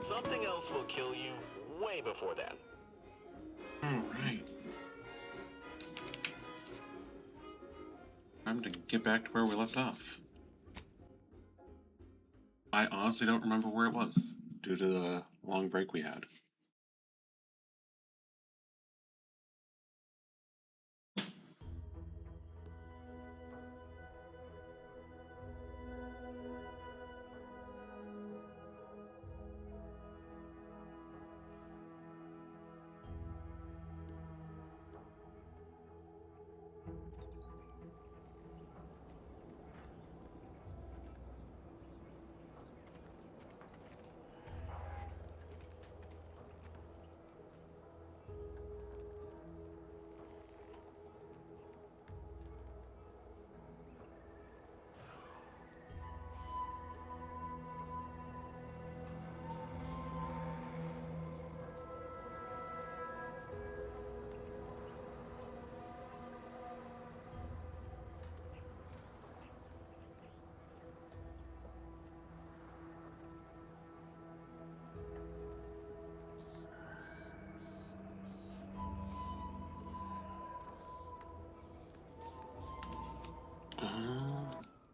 Something else will kill you way before that. Alright. Time to get back to where we left off. I honestly don't remember where it was, due to the long break we had.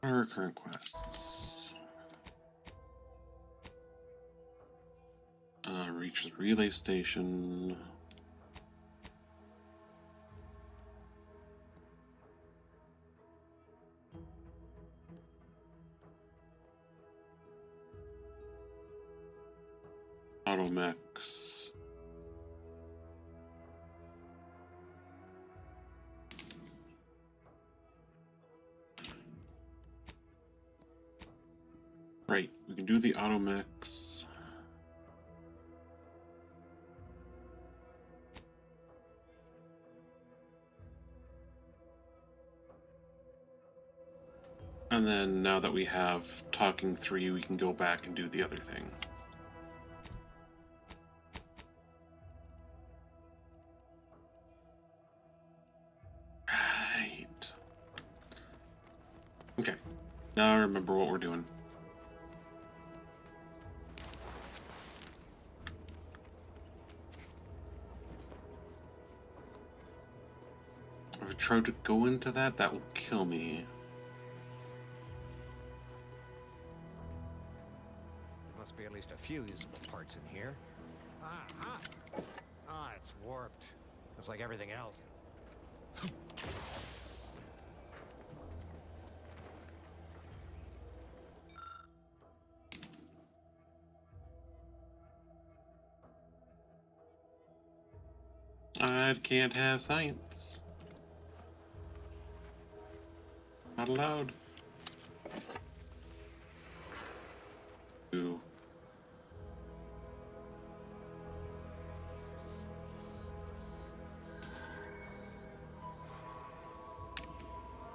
Our current quests. Reach the relay station. Automechs. Right, we can do the automechs. And then now that we have Talking 3, we can go back and do the other thing. Right. Okay, now I remember what we're doing. If I try to go into that, that will kill me. There must be at least a few usable parts in here. It's warped. Just like everything else. I can't have science. Not allowed. Ooh.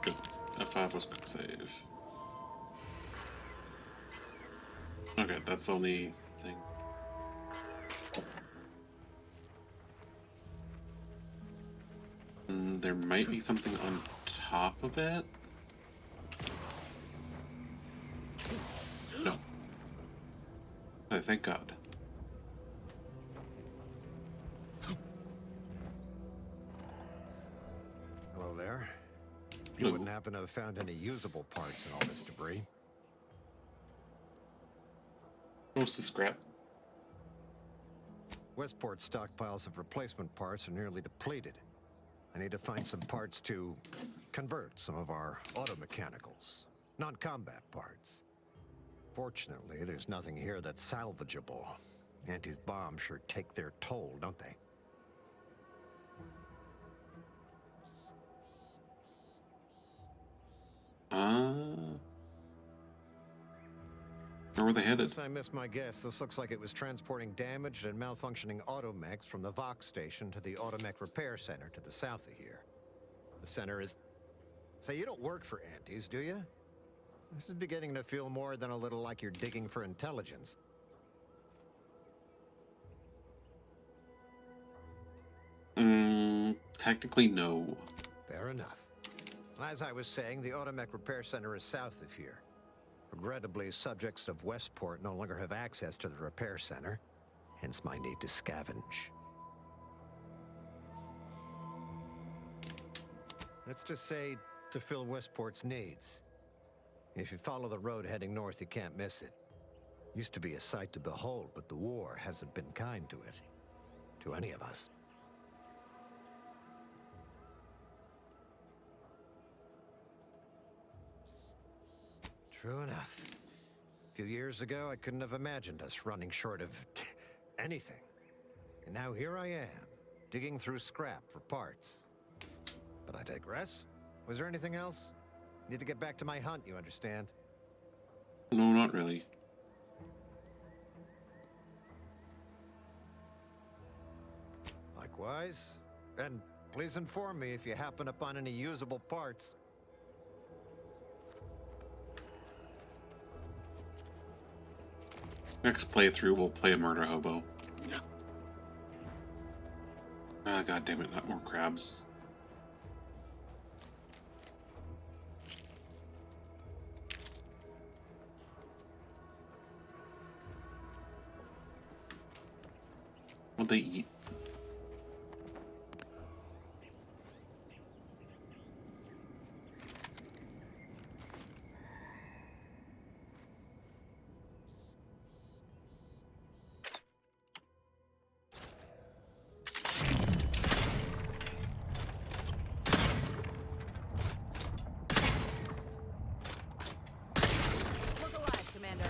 Good. F5 was quick save. Okay, that's the only thing. There might be something on top of it. No. Thank God. Hello there. You wouldn't happen to have found any usable parts in all this debris? Most of scrap. Westport's stockpiles of replacement parts are nearly depleted. I need to find some parts to convert some of our automechanicals, non-combat parts. Fortunately, there's nothing here that's salvageable. Auntie's bombs sure take their toll, don't they? Where were they headed? Unless I missed my guess, this looks like it was transporting damaged and malfunctioning automechs from the Vox station to the Automech Repair Center to the south of here. The center is... Say, you don't work for Auntie's, do you? This is beginning to feel more than a little like you're digging for intelligence. Technically, no. Fair enough. As I was saying, the Automech Repair Center is south of here. Regrettably, subjects of Westport no longer have access to the repair center. hence my need to scavenge. Let's just say to fill Westport's needs. If you follow the road heading north, you can't miss it. Used to be a sight to behold, but the war hasn't been kind to it. To any of us. True enough. A few years ago, I couldn't have imagined us running short of anything. And now here I am, digging through scrap for parts. But I digress. Was there anything else? Need to get back to my hunt, you understand? No, not really. Likewise. And please inform me if you happen upon any usable parts. Next playthrough, we'll play a murder hobo. Yeah. Ah, god damn it, not more crabs. What'd they eat? Look alive, Commander.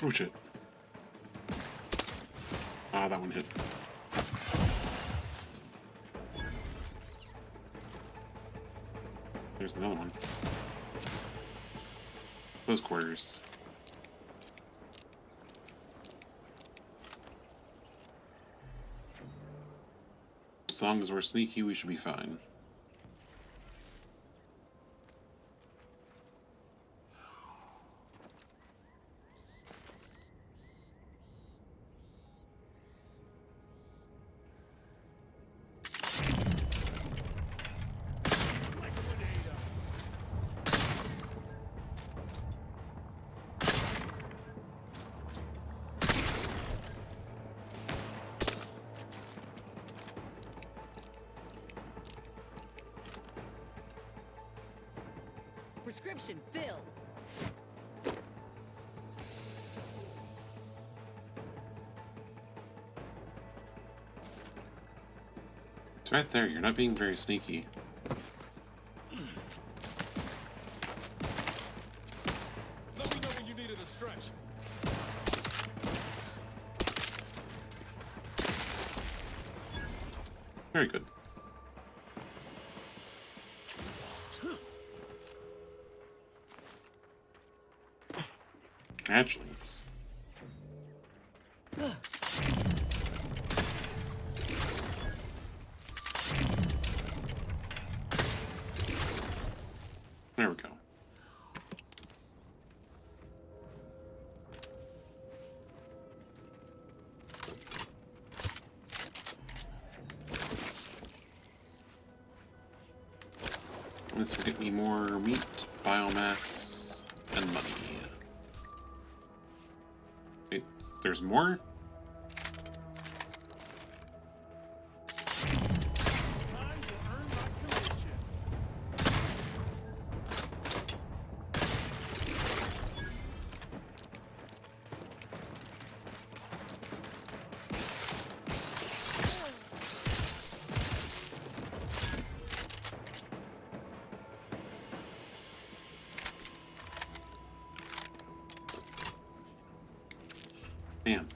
Oh shit. Ah, that one hit. There's another one. Close quarters. As long as we're sneaky, we should be fine. Prescription filled. It's right there. You're not being very sneaky. Let me know when you need a distraction. Very good. Actually, it's... There we go. This will get me more meat, biomass, and money. Wait, there's more? Time to earn my commission. Damn.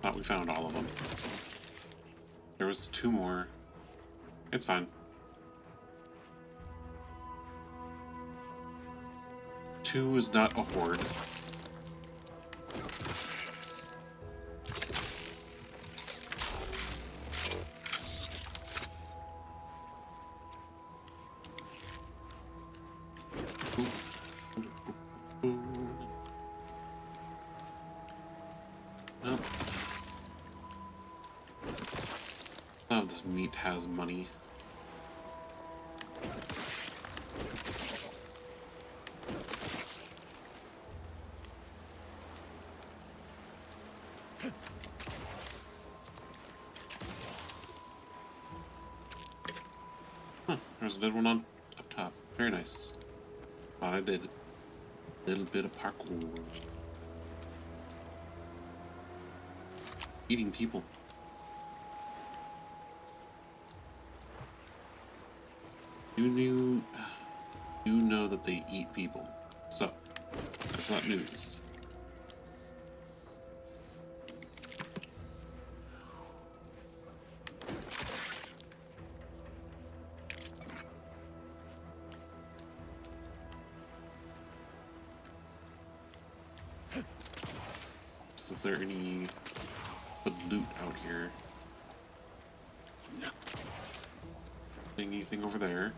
Thought we found all of them. There was 2 more. It's fine. 2 is not a horde. Oh, this meat has money. Huh, there's a dead one on up top. Very nice. Thought I did. Little bit of parkour. Eating people. You know that they eat people. So, that's not news. Is there any good loot out here? No. Anything over there?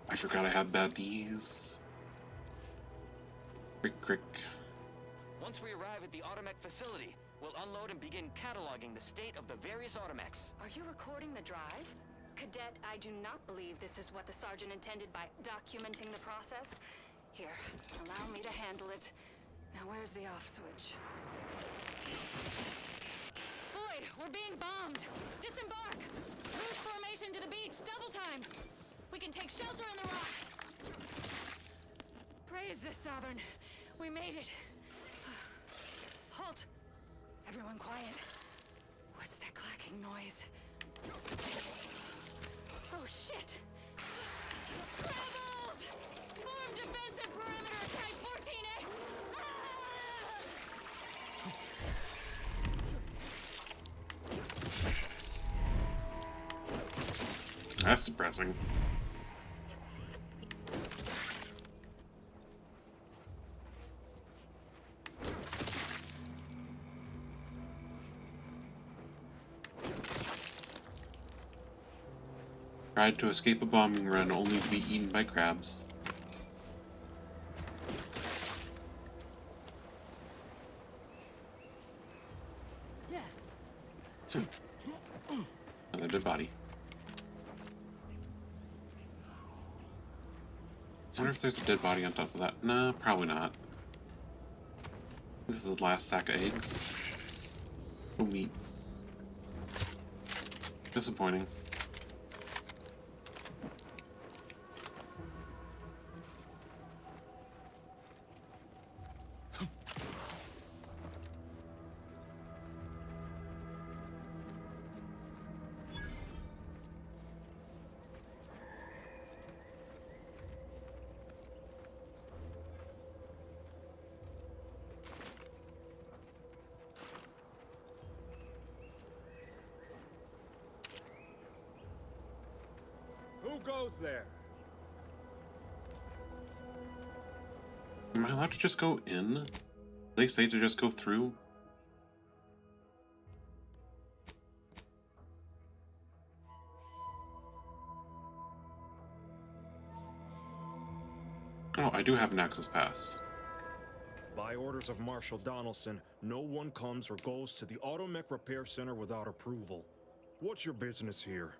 I forgot I had baddies. Crick. Once we arrive at the Automech facility, we'll unload and begin cataloging the state of the various Automechs. Are you recording the drive? Cadet, I do not believe this is what the Sergeant intended by documenting the process. Here, allow me to handle it. Now where's the off switch? Boyd, we're being bombed! Disembark! Move formation to the beach, double time! We can take shelter in the rocks! Praise the Sovereign. We made it. Halt! Everyone quiet. What's that clacking noise? Oh, shit! Rebels! Form defensive perimeter type 14A! That's depressing. Tried to escape a bombing run only to be eaten by crabs. Yeah. Another dead body. I wonder if there's a dead body on top of that. Nah, probably not. This is the last sack of eggs. No meat. Disappointing. Who goes there? Am I allowed to just go in? They say to just go through? Oh, I do have an access pass. By orders of Marshal Donaldson, no one comes or goes to the Automech Repair Center without approval. What's your business here?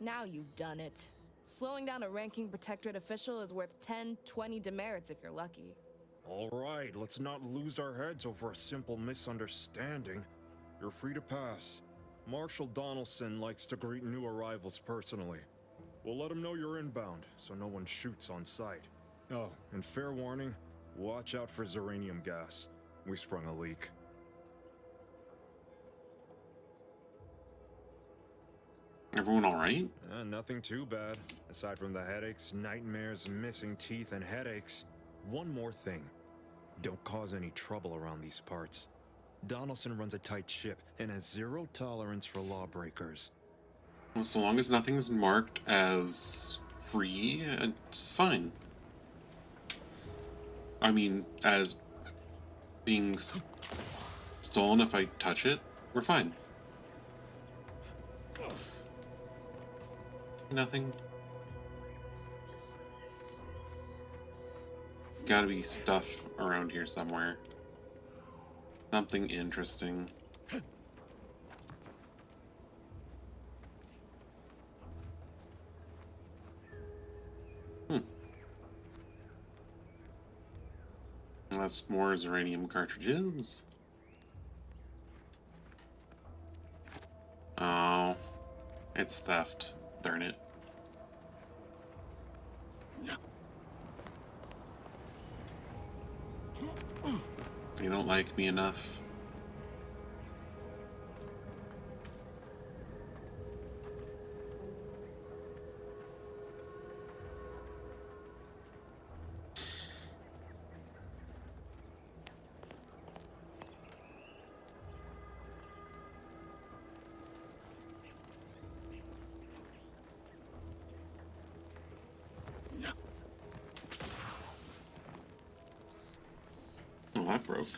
Now you've done it. Slowing down a ranking protectorate official is worth 10, 20 demerits if you're lucky. All right, let's not lose our heads over a simple misunderstanding. You're free to pass. Marshal Donaldson likes to greet new arrivals personally. We'll let him know you're inbound, so no one shoots on sight. Oh, and fair warning, watch out for Zeranium gas. We sprung a leak. Everyone alright? Nothing too bad, aside from the headaches, nightmares, missing teeth, and headaches. One more thing. Don't cause any trouble around these parts. Donaldson runs a tight ship and has zero tolerance for lawbreakers. Well, so long as nothing's marked as free, it's fine. I mean, as being stolen if I touch it, We're fine. Nothing. Gotta be stuff around here somewhere. Something interesting. That's more Zeranium cartridges. Oh, it's theft. Darn it. You don't like me enough. Oh, that broke.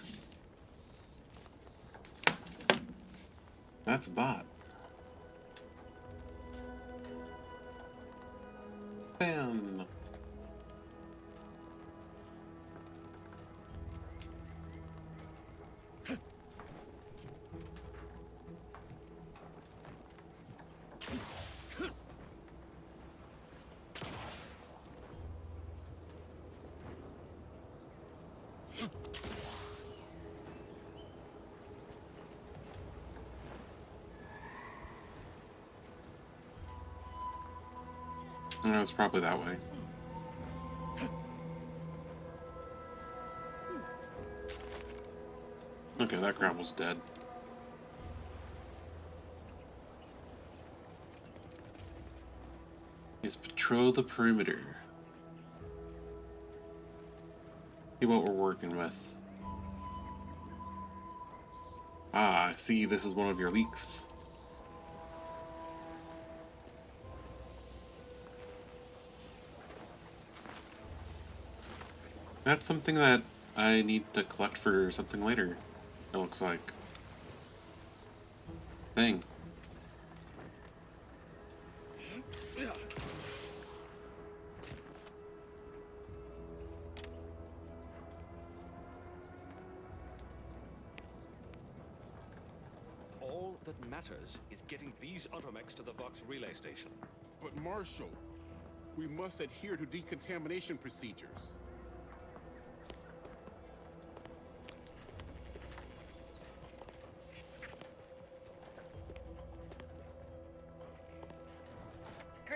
That's a bot. Bam. No, it's probably that way. Okay, that gravel's dead. Let's patrol the perimeter. See what we're working with. Ah, I see this is one of your leaks. That's something that I need to collect for something later, it looks like. Thing. All that matters is getting these Automechs to the Vox relay station. But Marshal, we must adhere to decontamination procedures.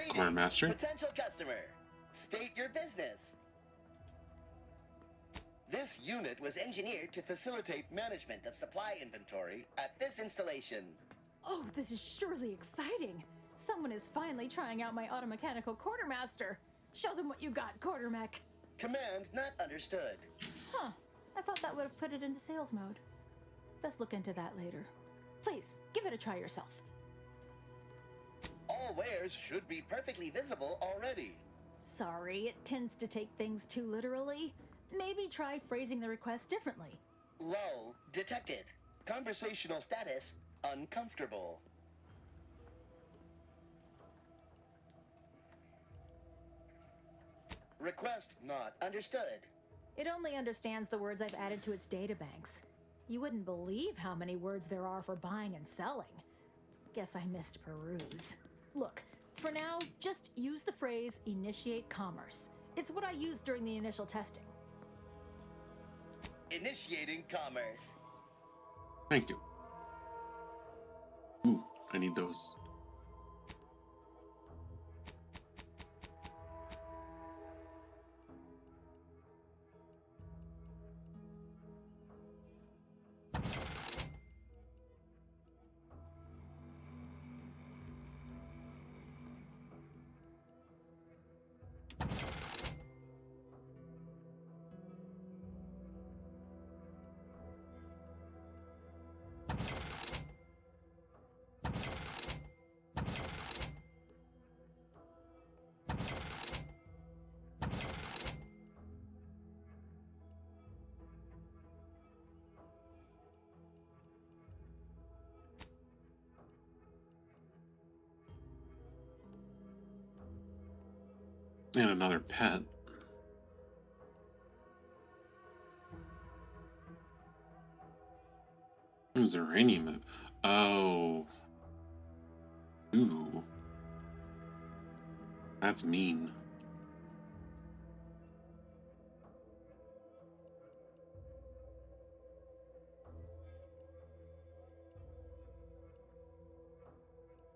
Quartermaster? Potential customer. State your business. This unit was engineered to facilitate management of supply inventory at this installation. Oh, this is surely exciting. Someone is finally trying out my automechanical quartermaster. Show them what you got, Quartermech. Command not understood. Huh. I thought that would have put it into sales mode. Let's look into that later. Please, give it a try yourself. All wares should be perfectly visible already. Sorry, it tends to take things too literally. Maybe try phrasing the request differently. Lull detected. Conversational status uncomfortable. Request not understood. It only understands the words I've added to its databanks. You wouldn't believe how many words there are for buying and selling. Guess I missed peruse. Look, for now, just use the phrase initiate commerce. It's what I used during the initial testing. Initiating commerce. Thank you. Ooh, I need those. And another pet. Who's uranium? Oh. Ooh. That's mean.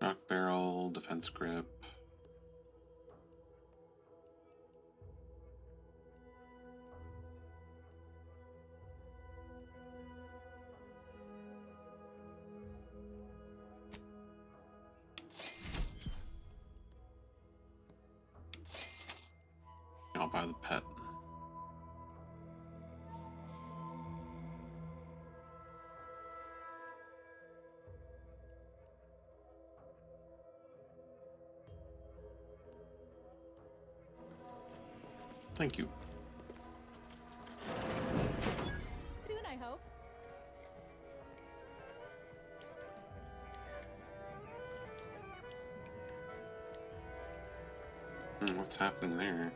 Shock barrel, defense grip. I'll buy the pet. Thank you. Soon, I hope. What's happening there?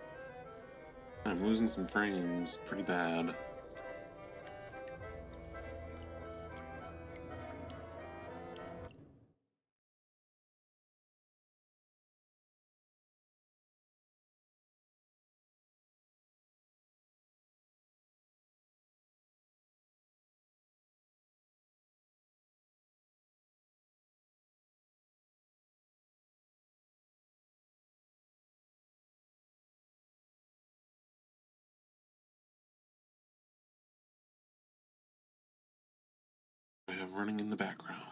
I'm losing some frames pretty bad. I have running in the background.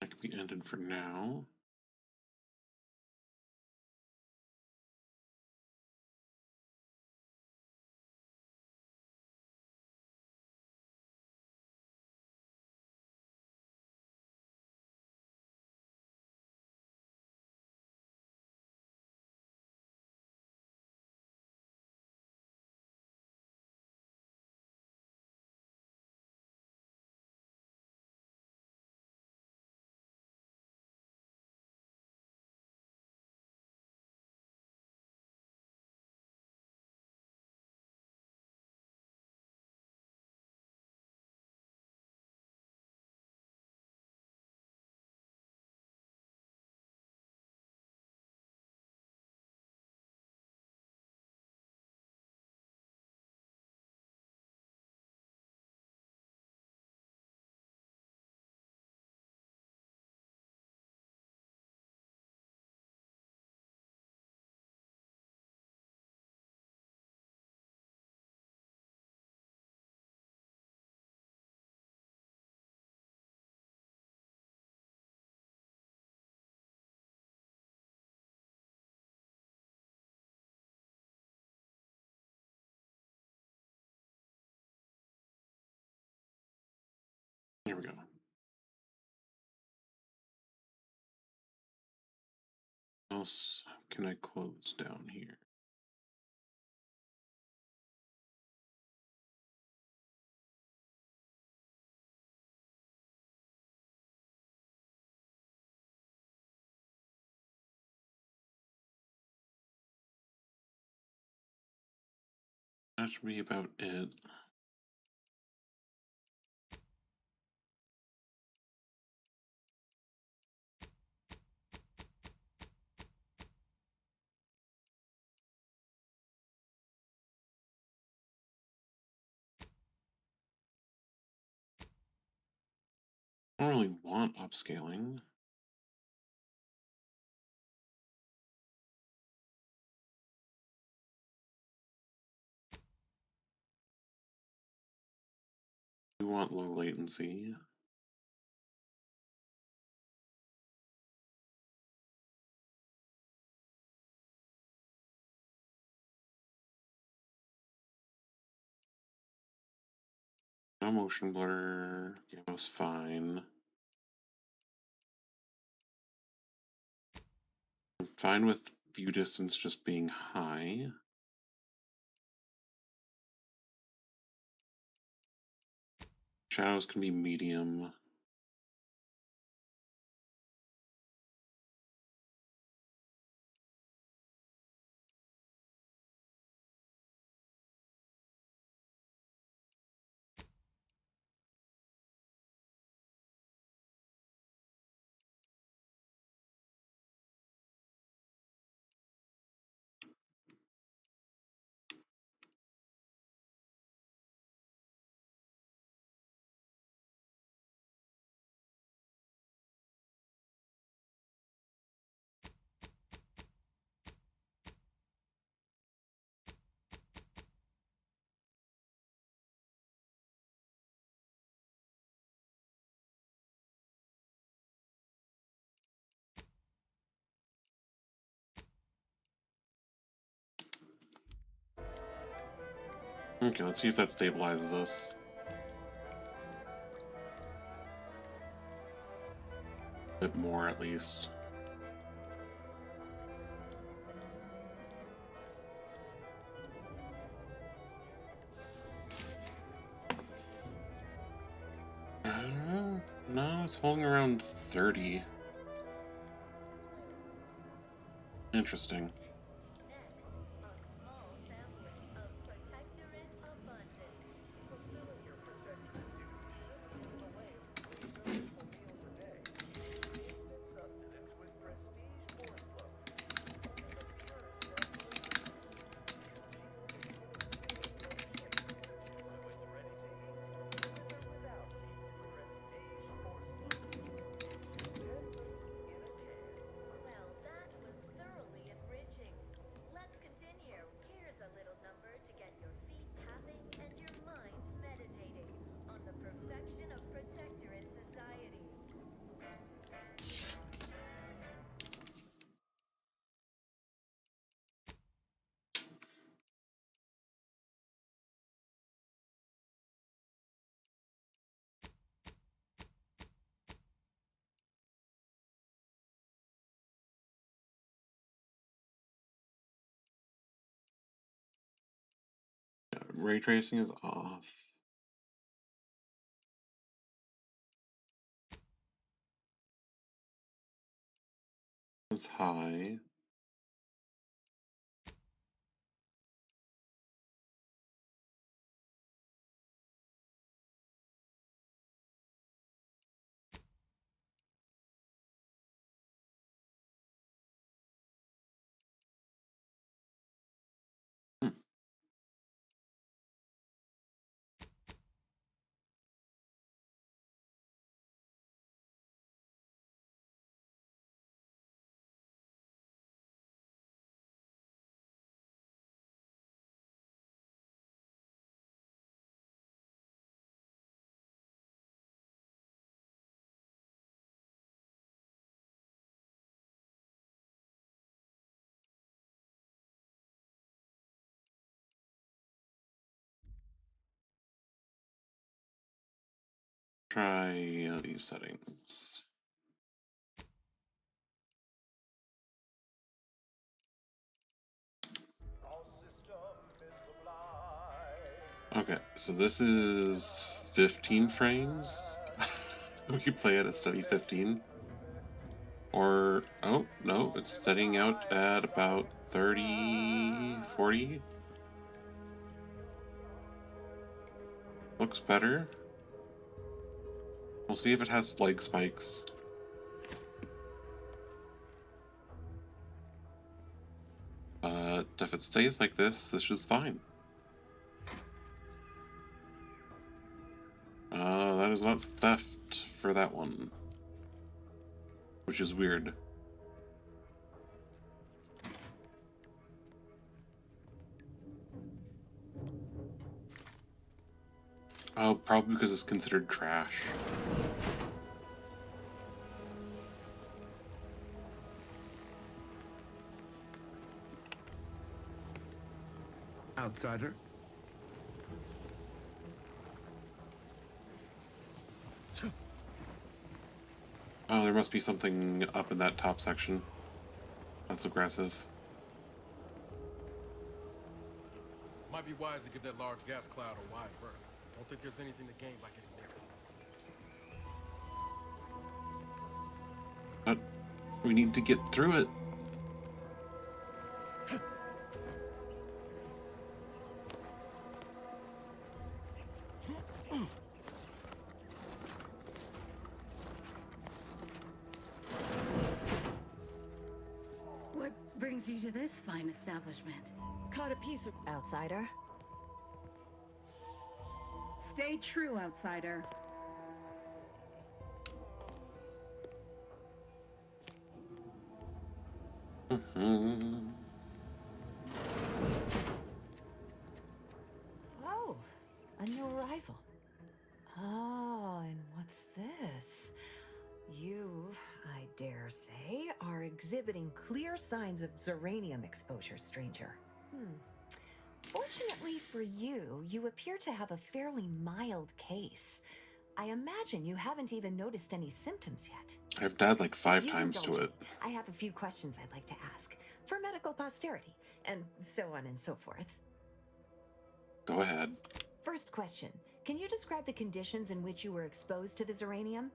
That could be ended for now. Here we go. What else can I close down here? That should be about it. I don't really want upscaling. We want low latency. No motion blur. It was fine. I'm fine with view distance just being high. Shadows can be medium. Okay, let's see if that stabilizes us. A bit more, at least. No, it's holding around 30. Interesting. Ray tracing is off. It's high. Try these settings. Okay, so this is 15 frames. We can play at a steady 15. Or, oh, no, it's steadying out at about 30, 40. Looks better. We'll see if it has leg spikes. If it stays like this is fine. That is not theft for that one. Which is weird. Oh, probably because it's considered trash. Outsider? Oh, there must be something up in that top section. That's aggressive. Might be wise to give that large gas cloud a wide berth. Don't think there's anything to gain by getting there. But we need to get through it. What brings you to this fine establishment? Caught a piece of Outsider? Stay true, outsider. Oh, a new arrival. Oh, and what's this? You, I dare say, are exhibiting clear signs of Zeranium exposure, stranger. Fortunately for you, you appear to have a fairly mild case. I imagine you haven't even noticed any symptoms yet. I've died like 5 You times to indulge it. me. I have a few questions I'd like to ask for medical posterity, and so on and so forth. Go ahead. First question, can you describe the conditions in which you were exposed to the Zeranium?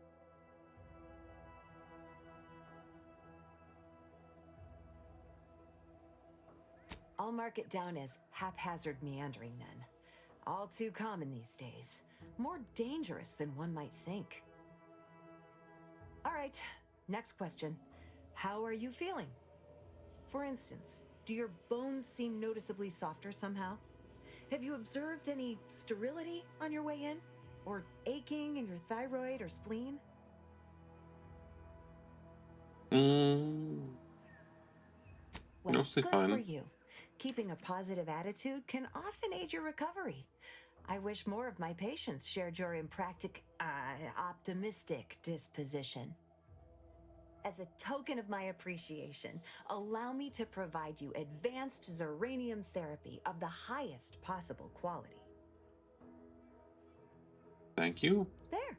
I'll mark it down as haphazard meandering then. All too common these days. More dangerous than one might think. All right, next question. How are you feeling? For instance, do your bones seem noticeably softer somehow? Have you observed any sterility on your way in? Or aching in your thyroid or spleen? Well, Mostly good fine. for you. Keeping a positive attitude can often aid your recovery. I wish more of my patients shared your optimistic disposition. As a token of my appreciation, allow me to provide you advanced Zeranium therapy of the highest possible quality. Thank you. There,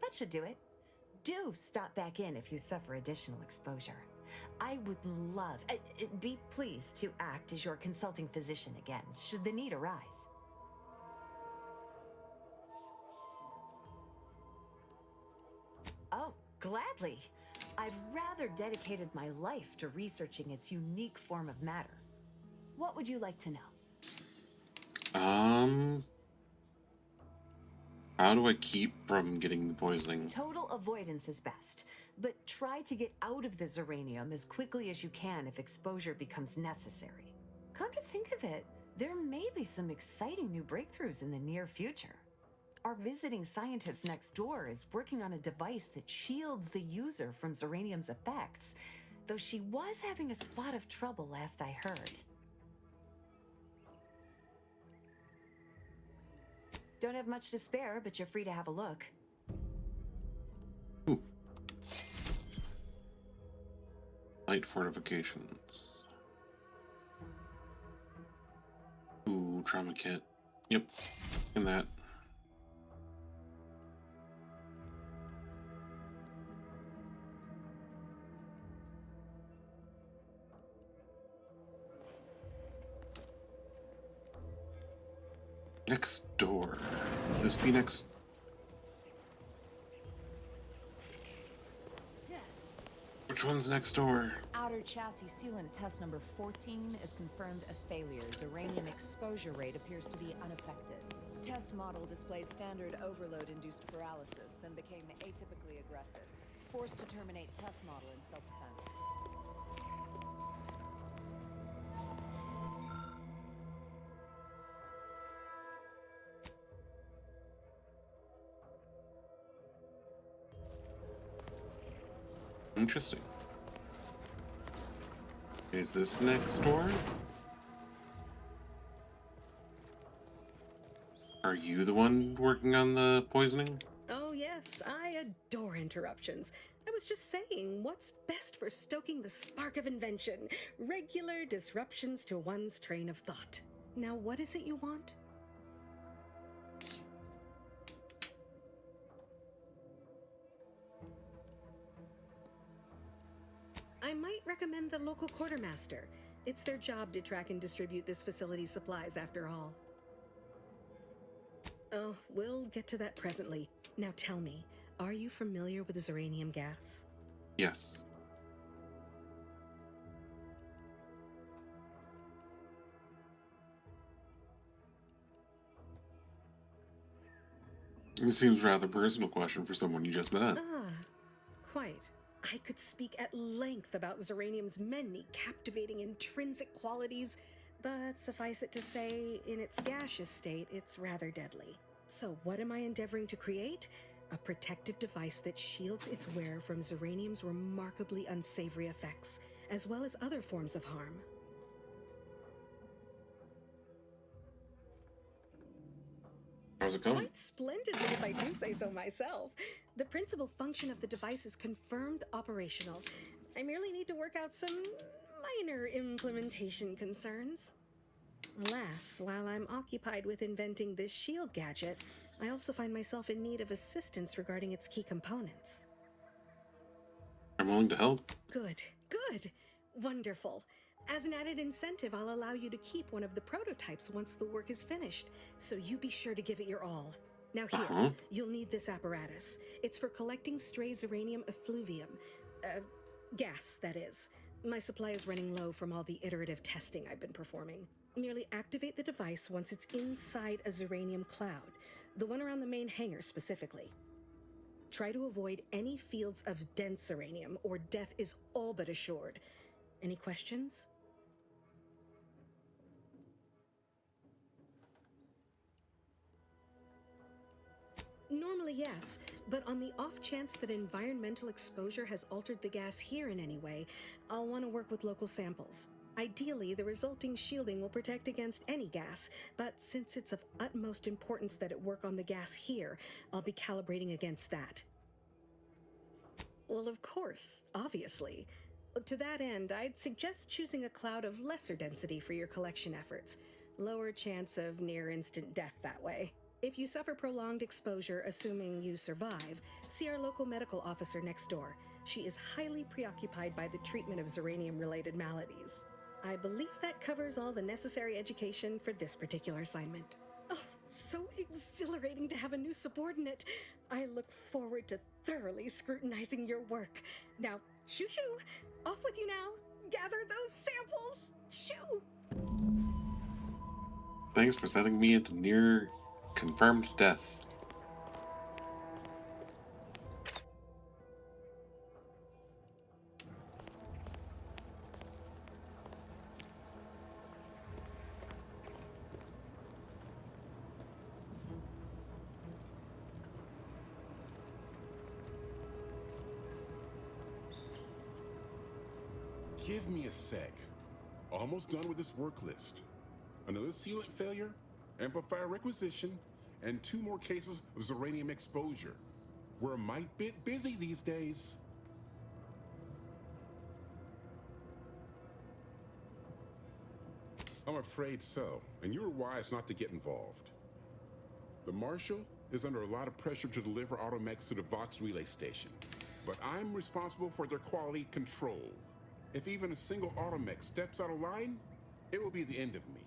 that should do it. Do stop back in if you suffer additional exposure. I would love, be pleased to act as your consulting physician again, should the need arise. Oh, gladly. I've rather dedicated my life to researching its unique form of matter. What would you like to know? How do I keep from getting the poisoning? Total avoidance is best, but try to get out of the Zeranium as quickly as you can if exposure becomes necessary. Come to think of it, there may be some exciting new breakthroughs in the near future. Our visiting scientist next door is working on a device that shields the user from Zeranium's effects, though she was having a spot of trouble last I heard. Don't have much to spare, but you're free to have a look. Ooh. Light fortifications. Ooh, trauma kit. Yep, and that. Next door. This be next. Which one's next door? Outer chassis sealant test number 14 is confirmed a failure. Zeranium exposure rate appears to be unaffected. Test model displayed standard overload-induced paralysis, then became atypically aggressive. Forced to terminate test model in self-defense. Interesting. Is this next door? Are you the one working on the poisoning? Oh yes, I adore interruptions. I was just saying, what's best for stoking the spark of invention? Regular disruptions to one's train of thought. Now what is it you want? I might recommend the local quartermaster. It's their job to track and distribute this facility's supplies, after all. Oh, we'll get to that presently. Now tell me, are you familiar with Zeranium gas? Yes. It seems a rather personal question for someone you just met. Ah, quite. I could speak at length about Zeranium's many captivating intrinsic qualities, but suffice it to say, in its gaseous state, it's rather deadly. So what am I endeavoring to create? A protective device that shields its wearer from Zeranium's remarkably unsavory effects, as well as other forms of harm. How's it going? Quite splendidly, if I do say so myself. The principal function of the device is confirmed operational. I merely need to work out some minor implementation concerns. Alas, while I'm occupied with inventing this shield gadget, I also find myself in need of assistance regarding its key components. I'm willing to help. Good, good, wonderful. As an added incentive, I'll allow you to keep one of the prototypes once the work is finished, so you be sure to give it your all. Now here, you'll need this apparatus. It's for collecting stray Zeranium effluvium. Gas, that is. My supply is running low from all the iterative testing I've been performing. Merely activate the device once it's inside a Zeranium cloud, the one around the main hangar specifically. Try to avoid any fields of dense Zeranium, or death is all but assured. Any questions? Normally, yes, but on the off chance that environmental exposure has altered the gas here in any way, I'll want to work with local samples. Ideally, the resulting shielding will protect against any gas, but since it's of utmost importance that it work on the gas here, I'll be calibrating against that. Well, of course, obviously. To that end, I'd suggest choosing a cloud of lesser density for your collection efforts. Lower chance of near-instant death that way. If you suffer prolonged exposure, assuming you survive, see our local medical officer next door. She is highly preoccupied by the treatment of Zeranium-related maladies. I believe that covers all the necessary education for this particular assignment. Oh, so exhilarating to have a new subordinate. I look forward to thoroughly scrutinizing your work. Now, shoo-shoo! Off with you now! Gather those samples! Shoo! Thanks for sending me into near confirmed death. Give me a sec. Almost done with this work list. Another sealant failure, amplifier requisition, and 2 more cases of Zeranium exposure. We're a mite bit busy these days. I'm afraid so, and you were wise not to get involved. The Marshal is under a lot of pressure to deliver automechs to the Vox relay station, but I'm responsible for their quality control. If even a single automech steps out of line, it will be the end of me.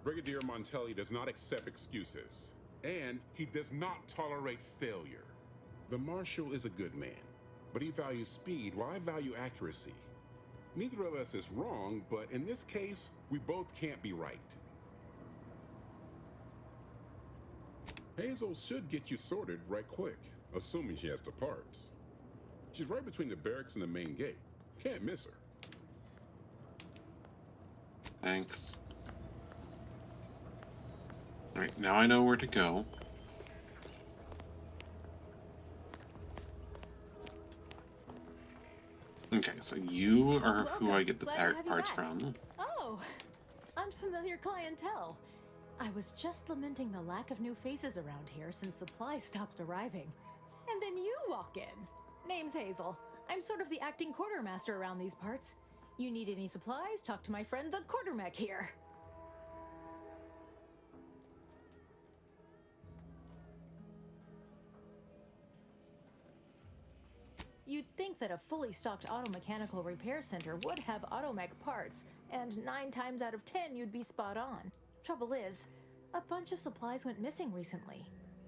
Brigadier Montelli does not accept excuses, and he does not tolerate failure. The Marshal is a good man, but he values speed while I value accuracy. Neither of us is wrong, but in this case, we both can't be right. Hazel should get you sorted right quick, assuming she has the parts. She's right between the barracks and the main gate. Can't miss her. Thanks. Alright, now I know where to go. Okay, so you are who I get the parts from. Oh, unfamiliar clientele. I was just lamenting the lack of new faces around here since supplies stopped arriving. And then you walk in. Name's Hazel. I'm sort of the acting quartermaster around these parts. You need any supplies? Talk to my friend the quartermech here. You'd think that a fully stocked auto-mechanical repair center would have automech parts, and 9 times out of 10 you'd be spot on. Trouble is, a bunch of supplies went missing recently,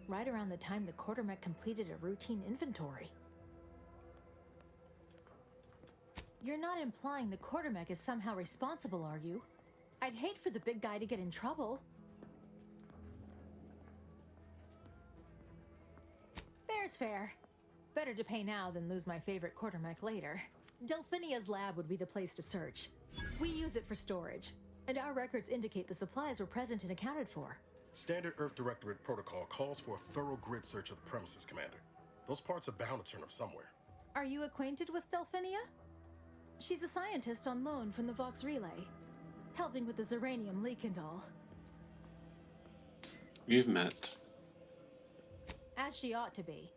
right around the time the Quartermech completed a routine inventory. You're not implying the Quartermech is somehow responsible, are you? I'd hate for the big guy to get in trouble. Fair's fair. Better to pay now than lose my favorite Quartermech later. Delphinia's lab would be the place to search. We use it for storage, and our records indicate the supplies were present and accounted for. Standard Earth Directorate protocol calls for a thorough grid search of the premises, Commander. Those parts are bound to turn up somewhere. Are you acquainted with Delphinia? She's a scientist on loan from the Vox Relay, helping with the Zeranium leak and all. We've met. As she ought to be.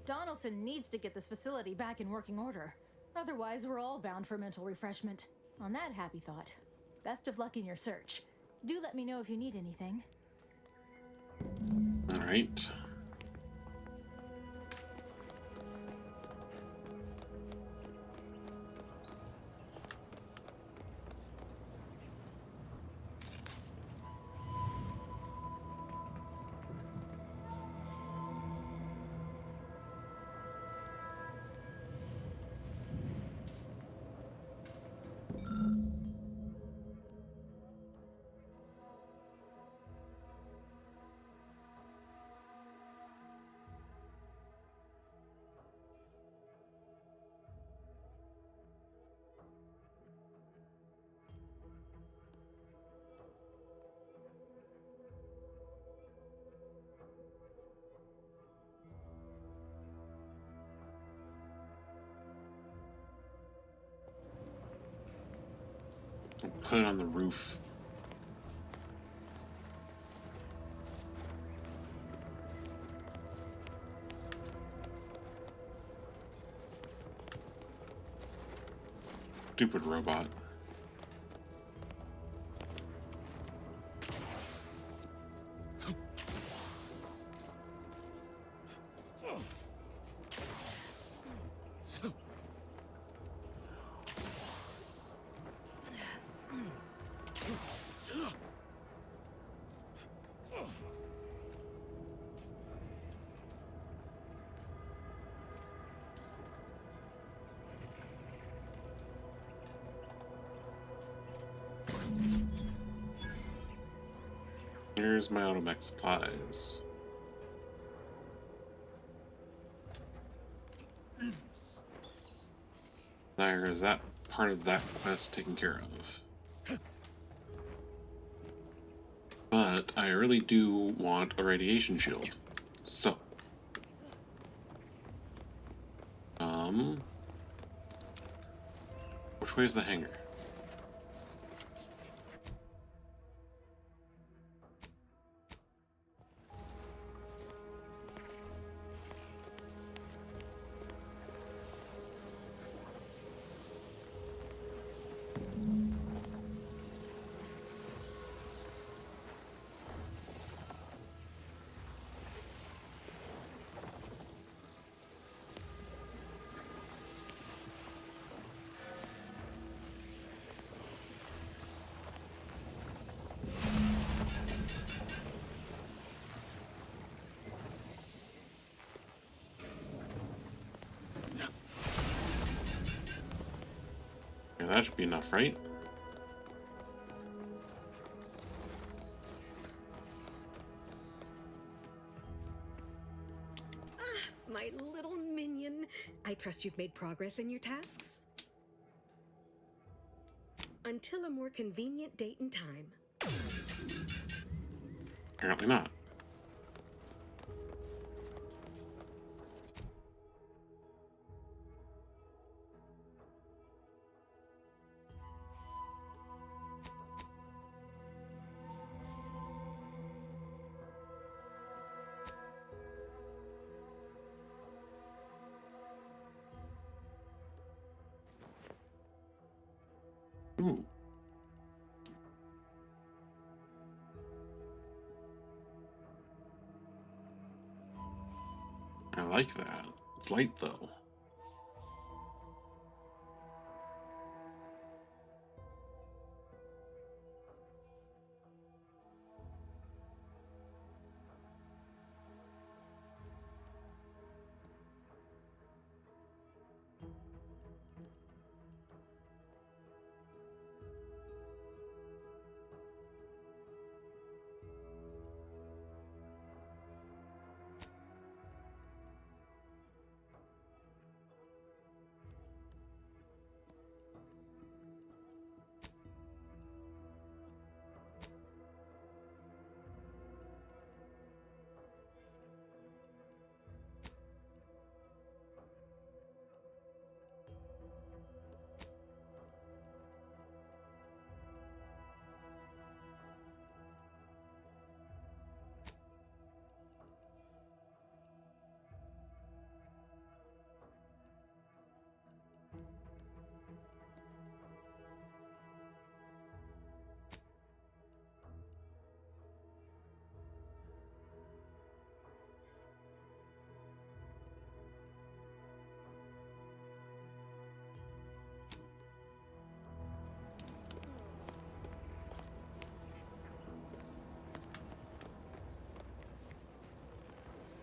Donaldson needs to get this facility back in working order. Otherwise, we're all bound for mental refreshment. On that happy thought, best of luck in your search. Do let me know if you need anything. All right. Put it on the roof. Stupid robot. Here's my automech supplies. There's that part of that quest taken care of. But I really do want a radiation shield. So. Which way is the hangar? That should be enough, right? My little minion. I trust you've made progress in your tasks? Until a more convenient date and time. Apparently not. Ooh. I like that. It's light though.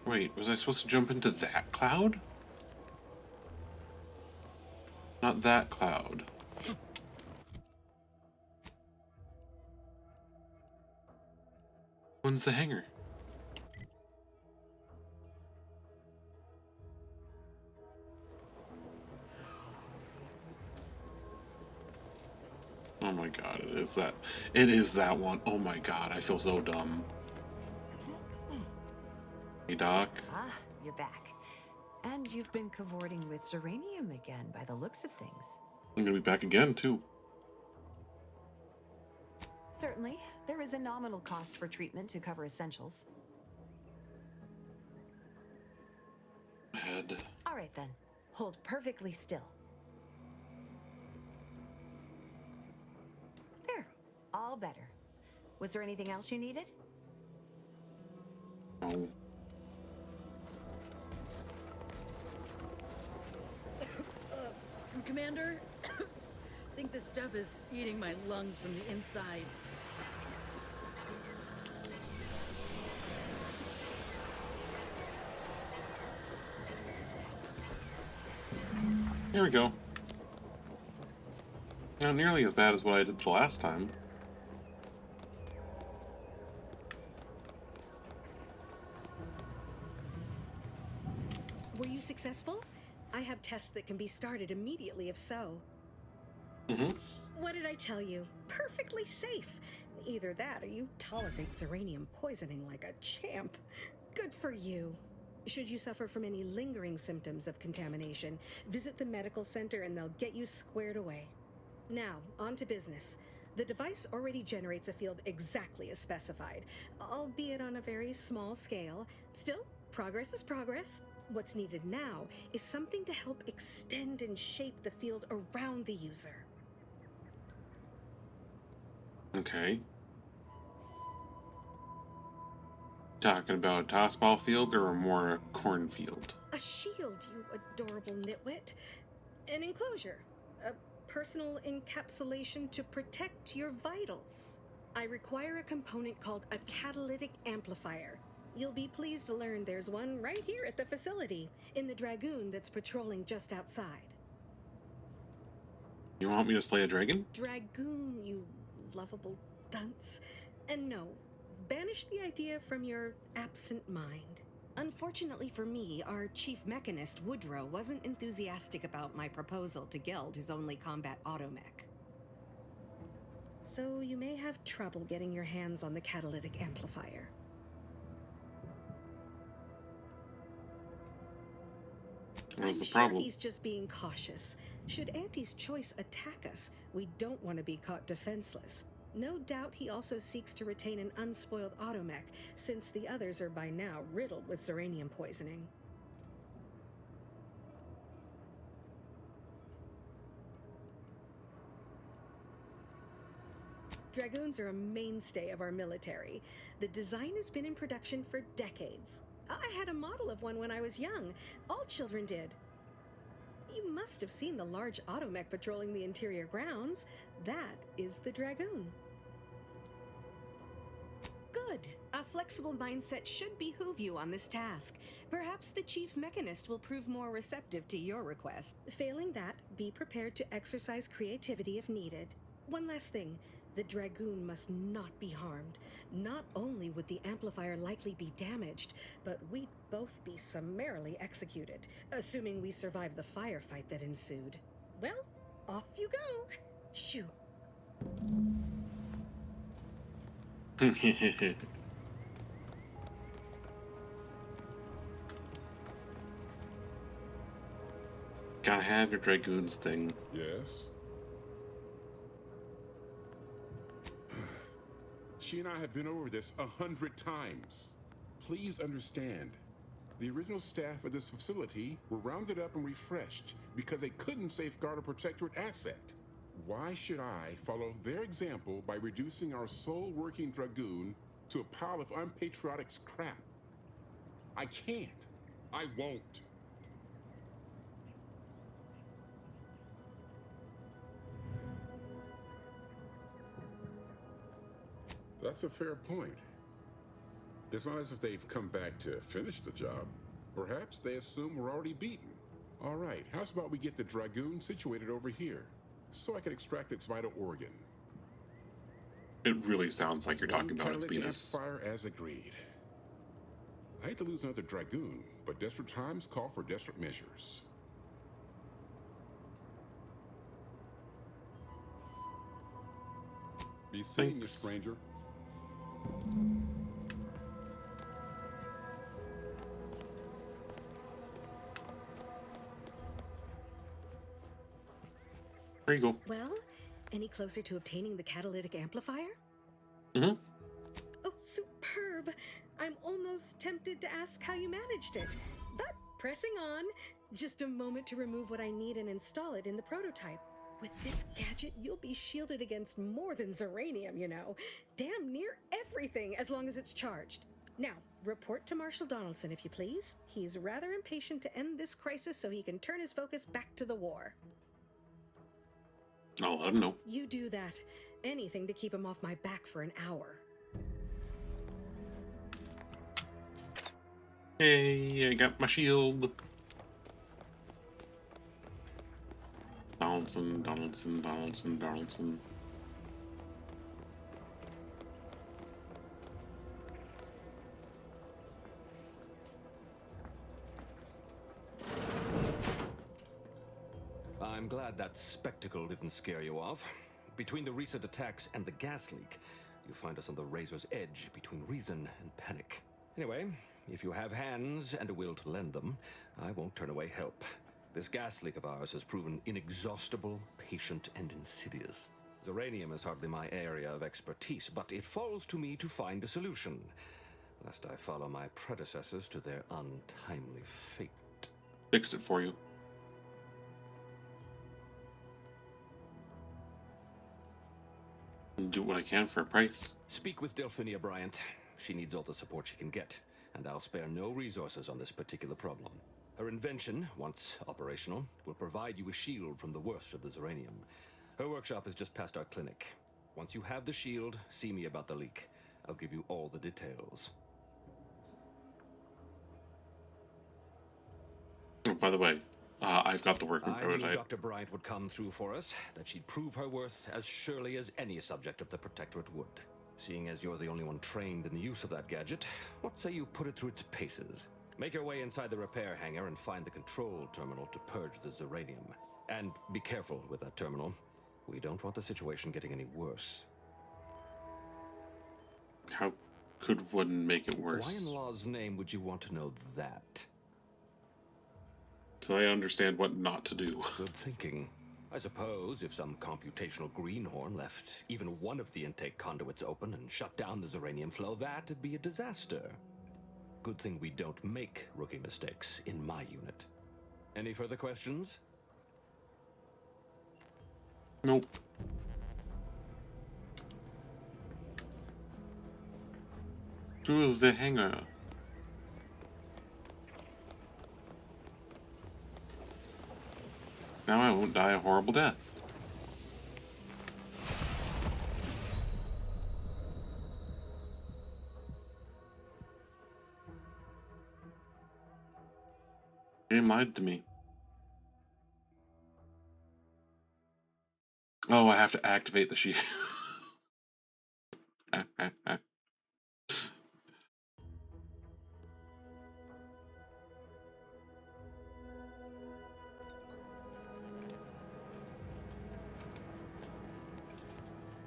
Wait, was I supposed to jump into that cloud? Not that cloud. When's the hangar? Oh my god, it is that. It is that one. Oh my god, I feel so dumb. Hey, Doc. Ah, you're back. And you've been cavorting with Zeranium again, by the looks of things. I'm gonna be back again, too. Certainly, there is a nominal cost for treatment to cover essentials. Head. All right then, hold perfectly still. There, all better. Was there anything else you needed? No. Commander, I think this stuff is eating my lungs from the inside. Here we go. Not nearly as bad as what I did the last time. Were you successful? I have tests that can be started immediately if so. Mm-hmm. What did I tell you? Perfectly safe. Either that or you tolerate Zeranium poisoning like a champ. Good for you. Should you suffer from any lingering symptoms of contamination, visit the medical center and they'll get you squared away. Now, on to business. The device already generates a field exactly as specified, albeit on a very small scale. Still, progress is progress. What's needed now is something to help extend and shape the field around the user. Okay. Talking about a tossball field or more a cornfield? A shield, you adorable nitwit. An enclosure. A personal encapsulation to protect your vitals. I require a component called a catalytic amplifier. You'll be pleased to learn there's one right here at the facility, in the Dragoon that's patrolling just outside. You want me to slay a dragon? Dragoon, you lovable dunce. And no, banish the idea from your absent mind. Unfortunately for me, our chief mechanist, Woodrow, wasn't enthusiastic about my proposal to Geld his only combat automech. So you may have trouble getting your hands on the catalytic amplifier. What's the sure problem? He's just being cautious. Should Auntie's choice attack us, we don't want to be caught defenseless. No doubt he also seeks to retain an unspoiled automech, since the others are by now riddled with Zeranium poisoning. Dragoons are a mainstay of our military. The design has been in production for decades. I had a model of one when I was young. All children did. You must have seen the large automech patrolling the interior grounds. That is the Dragoon. Good. A flexible mindset should behoove you on this task. Perhaps the chief mechanist will prove more receptive to your request. Failing that, be prepared to exercise creativity if needed. One last thing. The Dragoon must not be harmed. Not only would the amplifier likely be damaged, but we'd both be summarily executed, assuming we survive the firefight that ensued. Well, off you go. Shoo. Gotta have your Dragoons thing. Yes? She and I have been over this 100 times. Please understand, the original staff of this facility were rounded up and refreshed because they couldn't safeguard a protectorate asset. Why should I follow their example by reducing our sole working Dragoon to a pile of unpatriotic scrap? I can't. I won't. That's a fair point. It's not as if they've come back to finish the job. Perhaps they assume we're already beaten. All right, how's about we get the Dragoon situated over here, so I can extract its vital organ? It really sounds like you're talking about its Catalytic penis. Fire as agreed. I hate to lose another Dragoon, but desperate times call for desperate measures. Be seeing you, stranger. There you go. Well, any closer to obtaining the catalytic amplifier? Mm-hmm. Oh, superb! I'm almost tempted to ask how you managed it. But pressing on, just a moment to remove what I need and install it in the prototype. With this gadget, you'll be shielded against more than Zeranium, you know. Damn near everything, as long as it's charged. Now, report to Marshal Donaldson, if you please. He's rather impatient to end this crisis so he can turn his focus back to the war. I'll let him know. You do that. Anything to keep him off my back for an hour. Hey, I got my shield. Donaldson, Donaldson, Donaldson, Donaldson. I'm glad that spectacle didn't scare you off. Between the recent attacks and the gas leak, you find us on the razor's edge between reason and panic. Anyway, if you have hands and a will to lend them, I won't turn away help. This gas leak of ours has proven inexhaustible, patient, and insidious. Zeranium is hardly my area of expertise, but it falls to me to find a solution, lest I follow my predecessors to their untimely fate. Fix it for you. And do what I can for a price. Speak with Delphinia Bryant. She needs all the support she can get, and I'll spare no resources on this particular problem. Her invention, once operational, will provide you a shield from the worst of the Zeranium. Her workshop is just past our clinic. Once you have the shield, see me about the leak. I'll give you all the details. Oh, by the way, I've got the working I knew prototype. Dr. Bryant would come through for us, that she'd prove her worth as surely as any subject of the Protectorate would. Seeing as you're the only one trained in the use of that gadget, what say you put it through its paces? Make your way inside the repair hangar and find the control terminal to purge the Zeranium. And be careful with that terminal. We don't want the situation getting any worse. How could one make it worse? Why in law's name would you want to know that? So I understand what not to do. Good thinking. I suppose if some computational greenhorn left even one of the intake conduits open and shut down the Zeranium flow, that'd be a disaster. Good thing we don't make rookie mistakes in my unit. Any further questions? Nope. To the hangar. Now I won't die a horrible death. Game lied to me. Oh, I have to activate the shield.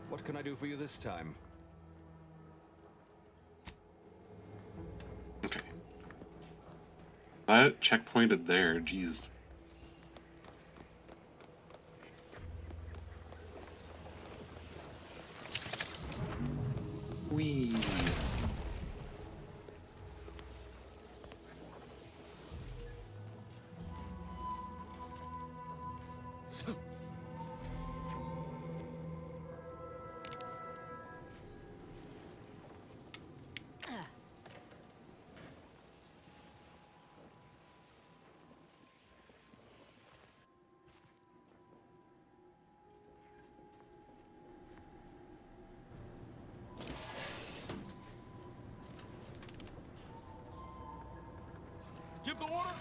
What can I do for you this time? Okay. That checkpointed there, jeez. Whee.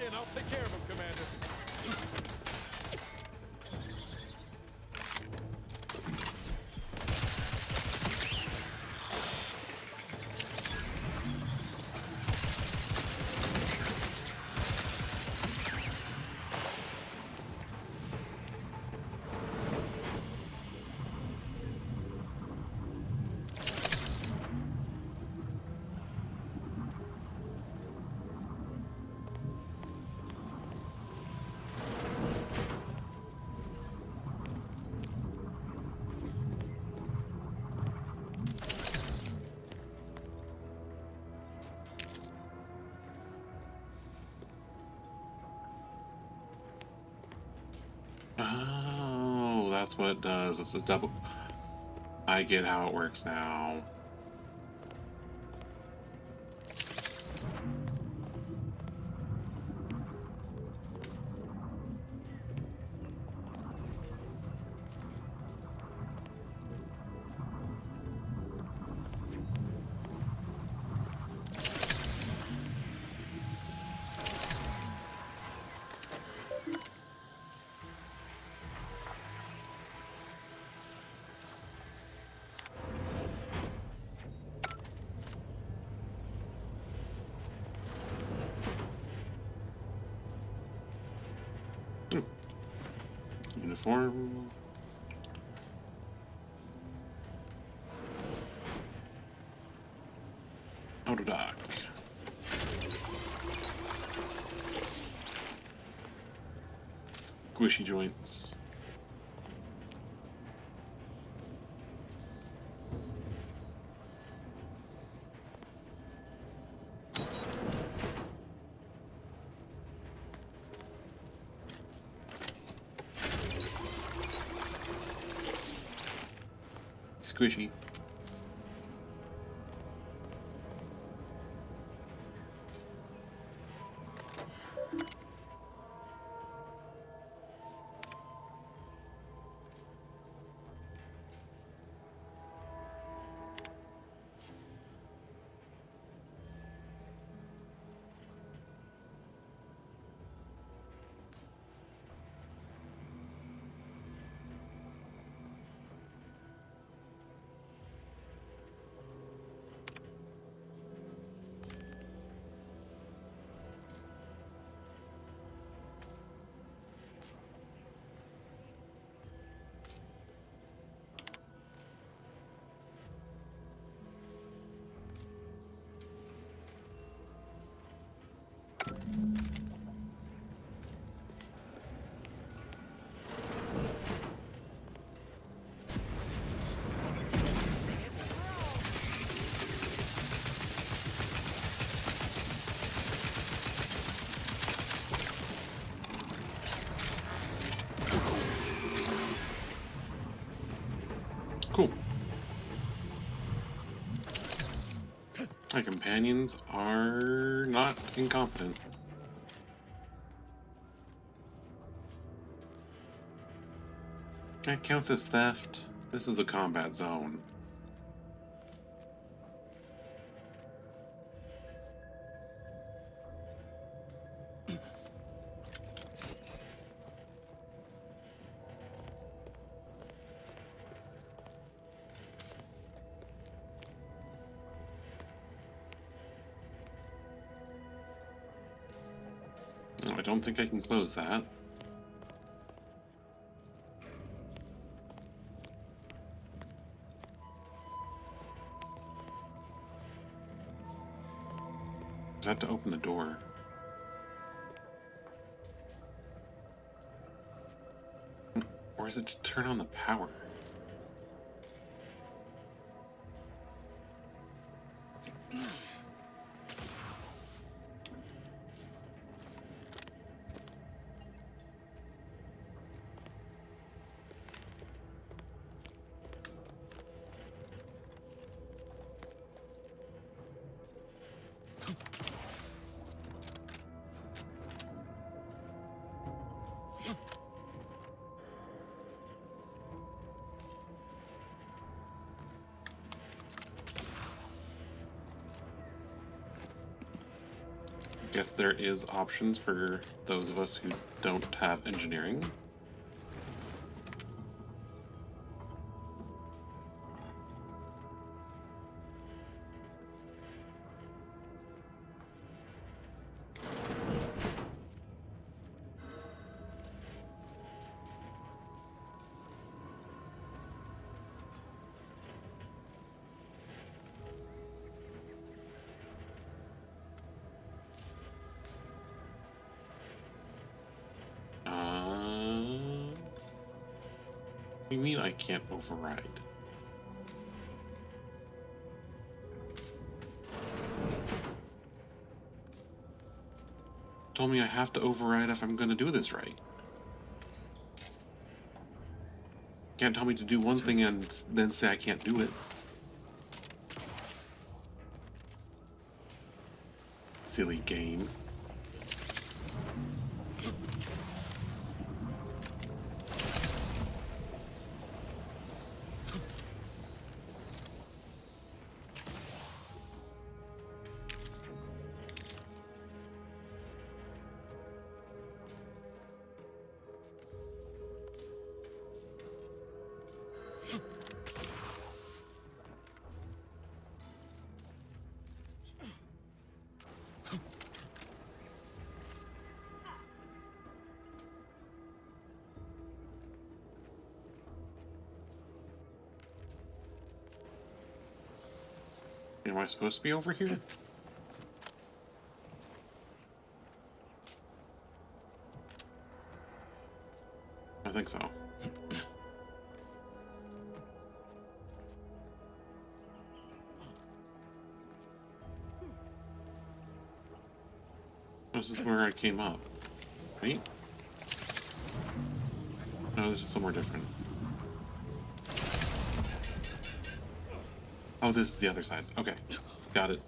in. I'll take care of him, Commander. Oh, that's what it does. It's a double. I get how it works now. Uniform. Auto dock. Squishy joints. Squishy. Cool. My companions are not incompetent. That counts as theft. This is a combat zone. No, I don't think I can close that. Is that to open the door? Or is it to turn on the power? Guess there is options for those of us who don't have engineering. What do you mean I can't override? Told me I have to override if I'm gonna do this right. Can't tell me to do one thing and then say I can't do it. Silly game. Am I supposed to be over here? I think so. This is where I came up, right? No, this is somewhere different. Oh, this is the other side. Okay, got it.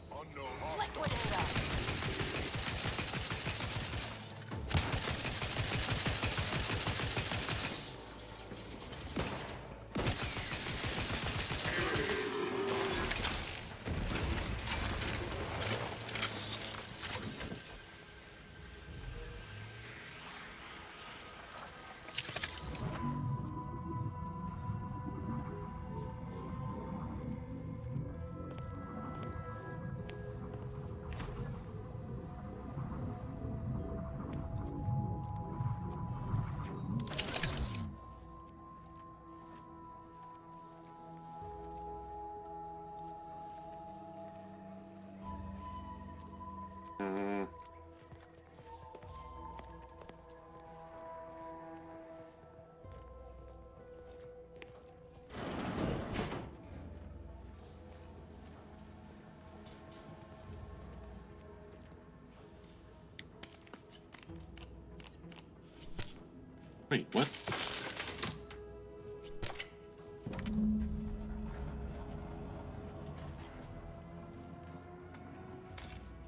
Wait, what?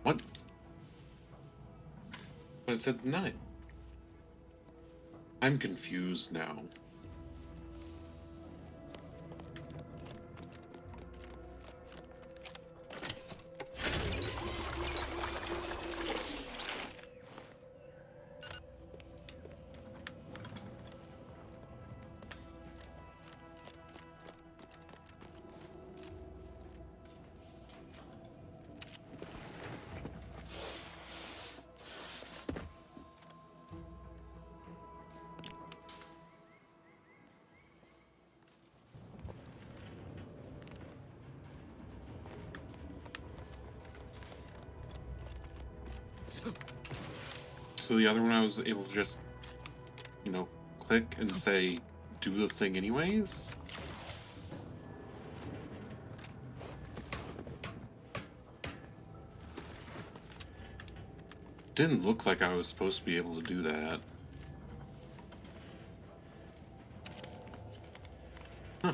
What? But it said 9. I'm confused now. So the other one I was able to just, you know, click and say, do the thing anyways? Didn't look like I was supposed to be able to do that. Huh.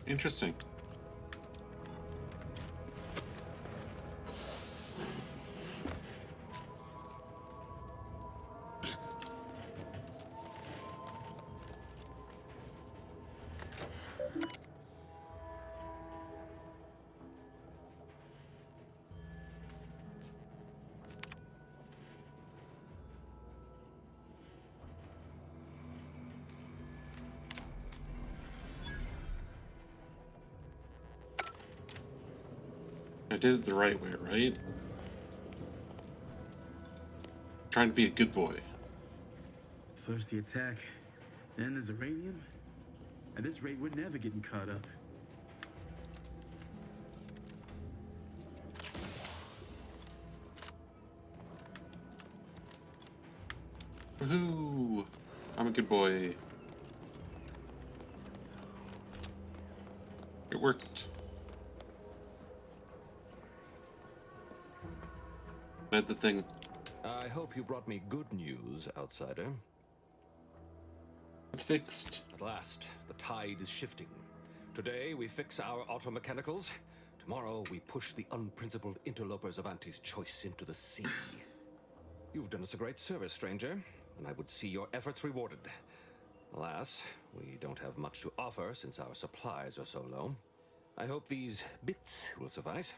Interesting. I did it the right way, right? Trying to be a good boy. First the attack, then there's uranium. At this rate, we're never getting caught up. Woohoo! I'm a good boy. It worked. Did the thing. I hope you brought me good news, outsider. It's fixed. At last, the tide is shifting. Today, we fix our automechanicals. Tomorrow, we push the unprincipled interlopers of Auntie's choice into the sea. You've done us a great service, stranger, and I would see your efforts rewarded. Alas, we don't have much to offer since our supplies are so low. I hope these bits will suffice.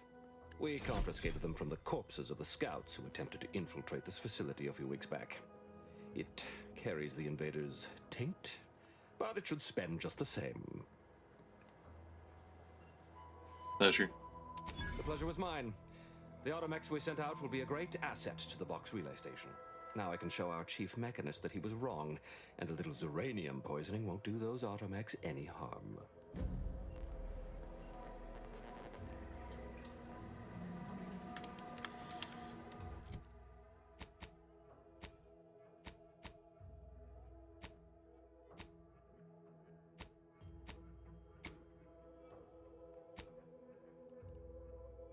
We confiscated them from the corpses of the scouts who attempted to infiltrate this facility a few weeks back. It carries the invaders' taint, but it should spend just the same. Pleasure. The pleasure was mine. The automechs we sent out will be a great asset to the Vox relay station. Now I can show our chief mechanist that he was wrong, and a little Zeranium poisoning won't do those automechs any harm.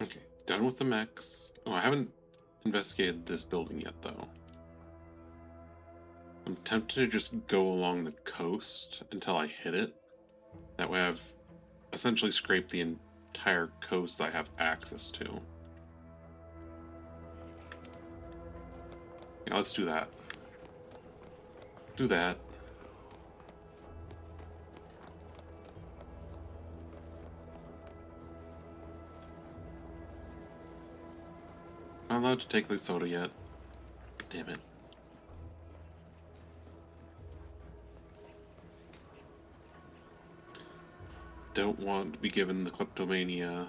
Okay, done with the mechs. Oh, I haven't investigated this building yet, though. I'm tempted to just go along the coast until I hit it. That way I've essentially scraped the entire coast I have access to. Yeah, let's do that. Do that. Not allowed to take the soda yet. Damn it. Don't want to be given the kleptomania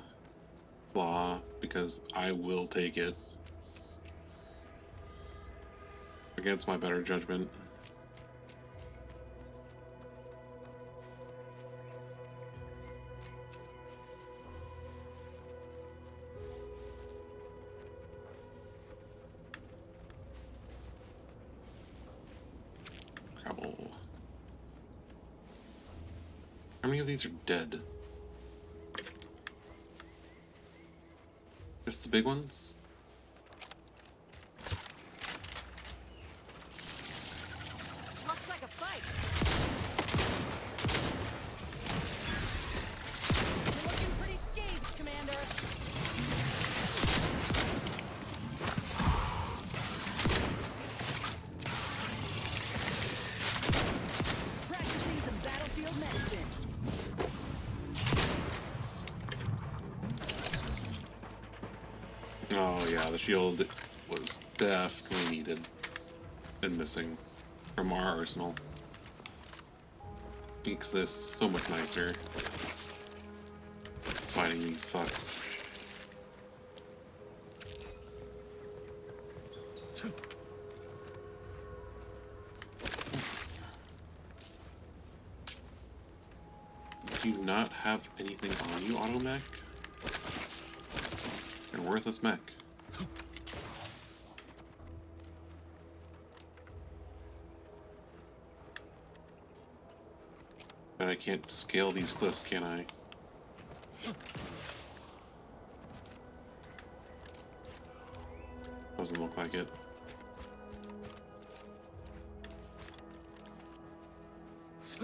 law because I will take it against my better judgment. Trouble. How many of these are dead? Just the big ones? Looks like a fight. You're looking pretty scathed, Commander. Practicing some battlefield medicine. Oh yeah, the shield was definitely needed and missing from our arsenal. Makes this so much nicer fighting these fucks. Do you not have anything on you, Automech? You're a worthless mech. But I can't scale these cliffs, can I? Doesn't look like it.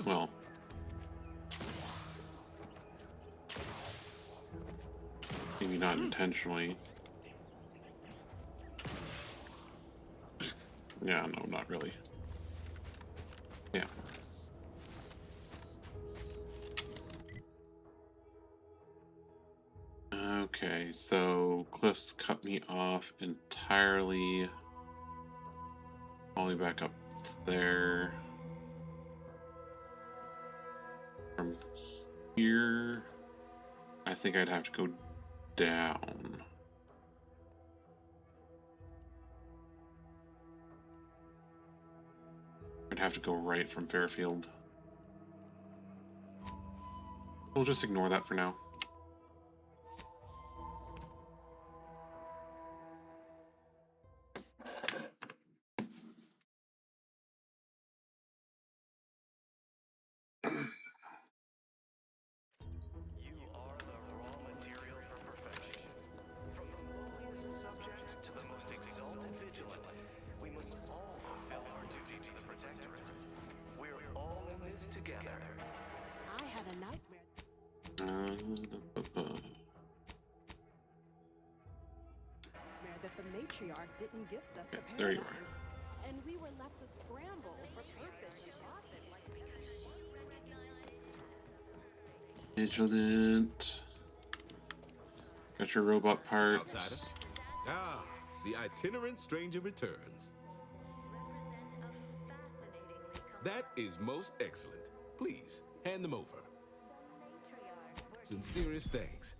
Well. Maybe not intentionally. Yeah, no, not really. Yeah. Okay, so cliffs cut me off entirely. All the way back up to there. From here, I think I'd have to go down. I'd have to go right from Fairfield. We'll just ignore that for now. That the matriarch didn't gift us the There you paradigm, and we were left to scramble for purpose and profit. Vigilant. Got your robot parts. Outsider. Ah, the itinerant stranger returns. That is most excellent. Please, hand them over. Sincerest thanks.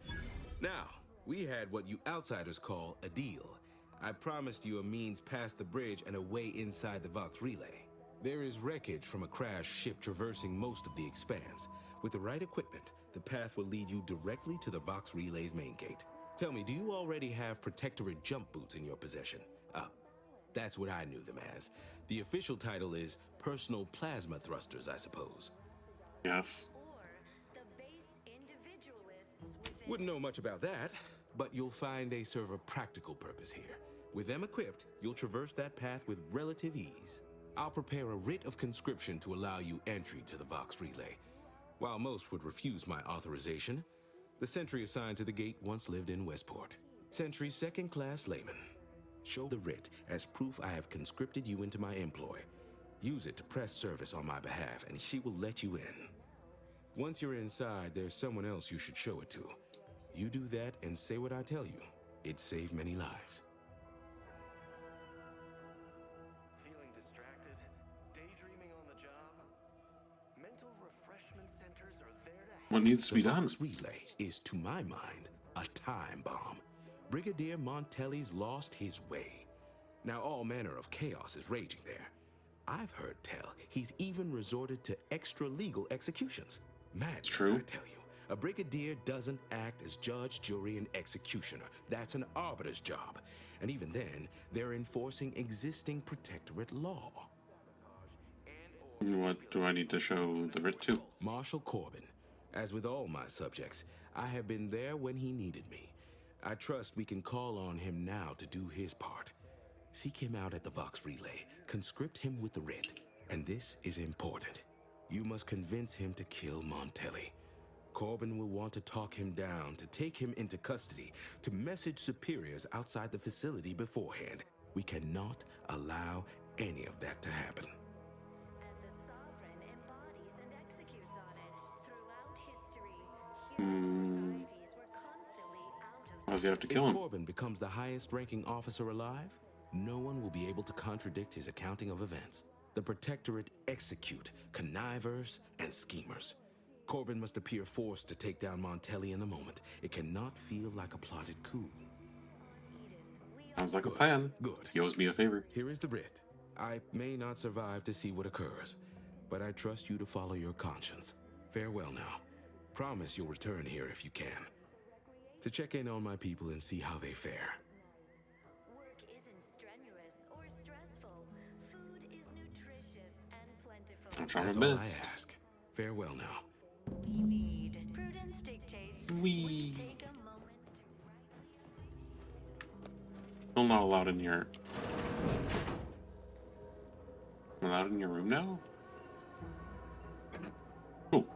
Now, we had what you outsiders call a deal. I promised you a means past the bridge and a way inside the Vox Relay. There is wreckage from a crashed ship traversing most of the expanse. With the right equipment, the path will lead you directly to the Vox Relay's main gate. Tell me, do you already have Protectorate jump boots in your possession? That's what I knew them as. The official title is Personal Plasma Thrusters, I suppose. Yes. Wouldn't know much about that, but you'll find they serve a practical purpose here. With them equipped, you'll traverse that path with relative ease. I'll prepare a writ of conscription to allow you entry to the Vox Relay. While most would refuse my authorization, the sentry assigned to the gate once lived in Westport. Sentry second-class layman. Show the writ as proof I have conscripted you into my employ. Use it to press service on my behalf, and she will let you in. Once you're inside, there's someone else you should show it to. You do that and say what I tell you. It'd save many lives. Feeling distracted? Daydreaming on the job? Mental refreshment centers are there to help. What needs to be done? The Vox Relay is, to my mind, a time bomb. Brigadier Montelli's lost his way. Now all manner of chaos is raging there. I've heard tell he's even resorted to extra-legal executions. Madness, True. I tell you. A brigadier doesn't act as judge, jury, and executioner. That's an arbiter's job. And even then, they're enforcing existing protectorate law. What do I need to show the writ to? Marshal Corbin. As with all my subjects, I have been there when he needed me. I trust we can call on him now to do his part. Seek him out at the Vox Relay. Conscript him with the writ. And this is important. You must convince him to kill Montelli. Corbin will want to talk him down, to take him into custody, to message superiors outside the facility beforehand. We cannot allow any of that to happen. Why does he have to kill him? If Corbin becomes the highest-ranking officer alive, no one will be able to contradict his accounting of events. The Protectorate execute connivers and schemers. Corbin must appear forced to take down Montelli in the moment. It cannot feel like a plotted coup. Sounds like a plan. Good. He owes me a favor. Here is the writ. I may not survive to see what occurs, but I trust you to follow your conscience. Farewell now. Promise you'll return here if you can. To check in on my people and see how they fare. Work isn't strenuous or stressful. Food is nutritious and plentiful. I'm trying That's my all best. I ask. Farewell now. Prudence dictates. We Take a moment. still not allowed in your. Allowed in your room now? Cool.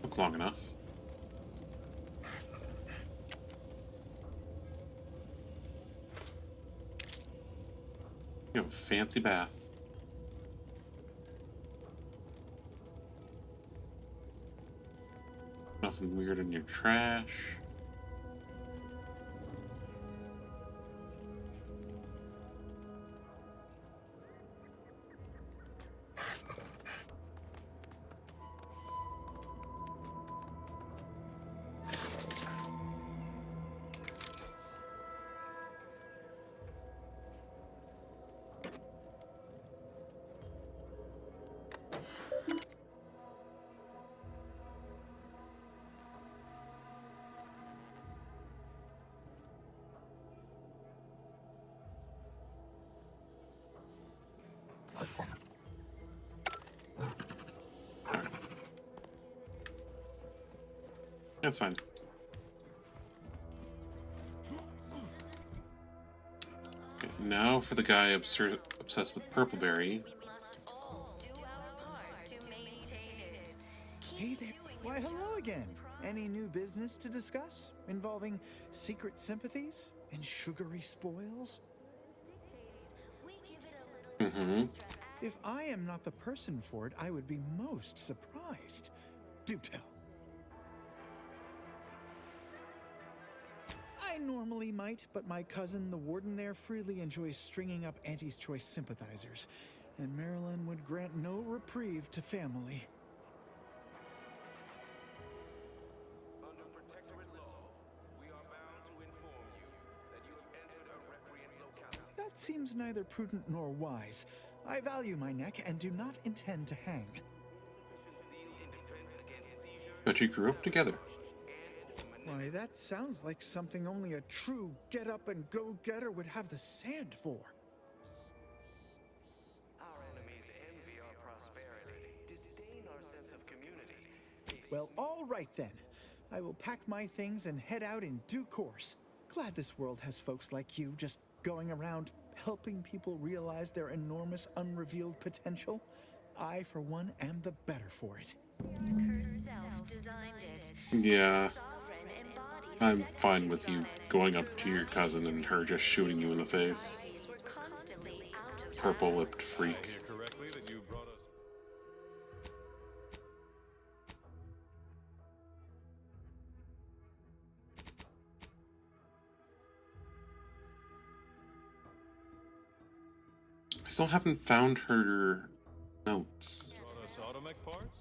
Took long enough. You have a fancy bath. Nothing weird in your trash. That's fine. Okay, now for the guy obsessed with Purpleberry. Hey there. Why, hello again. Any new business to discuss involving secret sympathies and sugary spoils? Mm-hmm. If I am not the person for it, I would be most surprised. Do tell. I normally might, but my cousin, the warden there, freely enjoys stringing up Auntie's Choice sympathizers, and Marilyn would grant no reprieve to family. Under protectorate law, we are bound to inform you that you have entered a recreant locality. That seems neither prudent nor wise. I value my neck and do not intend to hang. But you grew up together. Why, that sounds like something only a true get-up-and-go-getter would have the sand for. Our enemies envy our prosperity, disdain our sense of community. Well, all right then. I will pack my things and head out in due course. Glad this world has folks like you just going around helping people realize their enormous unrevealed potential. I, for one, am the better for it. Yeah. I'm fine with you going up to your cousin and her just shooting you in the face. Purple-lipped freak. I still haven't found her notes. Brought us Automech parts?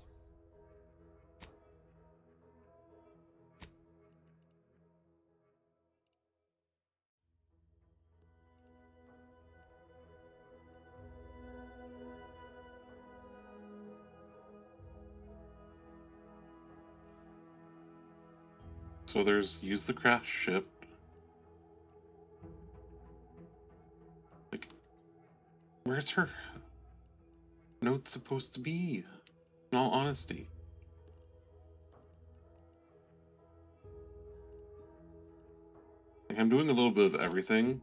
So there's use the crash ship. Like, where's her note supposed to be? In all honesty. Like, I'm doing a little bit of everything.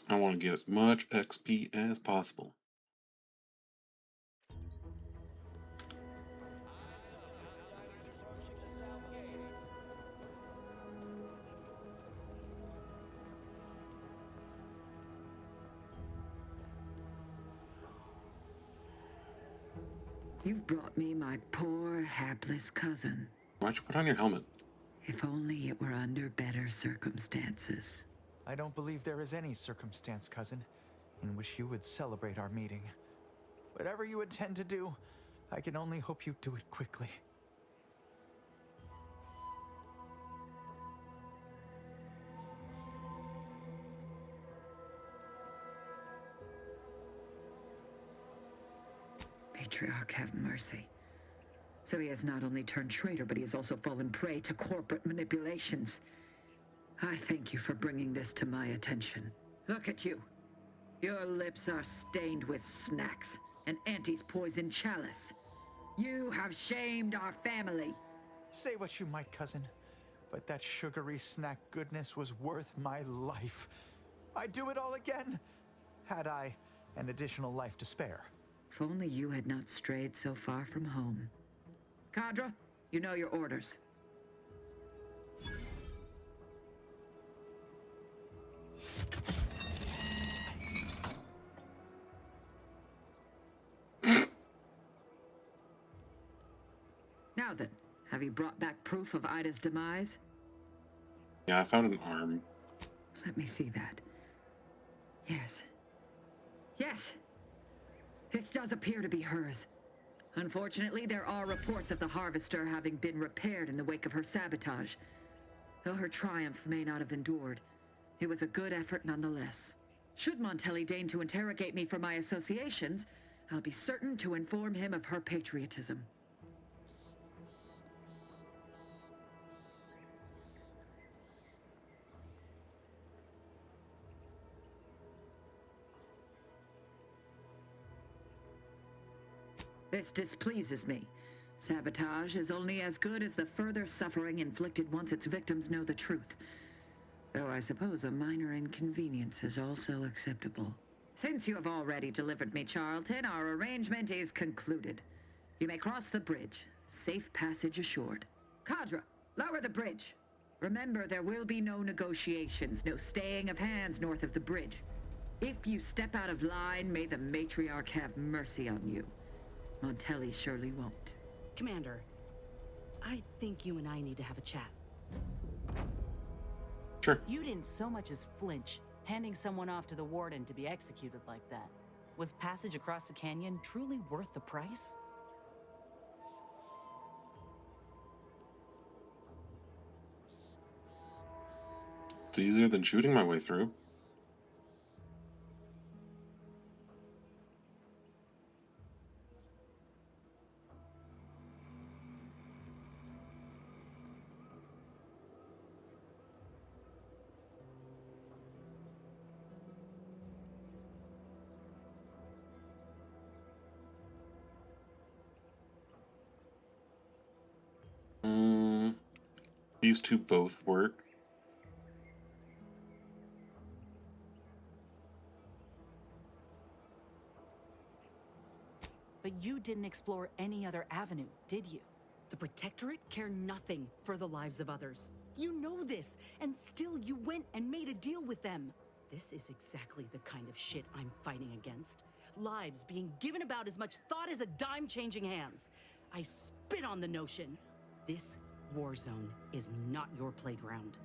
I want to get as much XP as possible. You've brought me my poor, hapless cousin. Why'd you put on your helmet? If only it were under better circumstances. I don't believe there is any circumstance, cousin, in which you would celebrate our meeting. Whatever you intend to do, I can only hope you do it quickly. Matriarch, have mercy. So he has not only turned traitor, but he has also fallen prey to corporate manipulations. I thank you for bringing this to my attention. Look at you. Your lips are stained with snacks and Auntie's poison chalice. You have shamed our family. Say what you might, cousin, but that sugary snack goodness was worth my life. I'd do it all again, had I an additional life to spare. If only you had not strayed so far from home. Cadra, you know your orders. Now then, have you brought back proof of Ida's demise? Yeah, I found an arm. Let me see that. Yes. Yes! This does appear to be hers. Unfortunately, there are reports of the Harvester having been repaired in the wake of her sabotage. Though her triumph may not have endured, it was a good effort nonetheless. Should Montelli deign to interrogate me for my associations, I'll be certain to inform him of her patriotism. This displeases me. Sabotage is only as good as the further suffering inflicted once its victims know the truth. Though I suppose a minor inconvenience is also acceptable. Since you have already delivered me Charlton, our arrangement is concluded. You may cross the bridge. Safe passage assured. Kadra, lower the bridge. Remember, there will be no negotiations, no staying of hands north of the bridge. If you step out of line, may the matriarch have mercy on you. Montelli surely won't. Commander, I think you and I need to have a chat. Sure. You didn't so much as flinch, handing someone off to the warden to be executed like that. Was passage across the canyon truly worth the price? It's easier than shooting my way through. These two both work. But you didn't explore any other avenue, did you? The Protectorate care nothing for the lives of others. You know this, and still you went and made a deal with them. This is exactly the kind of shit I'm fighting against. Lives being given about as much thought as a dime changing hands. I spit on the notion. This war zone is not your playground.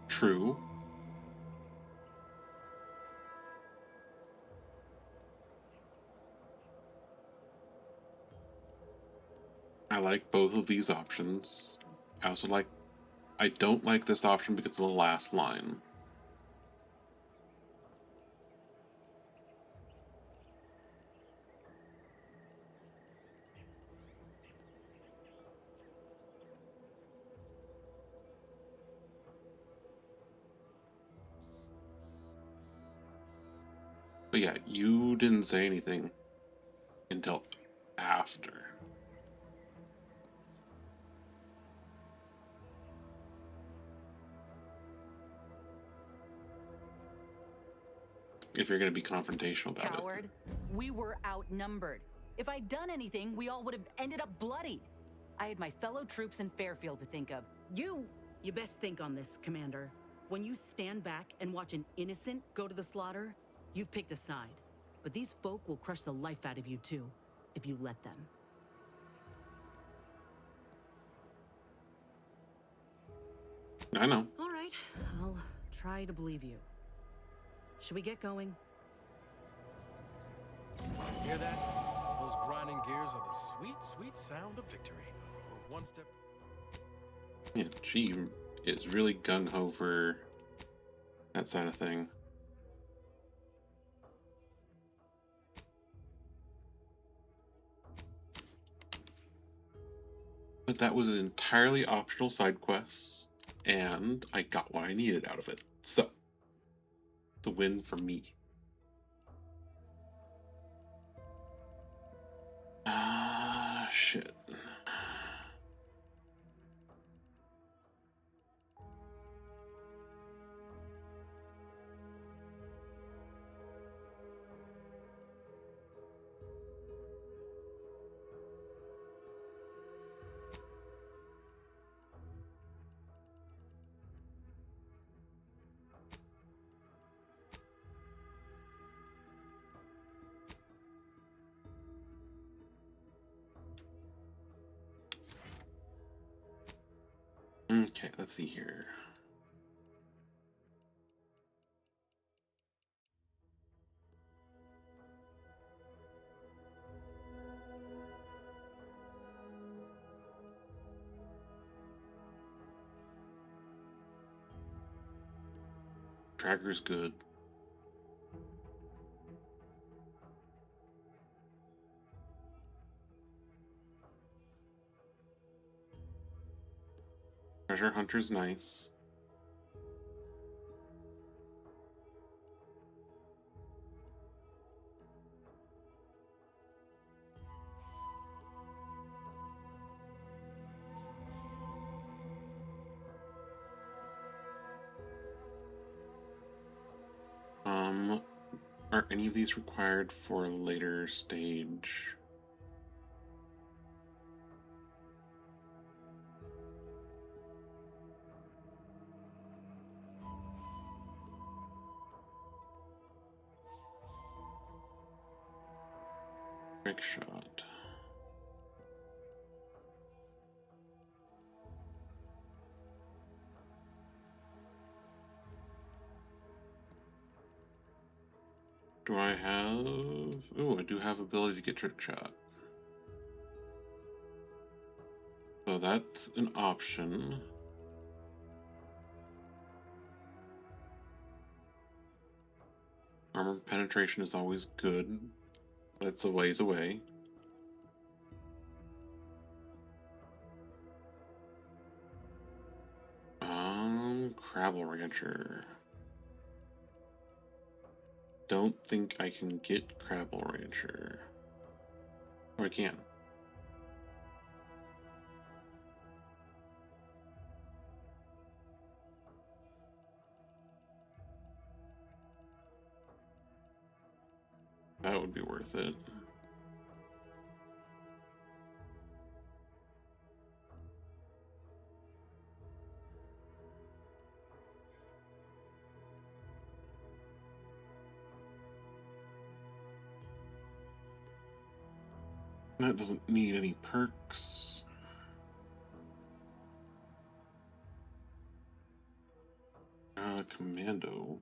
True. I like both of these options. I don't like this option because of the last line. But yeah, you didn't say anything until after. If you're going to be confrontational about it. Coward, we were outnumbered. If I'd done anything, we all would have ended up bloodied. I had my fellow troops in Fairfield to think of. You best think on this, Commander. When you stand back and watch an innocent go to the slaughter, you've picked a side. But these folk will crush the life out of you too, if you let them. I know. All right, I'll try to believe you. Should we get going? Hear that? Those grinding gears are the sweet, sweet sound of victory. We're one step. Yeah, she is really gung-ho for that side of thing. But that was an entirely optional side quest, and I got what I needed out of it. So, it's a win for me. Shit. Okay, let's see here. Tracker's good. Treasure Hunter's nice. Are any of these required for a later stage? Trick shot. Do I have... Oh, I do have ability to get trick shot. So that's an option. Armor penetration is always good. That's a ways away. Crabble Rancher. Don't think I can get Crabble Rancher. Oh, I can. That would be worth it. That doesn't need any perks. Commando.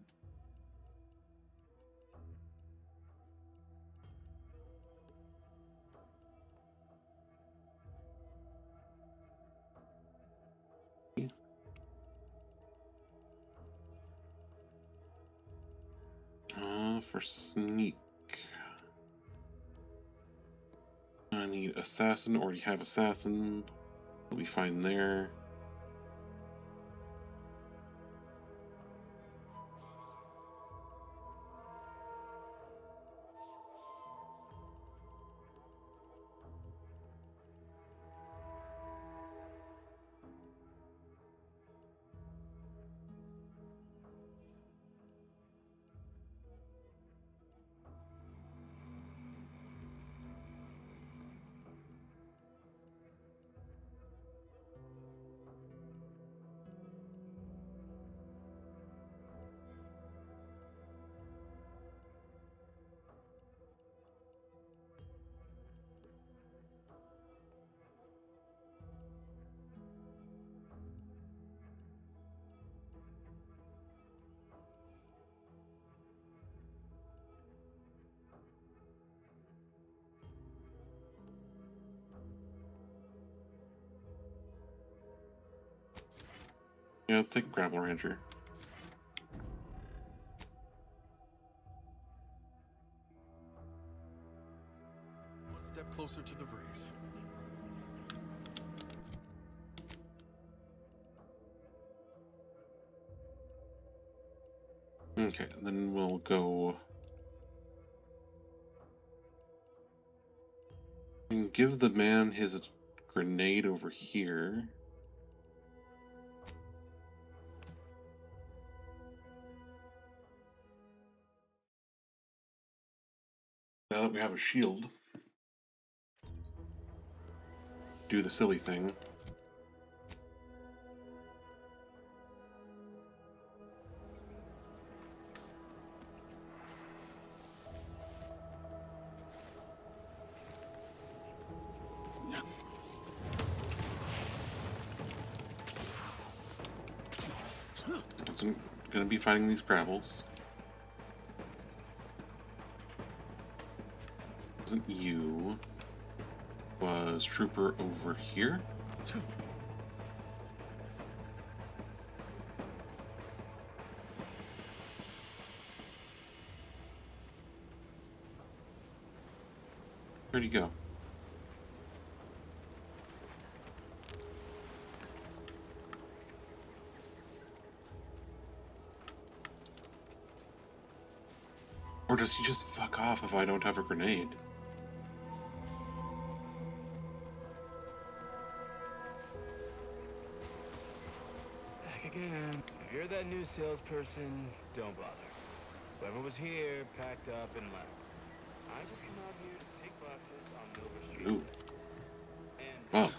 For sneak. I need assassin, already have assassin. We'll be fine there. Yeah, let's take Grapple Rancher. One step closer to the race. Okay, then we'll go... and give the man his grenade over here. Now that we have a shield, do the silly thing. Yeah. So I'm gonna be fighting these Crabbles. Wasn't you? Was Trooper over here? Where'd he go? Or does he just fuck off if I don't have a grenade? Back again. If you're that new salesperson, don't bother. Whoever was here packed up and left. I just came out here to take boxes on Milver Street. Ooh. Well,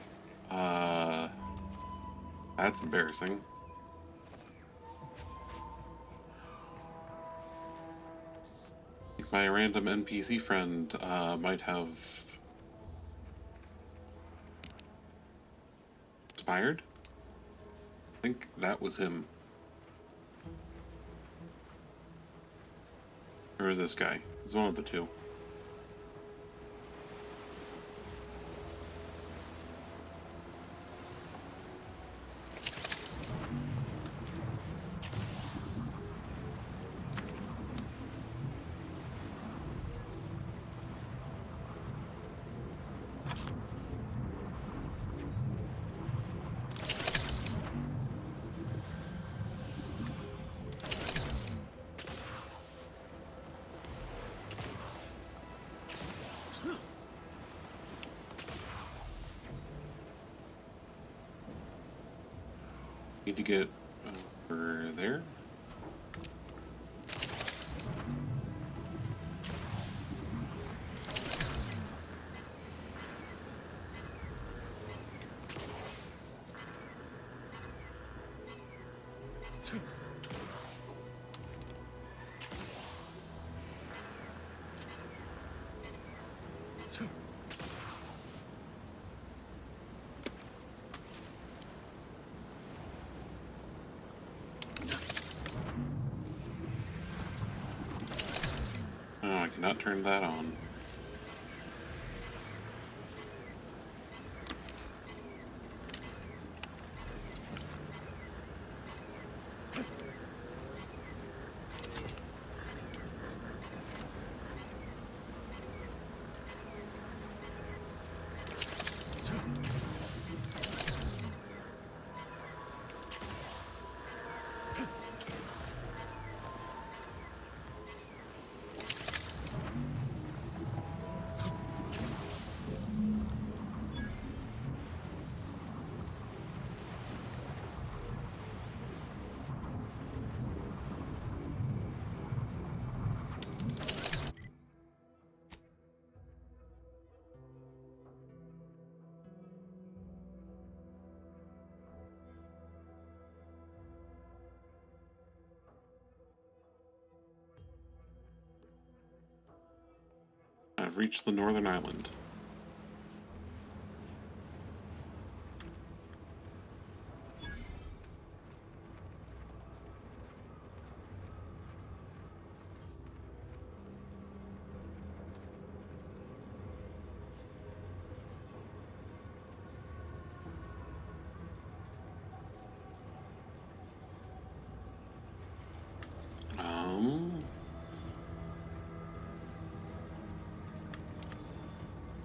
that's embarrassing. My random NPC friend might have expired. I think that was him. Or is this guy? He's one of the two. Need to get over there. Oh, I cannot turn that on. I've reached the northern island.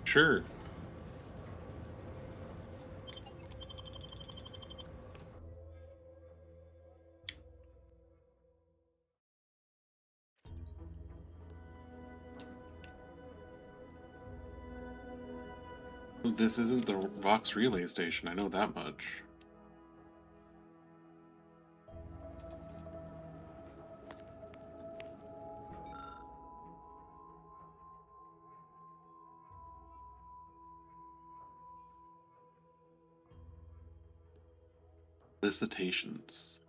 Sure. This isn't the Vox relay station, I know that much. Solicitations.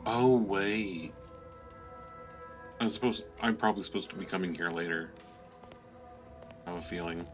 Oh, wait. I'm probably supposed to be coming here later. I have a feeling.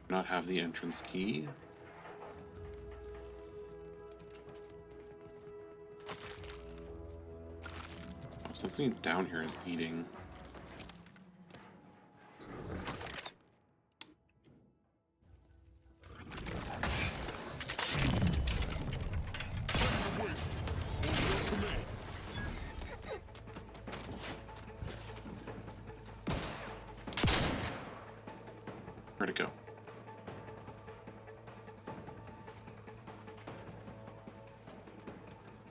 Not have the entrance key. Oh, something down here is eating. Where'd it go?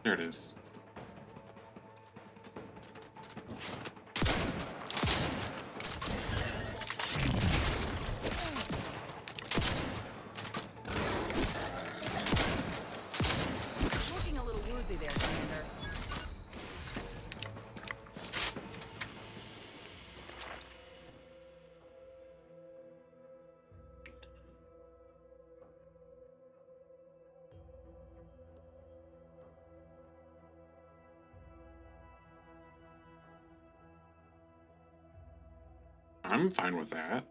There it is. Looking a little woozy there, Commander. I'm fine with that.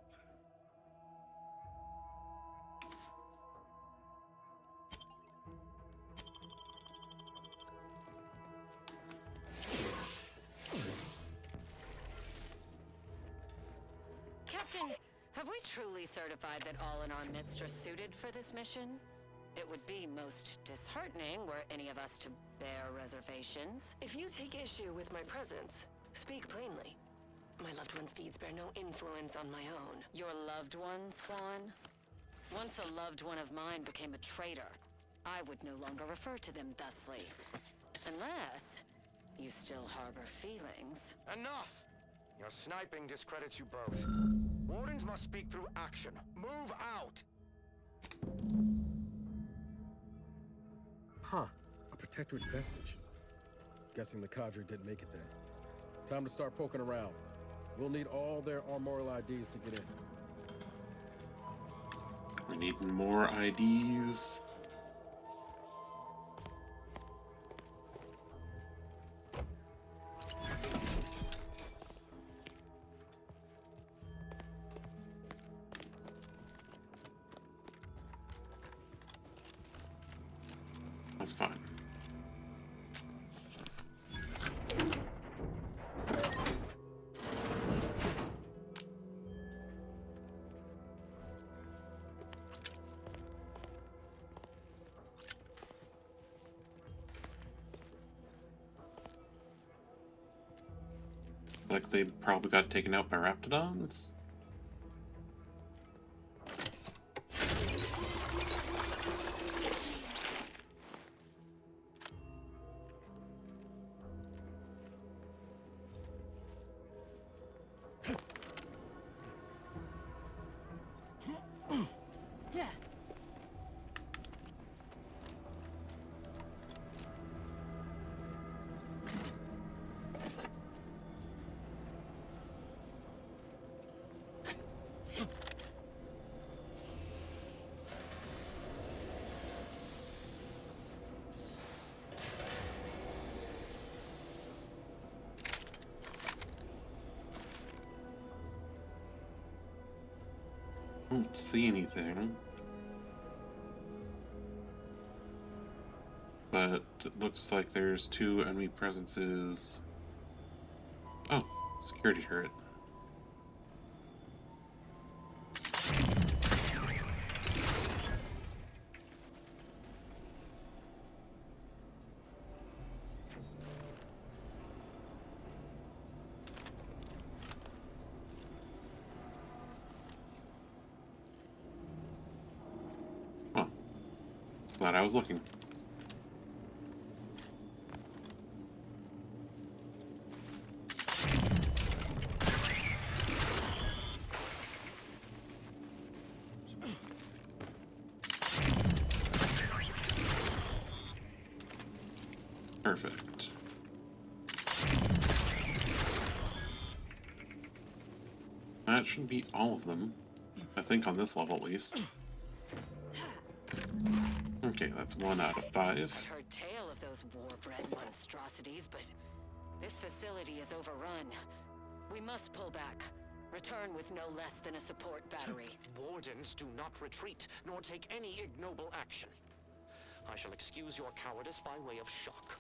Captain, have we truly certified that all in our midst are suited for this mission? It would be most disheartening were any of us to bear reservations. If you take issue with my presence, speak plainly. My loved one's deeds bear no influence on my own. Your loved ones, Juan? Once a loved one of mine became a traitor, I would no longer refer to them thusly. Unless you still harbor feelings. Enough! Your sniping discredits you both. Wardens must speak through action. Move out! Huh. A protectorate vestige. Guessing the cadre didn't make it then. Time to start poking around. We'll need all their armorial IDs to get in. We need more IDs. That's fine. Like they probably got taken out by Raptidons? Yeah. Don't see anything. But it looks like there's two enemy presences. Oh, security turret. Well, glad I was looking. Perfect. That should be all of them. I think on this level at least. Okay, that's 1 out of 5. I've heard tale of those war-bred monstrosities, but this facility is overrun. We must pull back. Return with no less than a support battery. Wardens do not retreat, nor take any ignoble action. I shall excuse your cowardice by way of shock.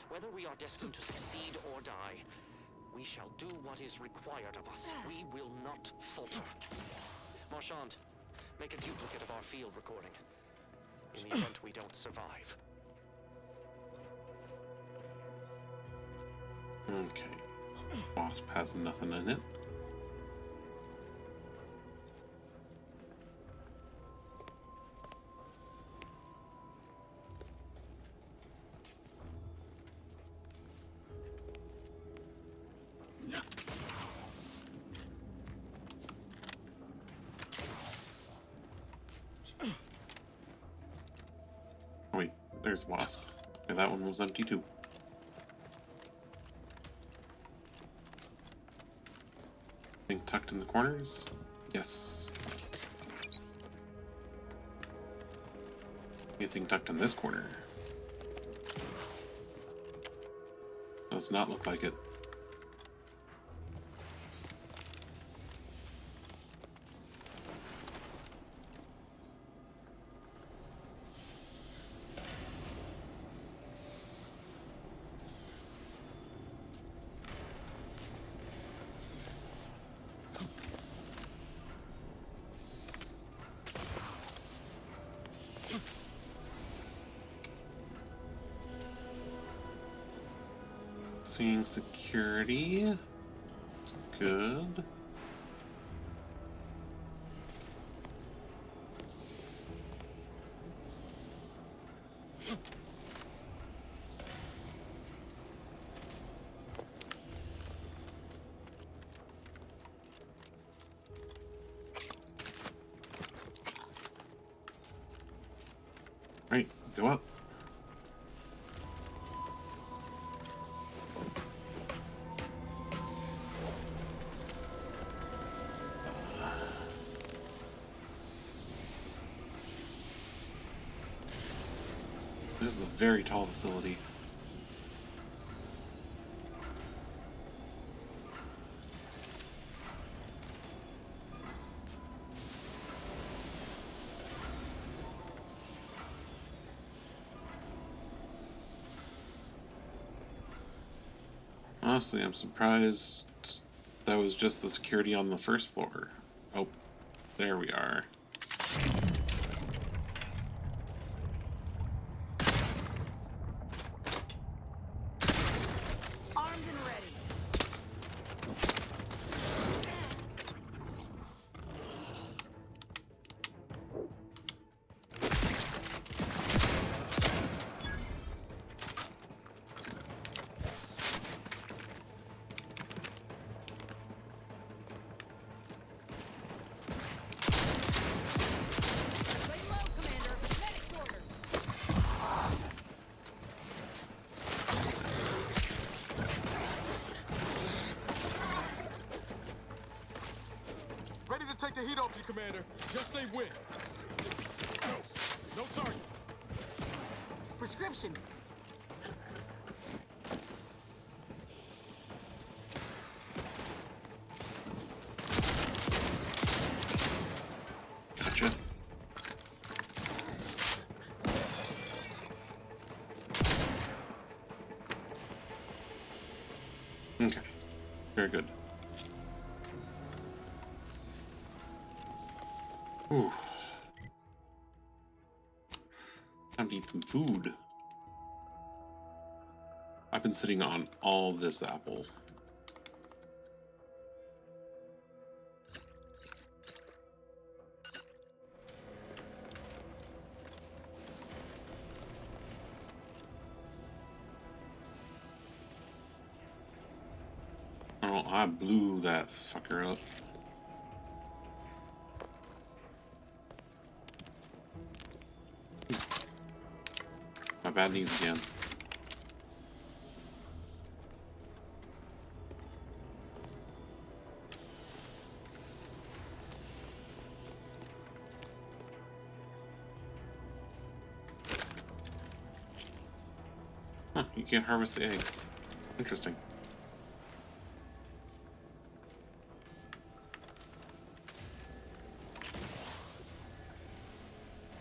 Whether we are destined to succeed or die, we shall do what is required of us. We will not falter. Marchand, make a duplicate of our field recording. In the event we don't survive. Okay. Wasp has nothing in it. Wait, there's Wasp. Okay, that one was empty too. Anything tucked in the corners? Yes. Anything tucked in this corner? Does not look like it. Seeing security. It's good. Right, go up. This is a very tall facility. Honestly, I'm surprised that was just the security on the first floor. Oh, there we are. Take the heat off you, Commander. Just say when. No target. Prescription. Gotcha. Okay. Very good. Ooh. Time to eat some food. I've been sitting on all this apple. Oh, I blew that fucker up. My bad knees again. Huh, you can't harvest the eggs. Interesting.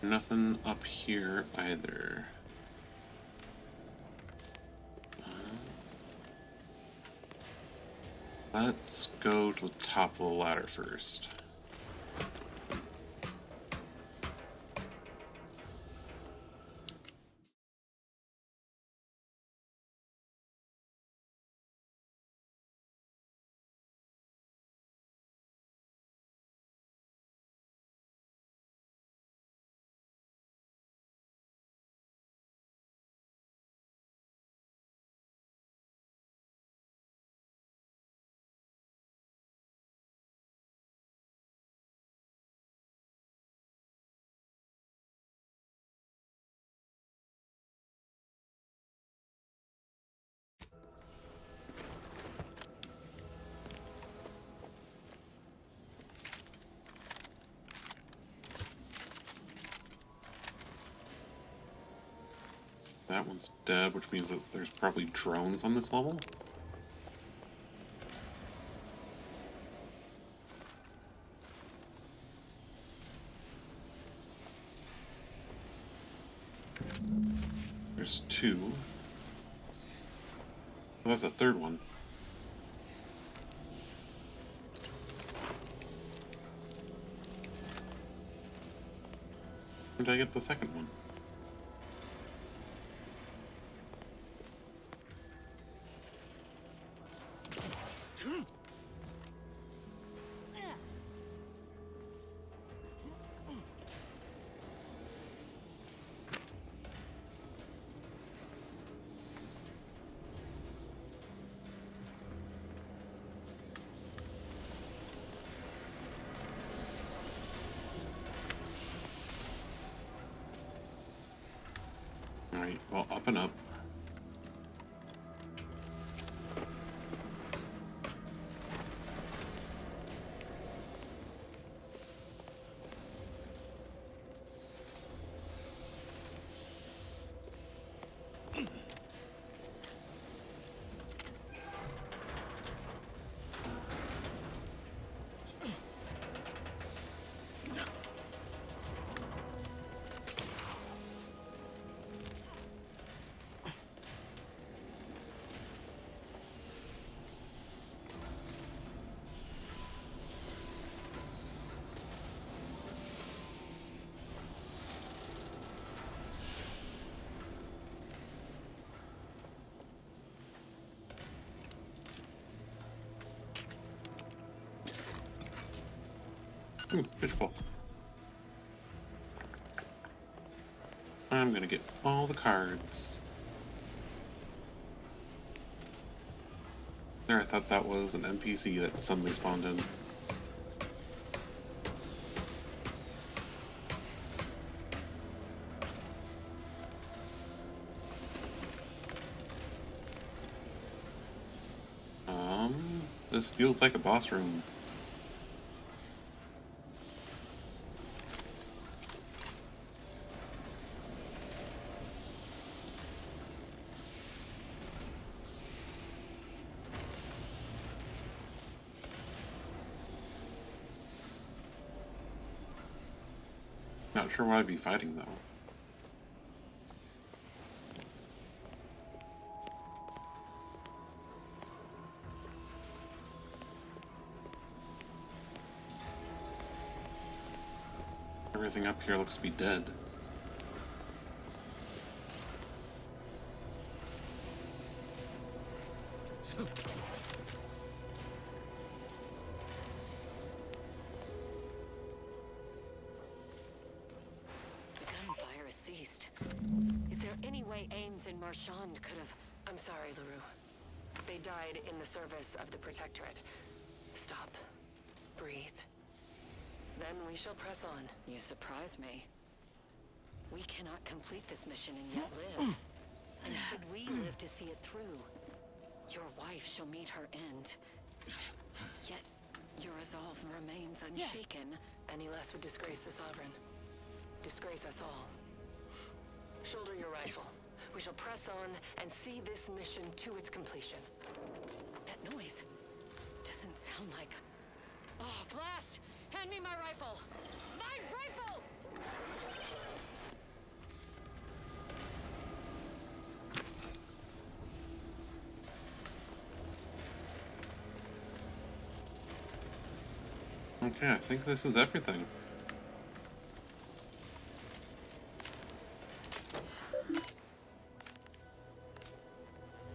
Nothing up here either. Let's go to the top of the ladder first. That one's dead, which means that there's probably drones on this level. There's two. Oh, that's a third one. When did I get the second one? Alright, well, up and up. Ooh, fishbowl. I'm gonna get all the cards. There, I thought that was an NPC that suddenly spawned in. This feels like a boss room. Not sure what I'd be fighting though. Everything up here looks to be dead. Gunfire has ceased. Is there any way Ames and Marchand could have... I'm sorry, LaRue. They died in the service of the Protectorate. Stop. Breathe. Then we shall press on. You surprise me. We cannot complete this mission and yet live. And should we live to see it through, your wife shall meet her end. Yet, your resolve remains unshaken. Any less would disgrace the Sovereign. Disgrace us all. Shoulder your rifle. We shall press on and see this mission to its completion. That noise doesn't sound like... Oh, blast! Hand me my rifle! My rifle! Okay, I think this is everything.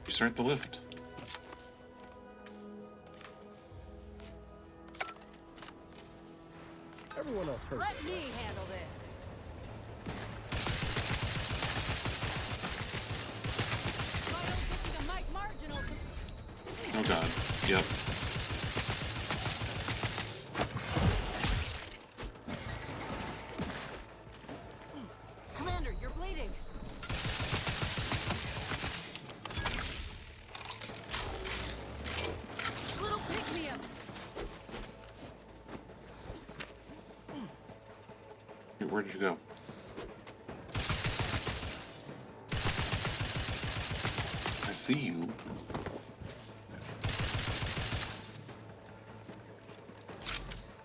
You start the lift. Everyone else heard Let that, me right? handle this. Oh god. Yep. Commander, you're bleeding. Little pick-me-up. Where did you go? I see you.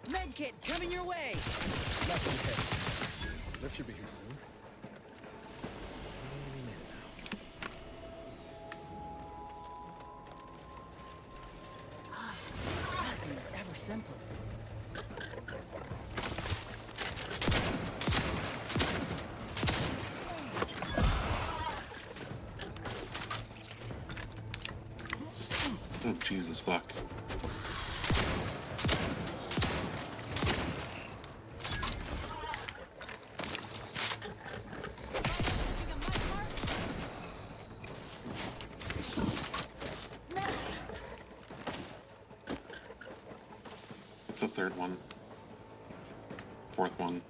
Medkit coming your way. Nothing heavy. Lift should be here soon. Any minute now. Nothing is ever simpler. Oh, Jesus fuck. What's the third one? Fourth one.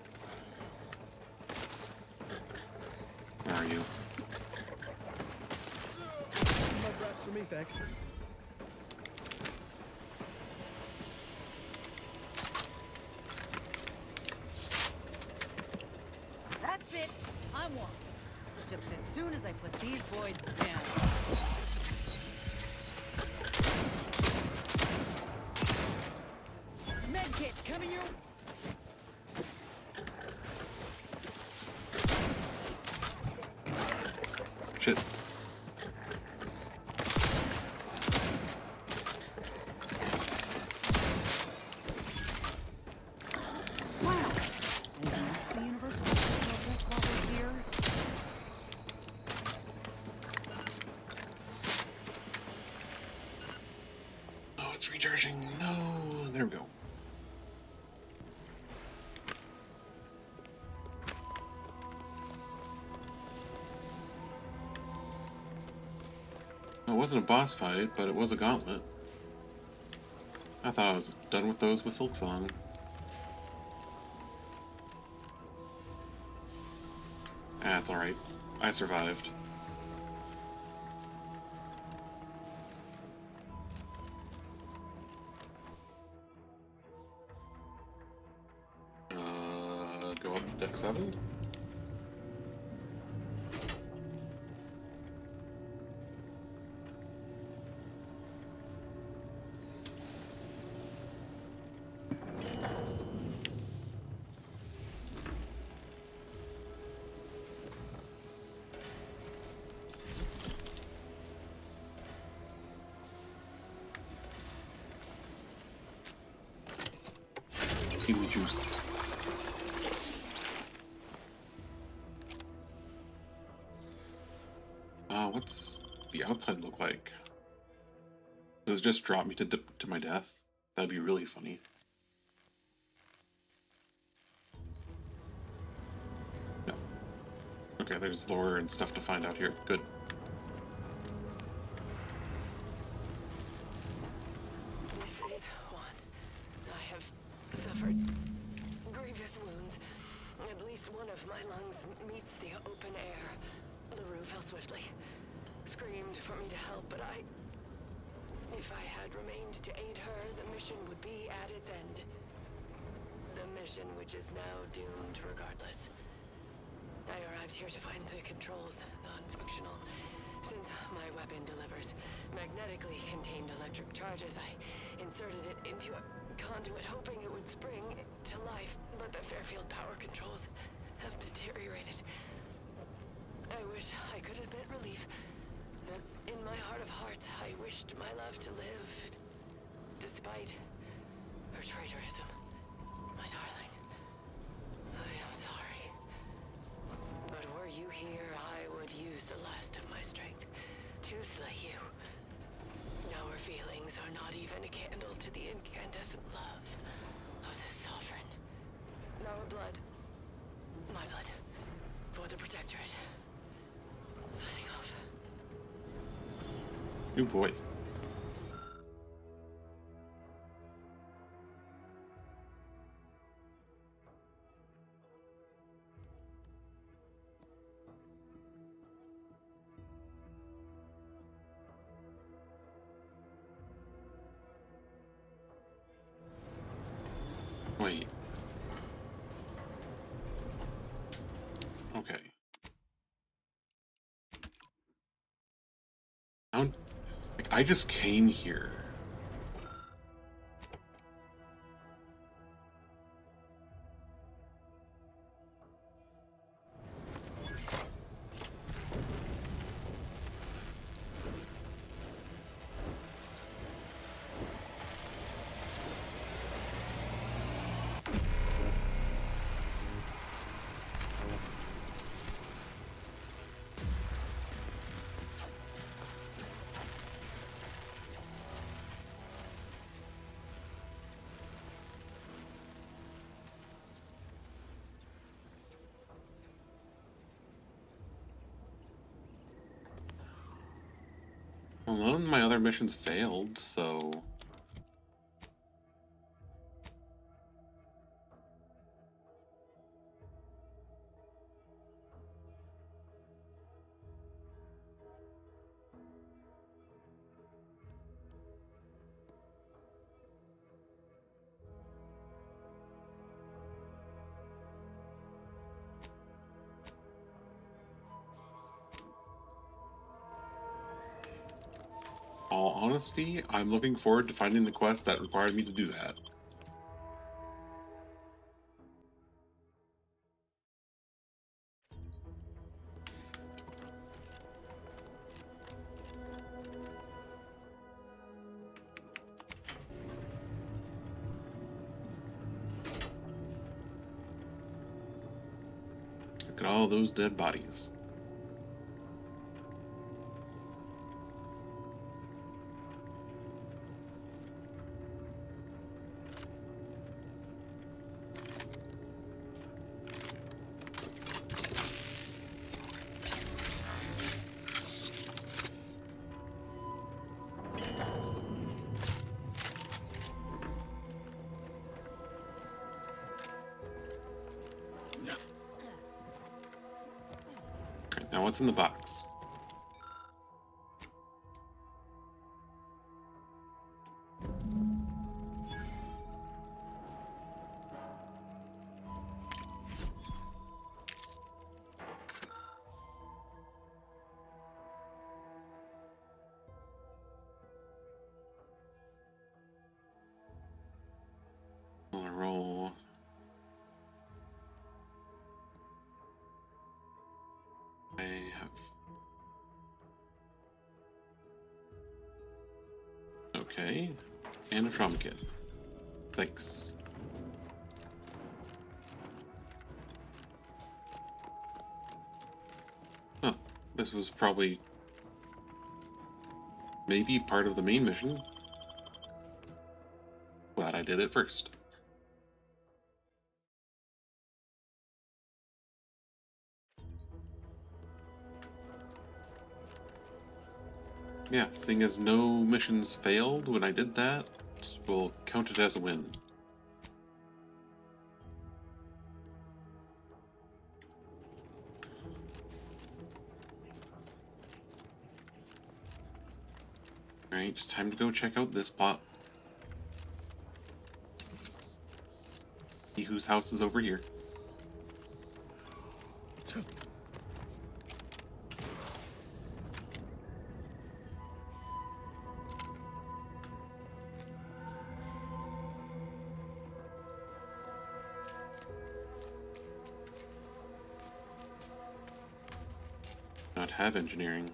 Where are you? Some mud wraps for me, thanks. That's it. I'm one. Just as soon as I put these boys down. Medkit coming your... Shit. Wow. And the universe wants to solve this while we're here. Oh, it's recharging. No. There we go. It wasn't a boss fight, but it was a gauntlet. I thought I was done with those with Silksong. That's alright. I survived. Go up to deck 7. Kiwi juice. What's the outside look like? Does it just drop me to my death? That'd be really funny. No. Okay, there's lore and stuff to find out here. Good. This is one. I have suffered grievous wounds. At least one of my lungs meets the open air. LaRue fell swiftly. Screamed for me to help, but if I had remained to aid her, the mission would be at its end. The mission which is now doomed regardless. I arrived here to find the controls non-functional. Since my weapon delivers magnetically contained electric charges, I inserted it into a conduit hoping it would spring to life, but the Fairfield power controls have deteriorated. I wish I could admit relief that in my heart of hearts I wished my love to live, despite her traitorism. are not even a candle to the incandescent love of the Sovereign. Our blood. My blood. For the Protectorate. Signing off. Oh boy. Wait. Okay. Like, I just came here. Well, none of my other missions failed, so... all honesty, I'm looking forward to finding the quest that required me to do that. Look at all those dead bodies. Now what's in the box? I'll roll. I have... Okay. And a trauma kit. Thanks. Huh. This was probably... maybe part of the main mission. Glad I did it first. Yeah, seeing as no missions failed when I did that, we'll count it as a win. Alright, time to go check out this pot. See whose house is over here. Not have engineering.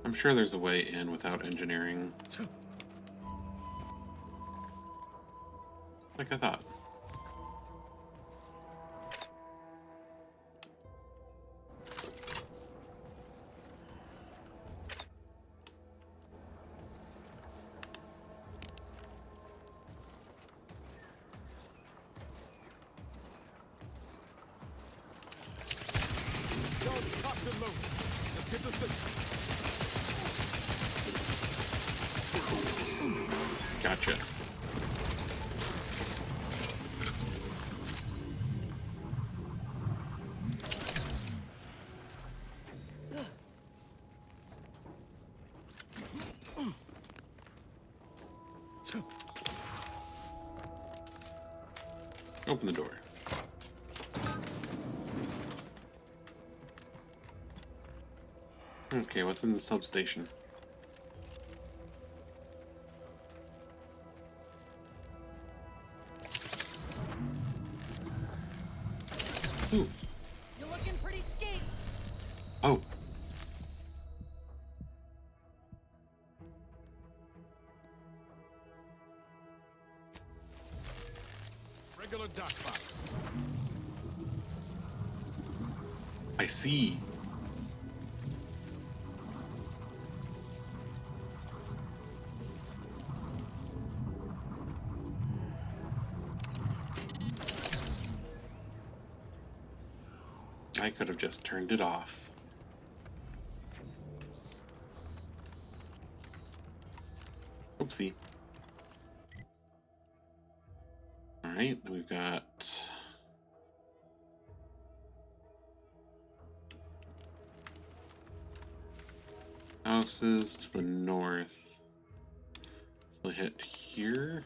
I'm sure there's a way in without engineering. Like I thought. them loaded. Let's get this thing. Gotcha. Open the door. Okay, what's in the substation? Ooh. You're looking pretty scared. Oh. Regular dock spot. I see. I could have just turned it off. Oopsie. Alright, then we've got... houses to the north. So we'll hit here.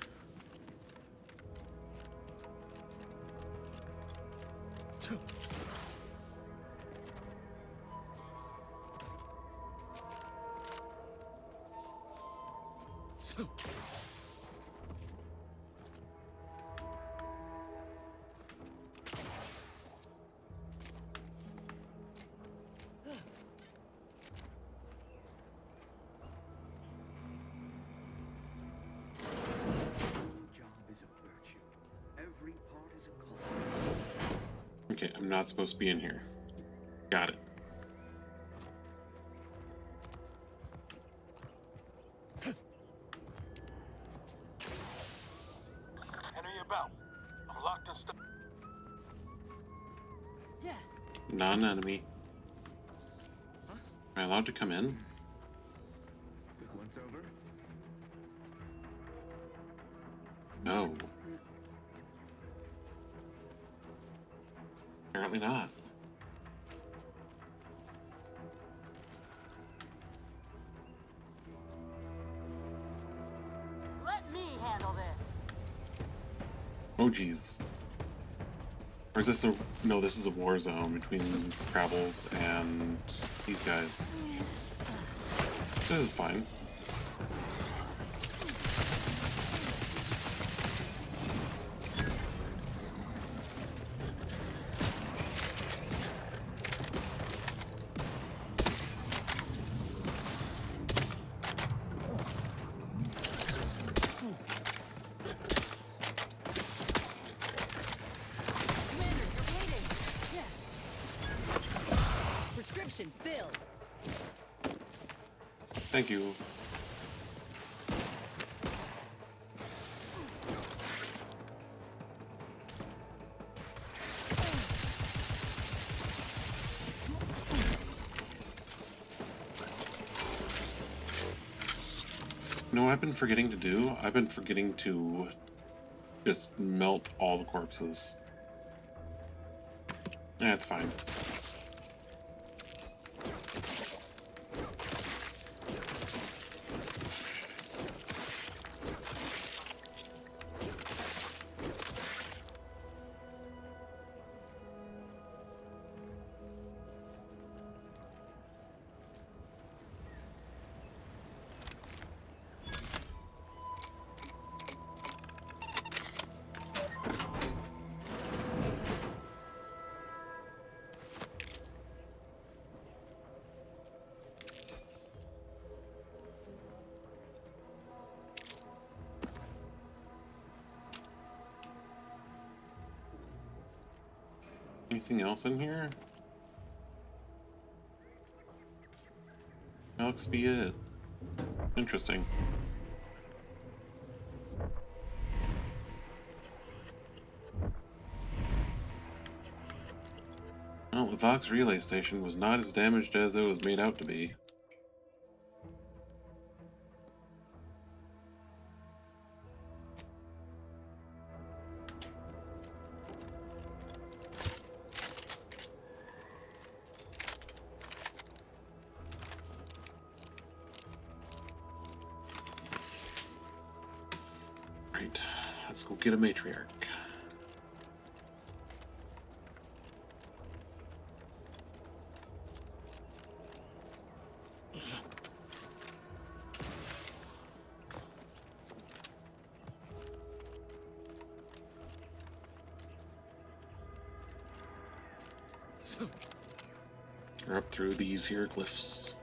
Okay, I'm not supposed to be in here. Got it. Enter your belt. I'm locked and stuck. Yeah. Non-enemy. Am I allowed to come in? Once over. No. Apparently not. Let me handle this. Oh, Jesus. Or is this a... No, this is a war zone between Crabbles and these guys. This is fine. Prescription filled. Thank you. You know what I've been forgetting to do? I've been forgetting to just melt all the corpses. That's fine. Anything else in here? That looks to be it. Interesting. Well, the Vox relay station was not as damaged as it was made out to be. Right, let's go get a matriarch. We're up through these here glyphs.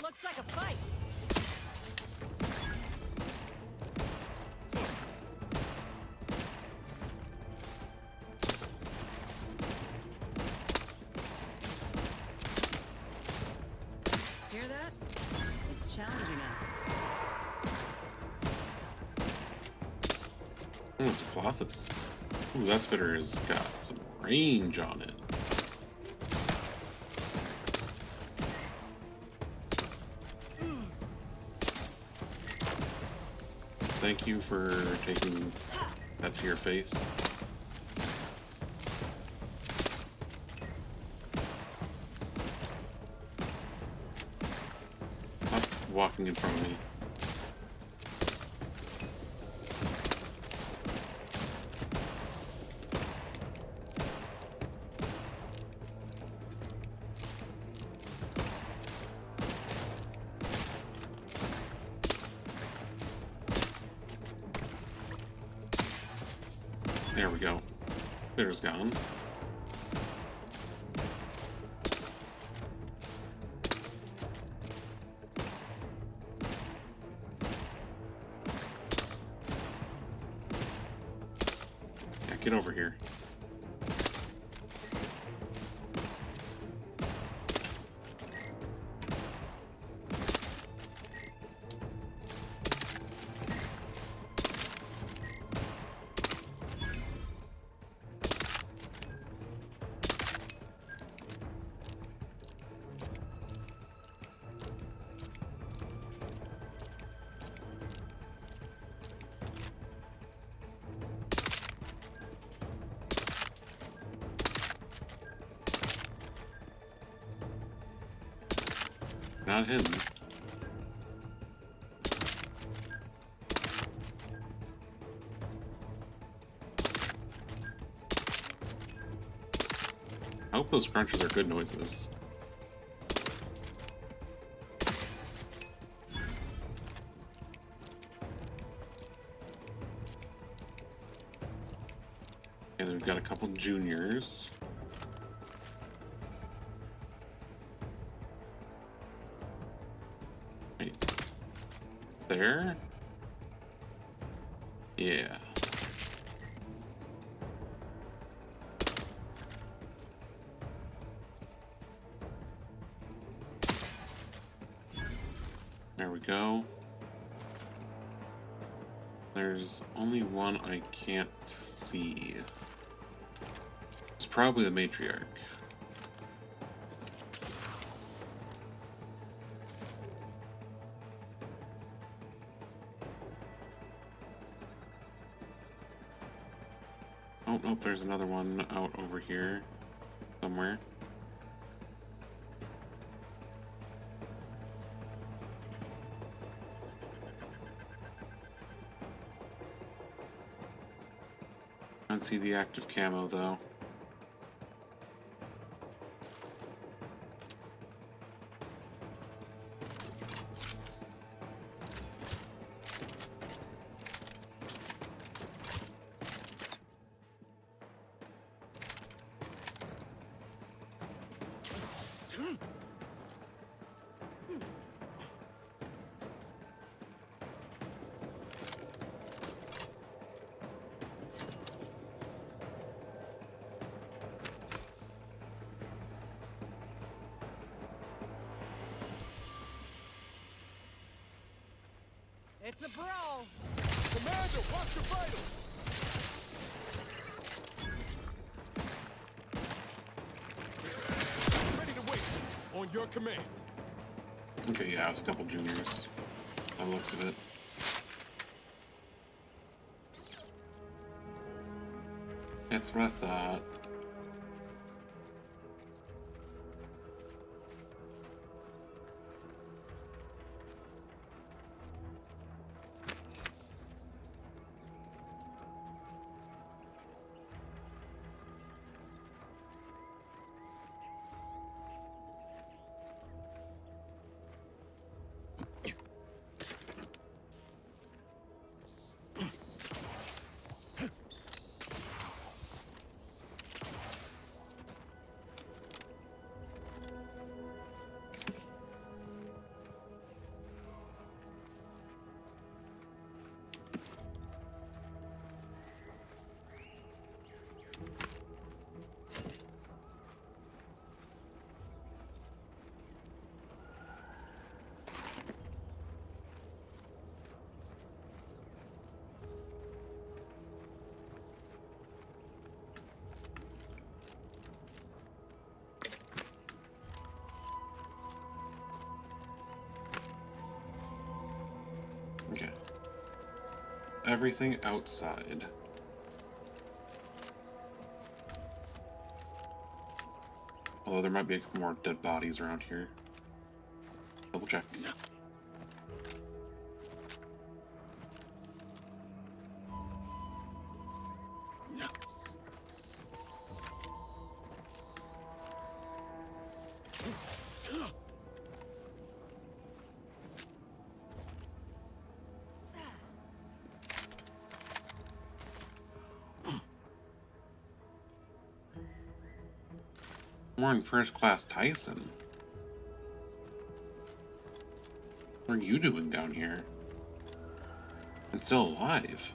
Looks like a fight. Hear that? It's challenging us. Oh, it's a Colossus. Ooh, that spitter has got some range on it. Thank you for taking that to your face. Stop walking in front of me. There we go. Bitter's gone. Yeah, get over here. Not him. I hope those crunches are good noises. And we've got a couple juniors. There? Yeah. There we go. There's only one I can't see. It's probably the matriarch. Oh, nope, there's another one out over here somewhere. I don't see the active camo though. It's a brawl. Commander, watch your vitals! Ready to wait. On your command. Okay, yeah, it was a couple juniors. By the looks of it. That's what I thought. Okay. Everything outside. Although there might be a couple more dead bodies around here. Double check. Wearing first class Tyson. What are you doing down here? And still alive?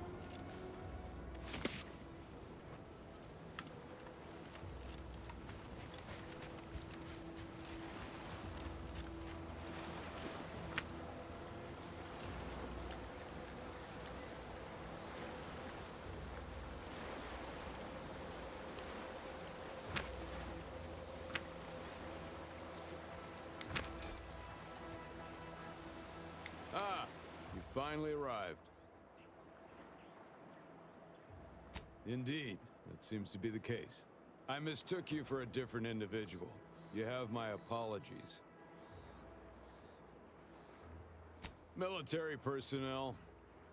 Finally arrived. Indeed, that seems to be the case. I mistook you for a different individual. You have my apologies. Military personnel,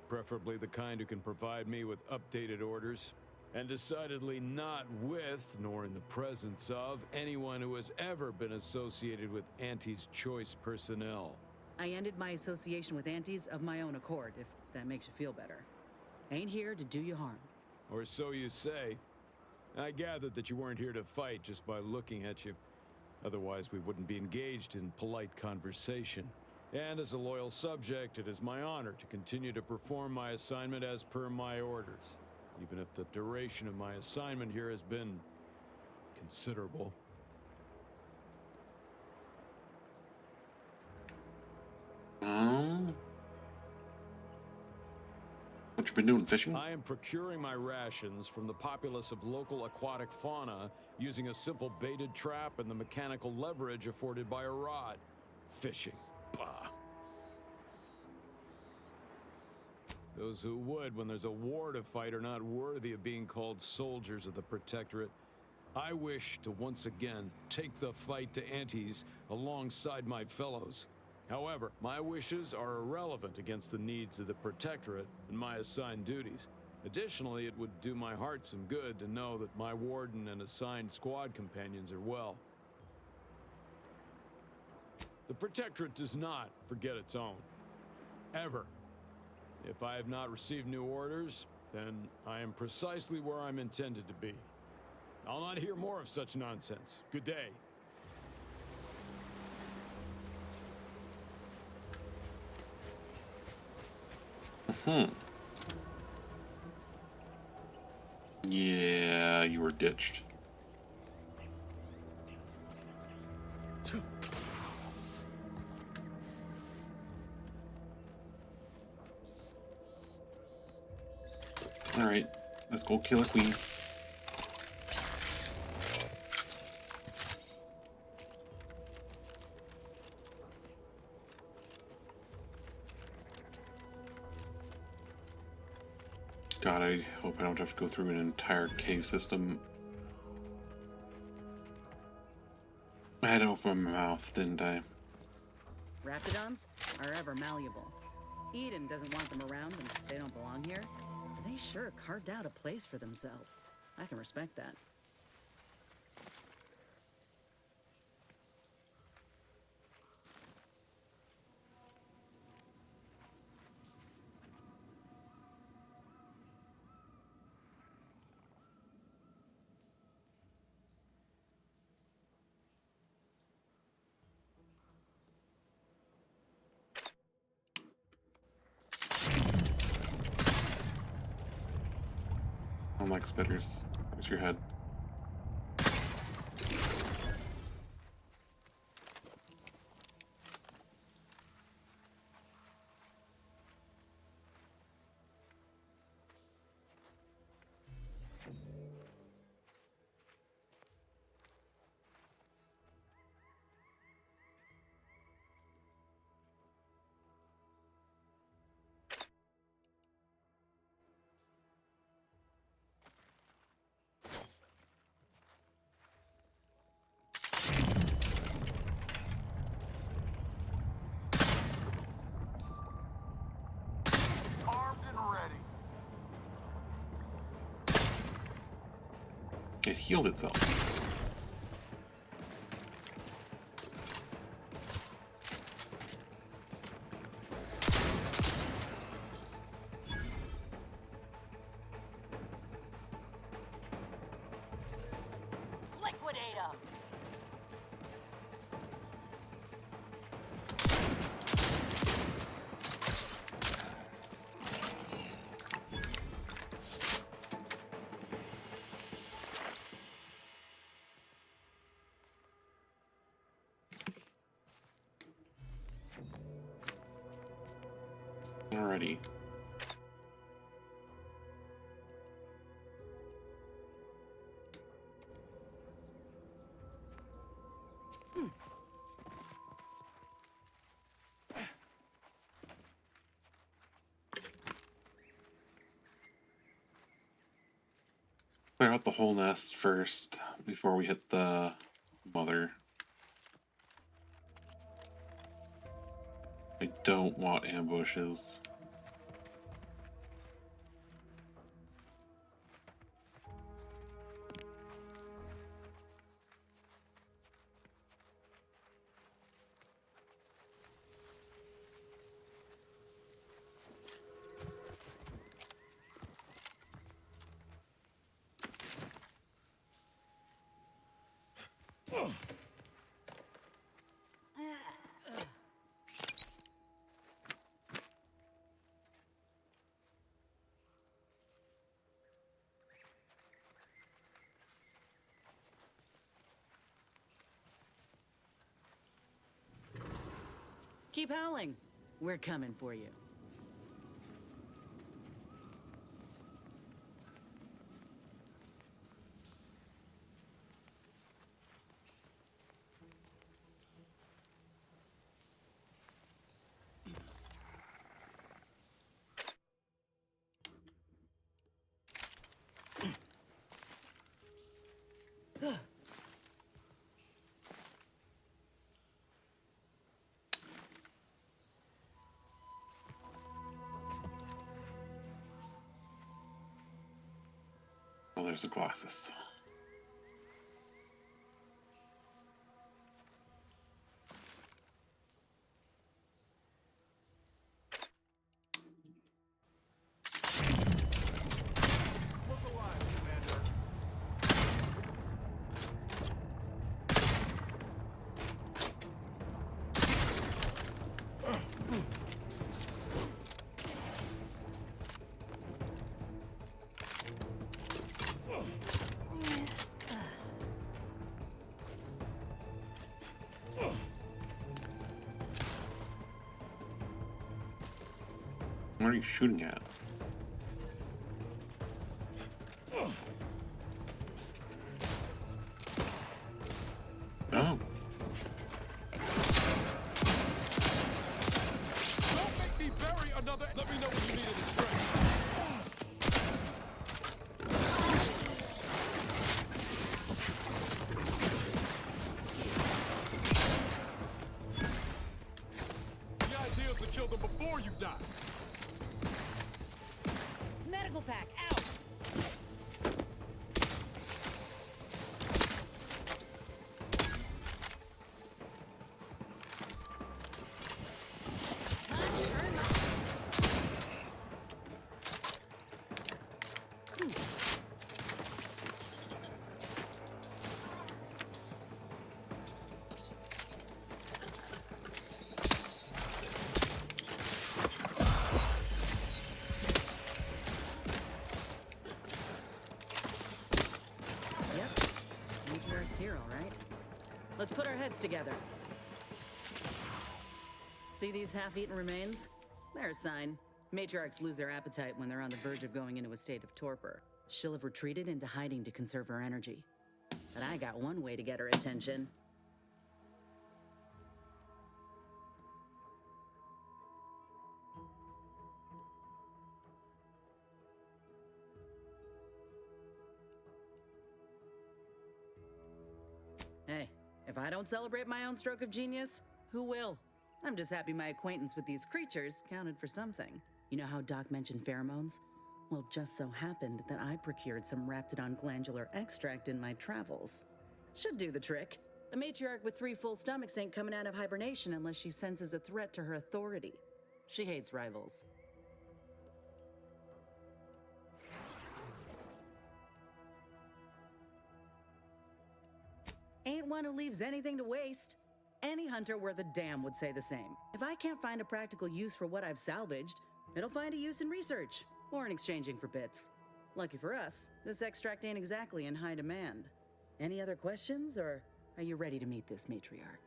preferably the kind who can provide me with updated orders, and decidedly not with, nor in the presence of, anyone who has ever been associated with Auntie's choice personnel. I ended my association with Antes of my own accord, if that makes you feel better. Ain't here to do you harm. Or so you say. I gathered that you weren't here to fight just by looking at you. Otherwise, we wouldn't be engaged in polite conversation. And as a loyal subject, it is my honor to continue to perform my assignment as per my orders, even if the duration of my assignment here has been considerable. What you been doing, fishing? I am procuring my rations from the populace of local aquatic fauna using a simple baited trap and the mechanical leverage afforded by a rod. Fishing. Bah. Those who would, when there's a war to fight, are not worthy of being called soldiers of the Protectorate. I wish to once again take the fight to Antes alongside my fellows. However, my wishes are irrelevant against the needs of the Protectorate and my assigned duties. Additionally, it would do my heart some good to know that my warden and assigned squad companions are well. The Protectorate does not forget its own. Ever. If I have not received new orders, then I am precisely where I'm intended to be. I'll not hear more of such nonsense. Good day. Yeah, you were ditched. Alright, let's go kill a queen. God, I hope I don't have to go through an entire cave system. I had to open my mouth, didn't I? Raptidons are ever malleable. Eden doesn't want them around and they don't belong here. But they sure carved out a place for themselves. I can respect that. I don't like spitters. Where's your head? It healed itself. Alrighty. Clear out the whole nest first before we hit the mother. I don't want ambushes. Keep howling. We're coming for you. Oh, there's the Colossus. What are you shooting at? Oh. Don't make me bury another. Let me know when you need any strength. The idea is to kill them before you die. Medical pack, out! Here, all right. Let's put our heads together. See these half-eaten remains? They're a sign. Matriarchs lose their appetite when they're on the verge of going into a state of torpor. She'll have retreated into hiding to conserve her energy. But I got one way to get her attention. Hey, if I don't celebrate my own stroke of genius, who will? I'm just happy my acquaintance with these creatures counted for something. You know how Doc mentioned pheromones? Well, it just so happened that I procured some Raptidon glandular extract in my travels. Should do the trick. A matriarch with 3 full stomachs ain't coming out of hibernation unless she senses a threat to her authority. She hates rivals. Ain't one who leaves anything to waste. Any hunter worth a damn would say the same. If I can't find a practical use for what I've salvaged, it'll find a use in research, or in exchanging for bits. Lucky for us, this extract ain't exactly in high demand. Any other questions, or are you ready to meet this matriarch?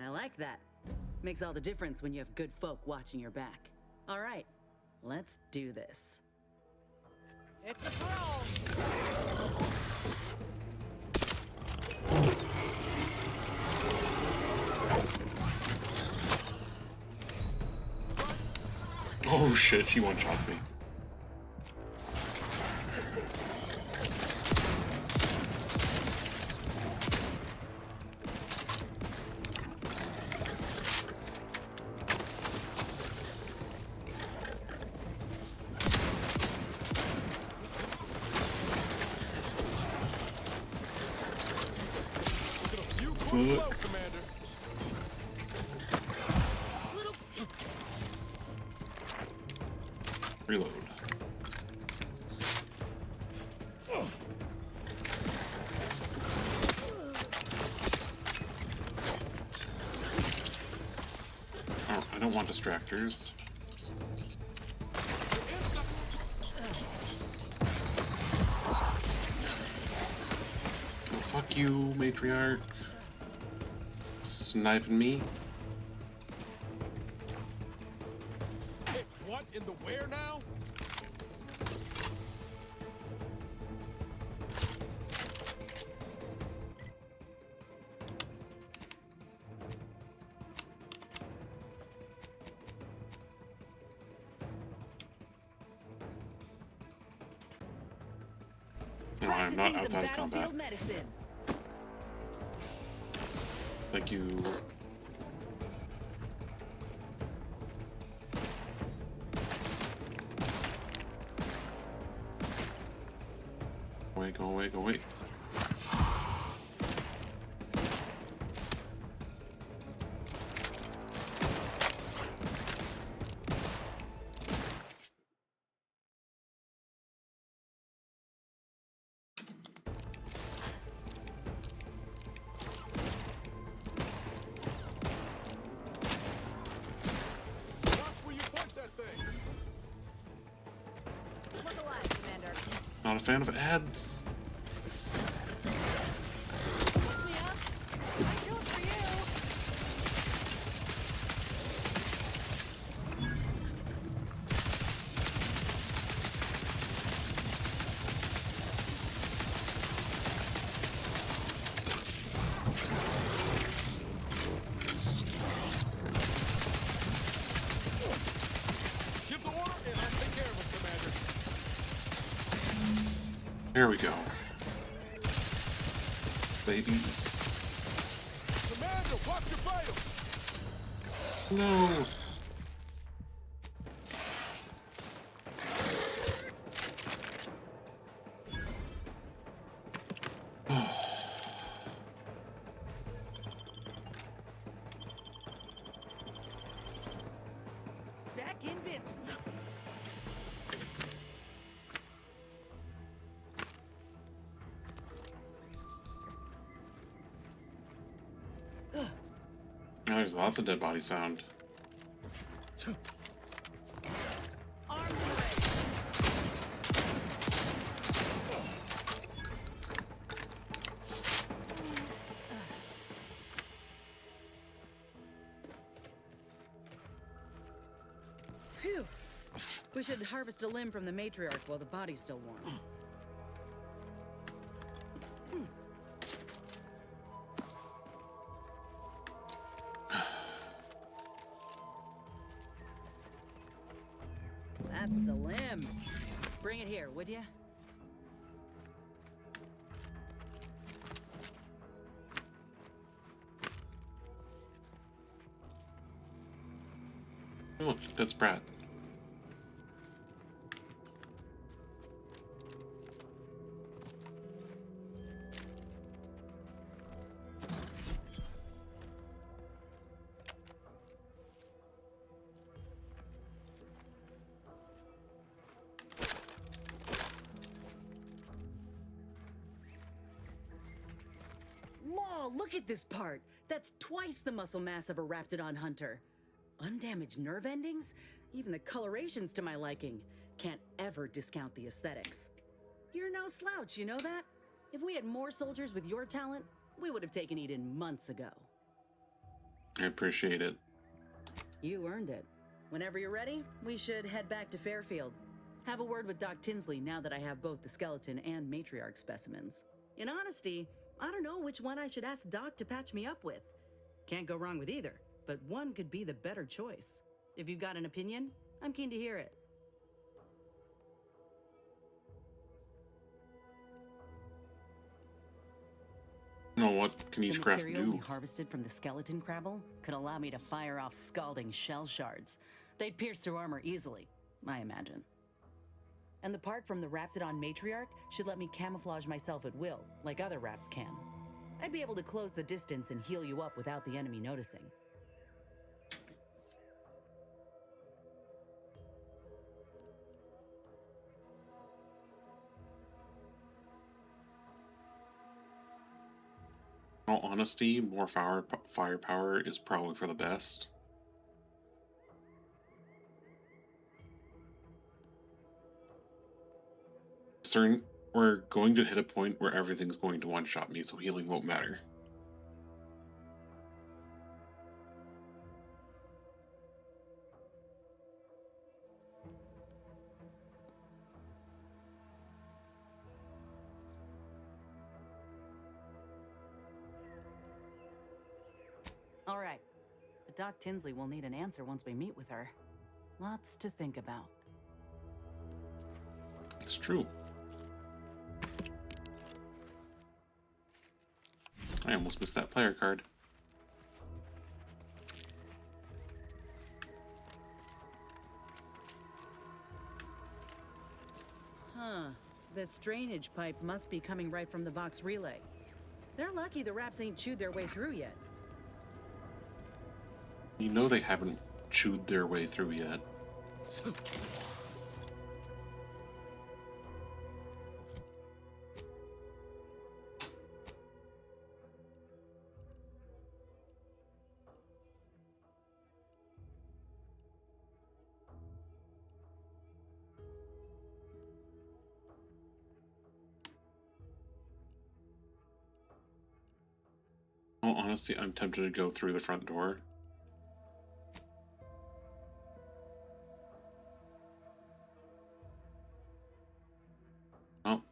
I like that. Makes all the difference when you have good folk watching your back. All right. Let's do this. It's a brawl! Oh shit, she one-shots me. Fuck. Reload. Oh, I don't want distractors. Oh, fuck you, matriarch. Sniping me. Hey, what in the where now? No, I'm not outside of combat. Battlefield medicine. Thank you. Wait, go away, go away. Not a fan of ads. There we go. Babies. Commander, watch your vitals! No. Back in business. There's lots of dead bodies found. Phew. We should harvest a limb from the matriarch while the body's still warm. That's the limb. Bring it here, would ya? Oh, that's Brad. Law, look at this part. That's twice the muscle mass of a Raptidon hunter. Undamaged nerve endings? Even the coloration's to my liking. Can't ever discount the aesthetics. You're no slouch, you know that? If we had more soldiers with your talent, we would have taken Eden months ago. I appreciate it. You earned it. Whenever you're ready, we should head back to Fairfield. Have a word with Doc Tinsley now that I have both the skeleton and matriarch specimens. In honesty, I don't know which one I should ask Doc to patch me up with. Can't go wrong with either, but one could be the better choice. If you've got an opinion, I'm keen to hear it. No, what can each The craft material we do? harvested from the skeleton crabble could allow me to fire off scalding shell shards. They'd pierce through armor easily, I imagine. And the part from the Raptidon matriarch should let me camouflage myself at will, like other Raps can. I'd be able to close the distance and heal you up without the enemy noticing. In all honesty, more firepower is probably for the best. We're going to hit a point where everything's going to one-shot me, so healing won't matter. All right. But Doc Tinsley will need an answer once we meet with her. Lots to think about. It's true. I almost missed that player card. Huh. This drainage pipe must be coming right from the Vox relay. They're lucky the Raps ain't chewed their way through yet. You know they haven't chewed their way through yet. Oh, honestly, I'm tempted to go through the front door. Oh.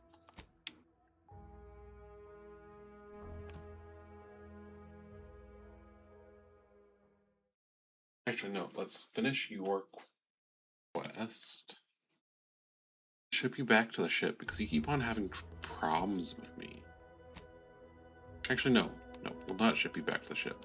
Actually, no. Let's finish your quest. ship you back to the ship because you keep on having problems with me. Actually, no. No, we'll not ship you back to the ship.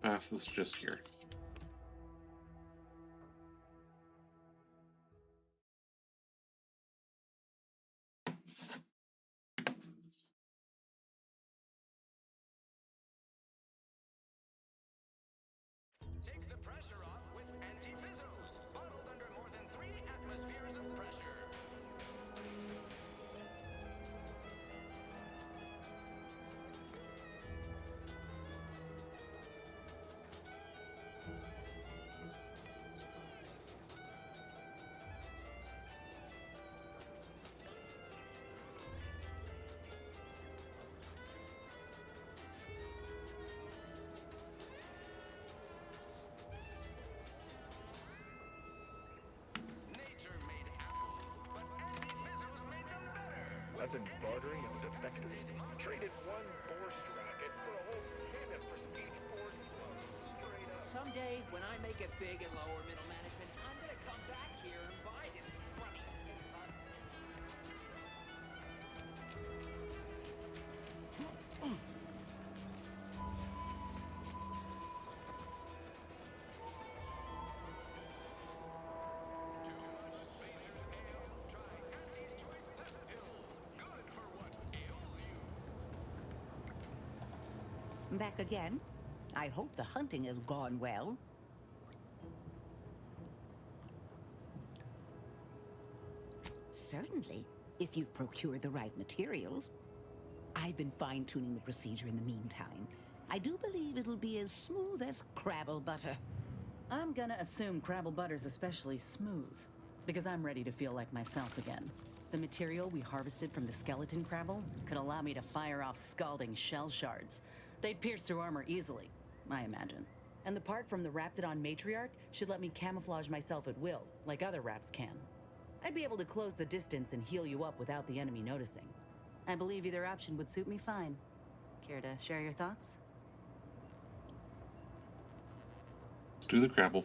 Pass this just here. Take the pressure off with Anti-Fizzos, bottled under more than 3 atmospheres of pressure. I've been bartering with defectors. Traded one Borst rocket for a whole tin of prestige Borst clothes. Straight up. Someday, when I make it big in lower middle management, I'm gonna come back here and buy this crummy. Back again? I hope the hunting has gone well. Certainly, if you've procured the right materials. I've been fine-tuning the procedure in the meantime. I do believe it'll be as smooth as Crabble butter. I'm gonna assume Crabble butter's especially smooth, because I'm ready to feel like myself again. The material we harvested from the skeleton Crabble could allow me to fire off scalding shell shards. They'd pierce through armor easily, I imagine. And the part from the Raptidon Matriarch should let me camouflage myself at will, like other Raps can. I'd be able to close the distance and heal you up without the enemy noticing. I believe either option would suit me fine. Care to share your thoughts? Let's do the Crabble.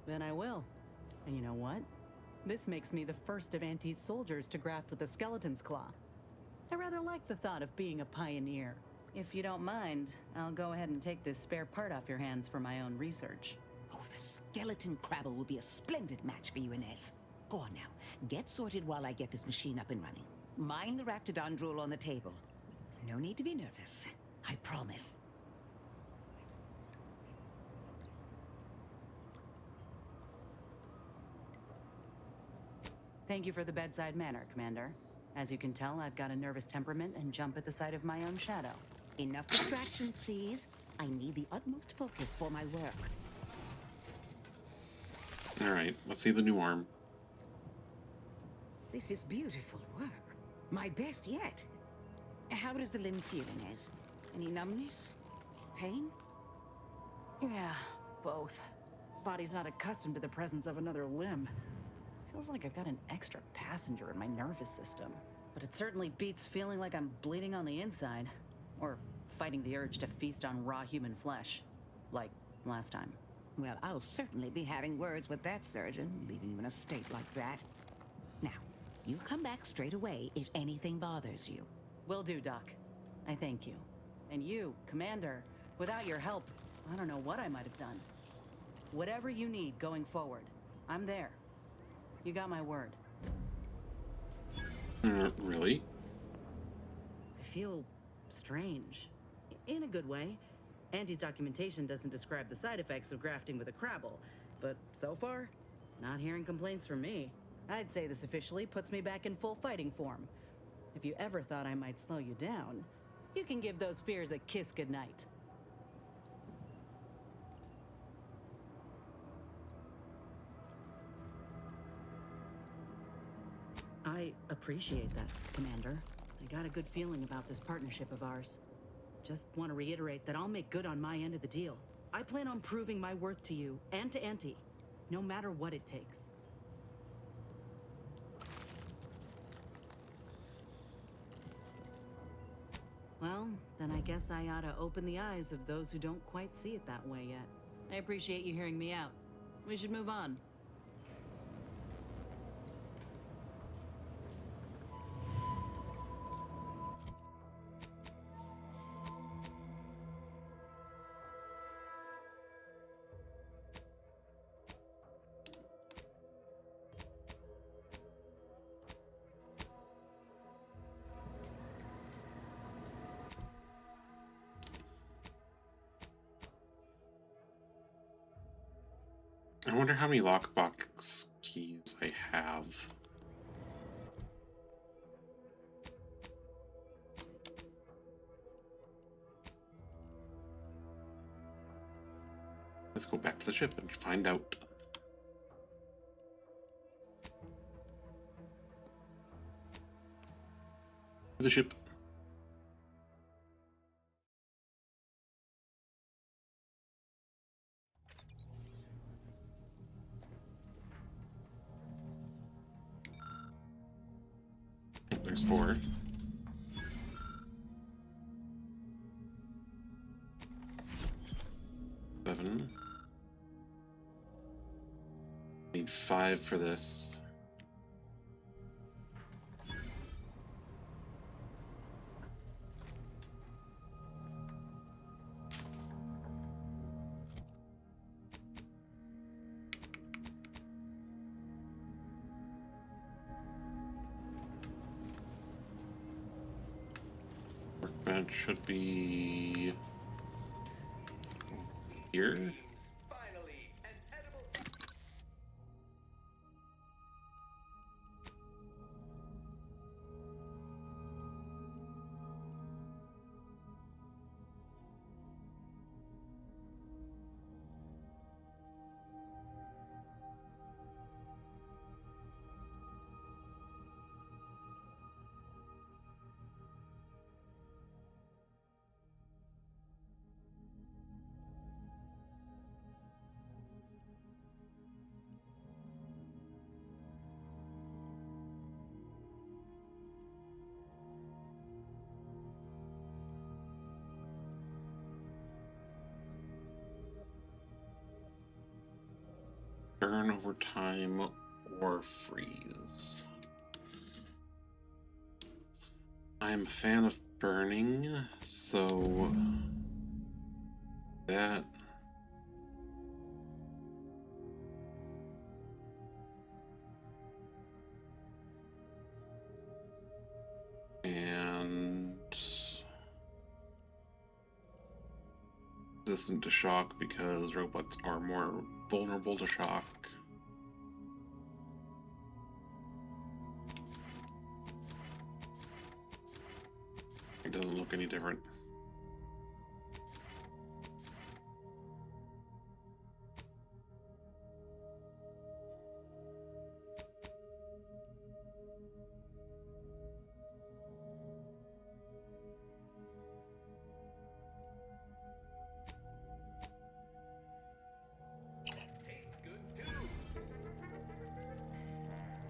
Then I will. And you know what? This makes me the first of Auntie's soldiers to graft with the skeleton's claw. I rather like the thought of being a pioneer. If you don't mind, I'll go ahead and take this spare part off your hands for my own research. Oh, the skeleton Crabble will be a splendid match for you, Inez. Go on now. Get sorted while I get this machine up and running. Mind the Raptidon drool on the table. No need to be nervous. I promise. Thank you for the bedside manner, Commander. As you can tell, I've got a nervous temperament and jump at the sight of my own shadow. Enough distractions, please. I need the utmost focus for my work. Alright, let's see the new arm. This is beautiful work. My best yet. How does the limb feel, Inez? Any numbness? Pain? Yeah, both. Body's not accustomed to the presence of another limb. Feels like I've got an extra passenger in my nervous system. But it certainly beats feeling like I'm bleeding on the inside. Or fighting the urge to feast on raw human flesh. Like last time. Well, I'll certainly be having words with that surgeon, leaving you in a state like that. Now, you come back straight away if anything bothers you. Will do, Doc. I thank you. And you, Commander, without your help, I don't know what I might have done. Whatever you need going forward, I'm there. You got my word. Really? I feel strange. In a good way. Auntie's documentation doesn't describe the side effects of grafting with a Crabble, but so far, not hearing complaints from me. I'd say this officially puts me back in full fighting form. If you ever thought I might slow you down, you can give those fears a kiss goodnight. I appreciate that, Commander. I got a good feeling about this partnership of ours. Just want to reiterate that I'll make good on my end of the deal. I plan on proving my worth to you and to Auntie, no matter what it takes. Well, then I guess I ought to open the eyes of those who don't quite see it that way yet. I appreciate you hearing me out. We should move on. I wonder how many lockbox keys I have. Let's go back to the ship and find out. The ship. There's 4. Seven. Need 5 for this. Workbench should be here. Burn over time or freeze. I'm a fan of burning, so that and resistant to shock because robots are more vulnerable to shock. It doesn't look any different.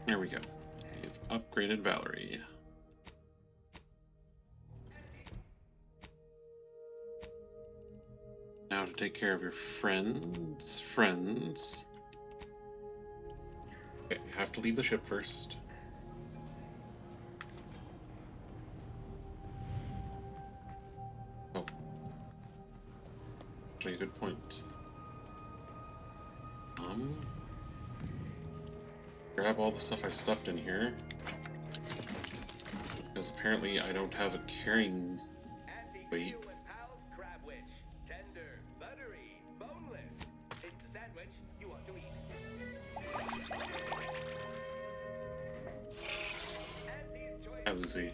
There we go. We've upgraded Valerie. Now to take care of your friends. Okay, you have to leave the ship first. Oh. Actually, a good point. Grab all the stuff I've stuffed in here. Because apparently I don't have a carrying weight. Hi, Lucy.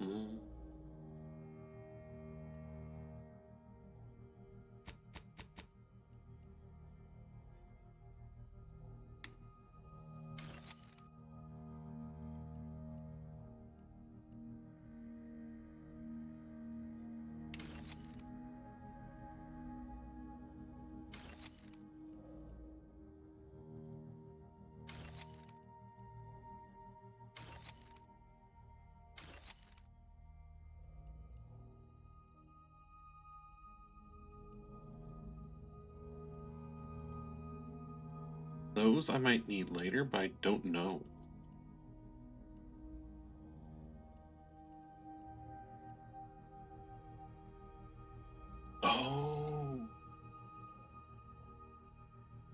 Mm. Those I might need later, but I don't know. Oh,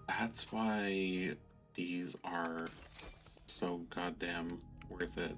that's why these are so goddamn worth it.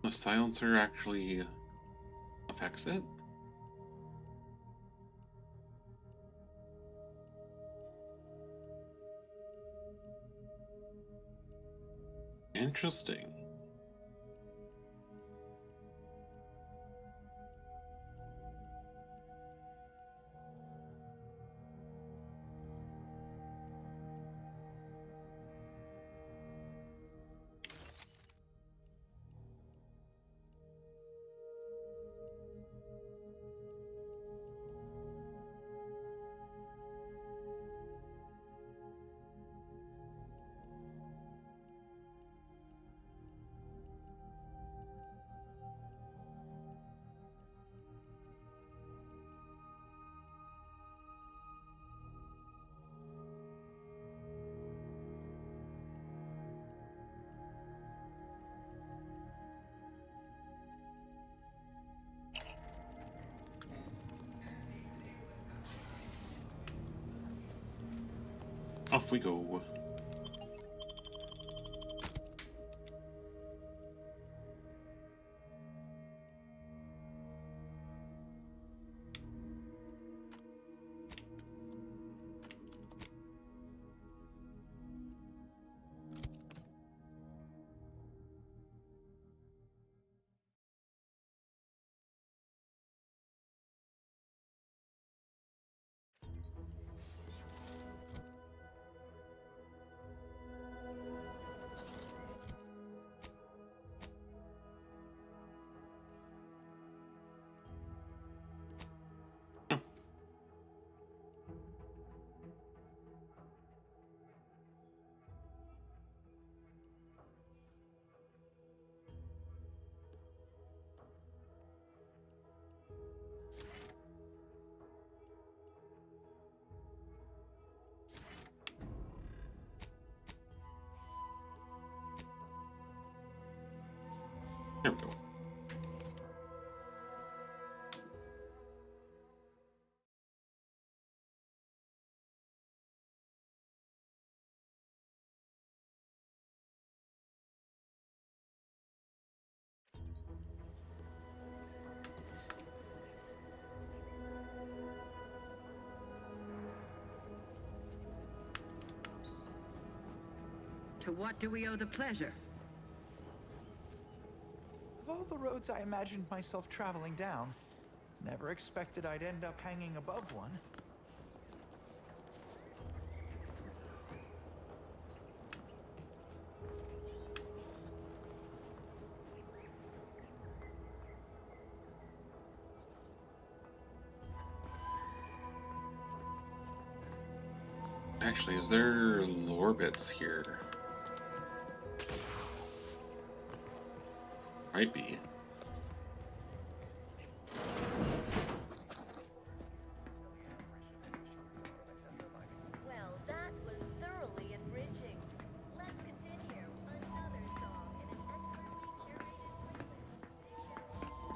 The silencer actually affects it? Interesting. Off we go. There we go. To what do we owe the pleasure? Of all the roads I imagined myself traveling down, never expected I'd end up hanging above one. Actually, is there lore bits here? Might be. Well, that was thoroughly enriching. Let's continue. Another song in an expertly curated playlist.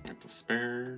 Get the spare.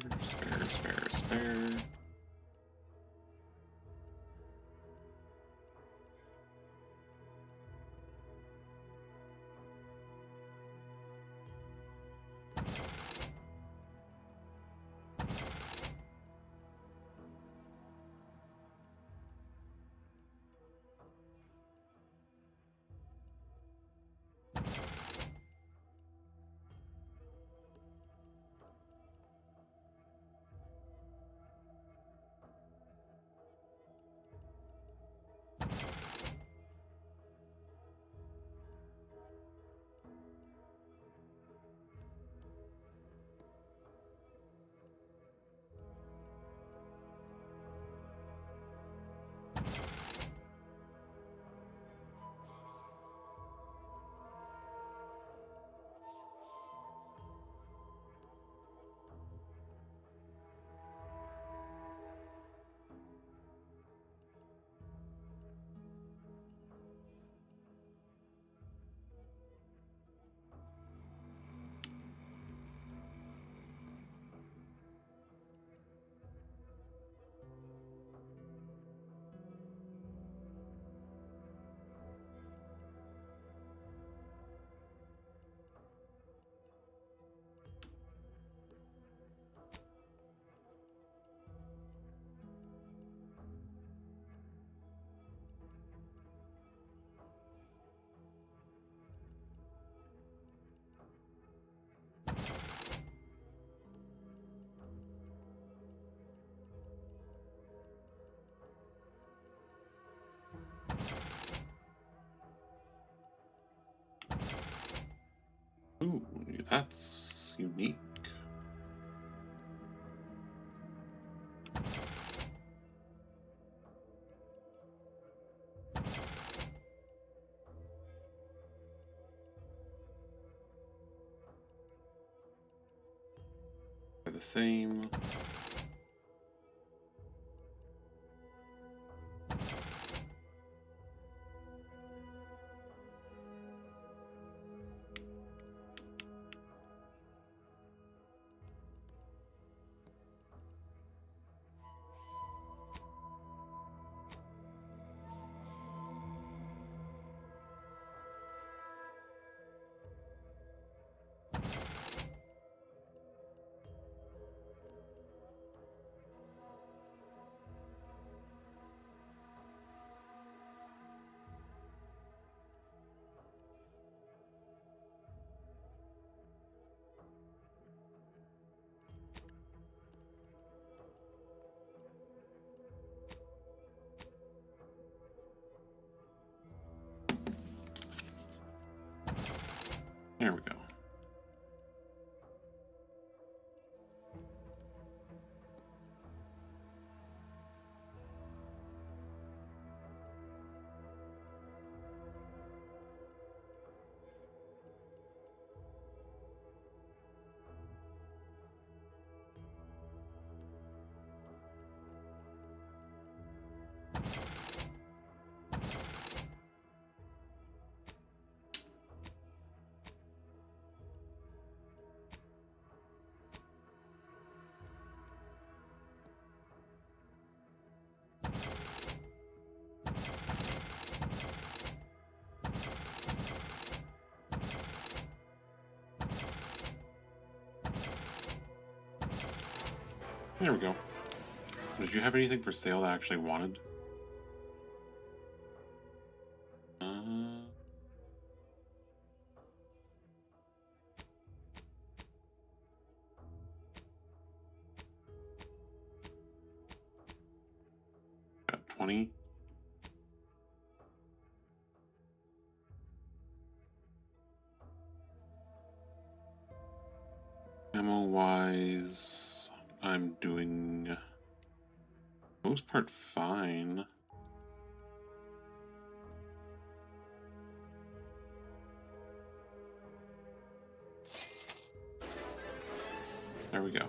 Ooh, that's unique. They're the same. There we go. There we go. Did you have anything for sale that I actually wanted? Got 20. Ammo-wise, I'm doing most part fine. There we go.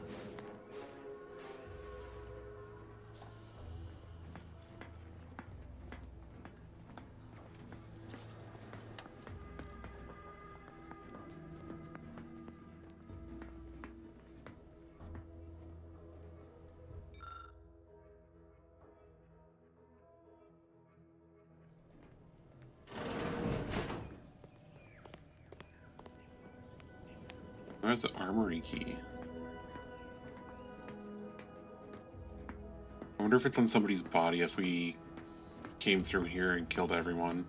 Where's the armory key? I wonder if it's on somebody's body if we came through here and killed everyone.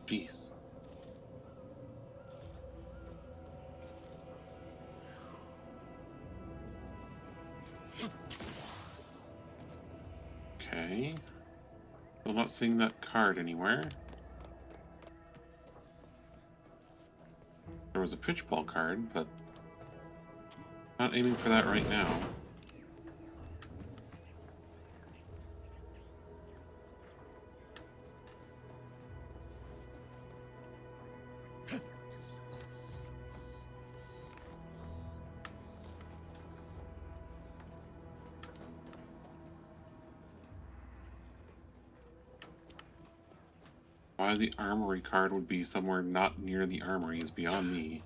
Jeez. Okay. Still not seeing that card anywhere. There was a pitch ball card, but not aiming for that right now. Why the armory card would be somewhere not near the armory is beyond me.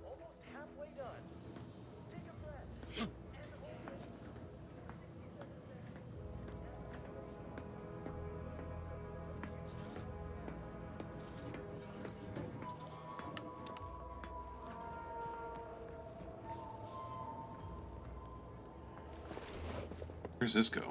Almost halfway done. Take a breath and hold it. 67 seconds. Where's this go?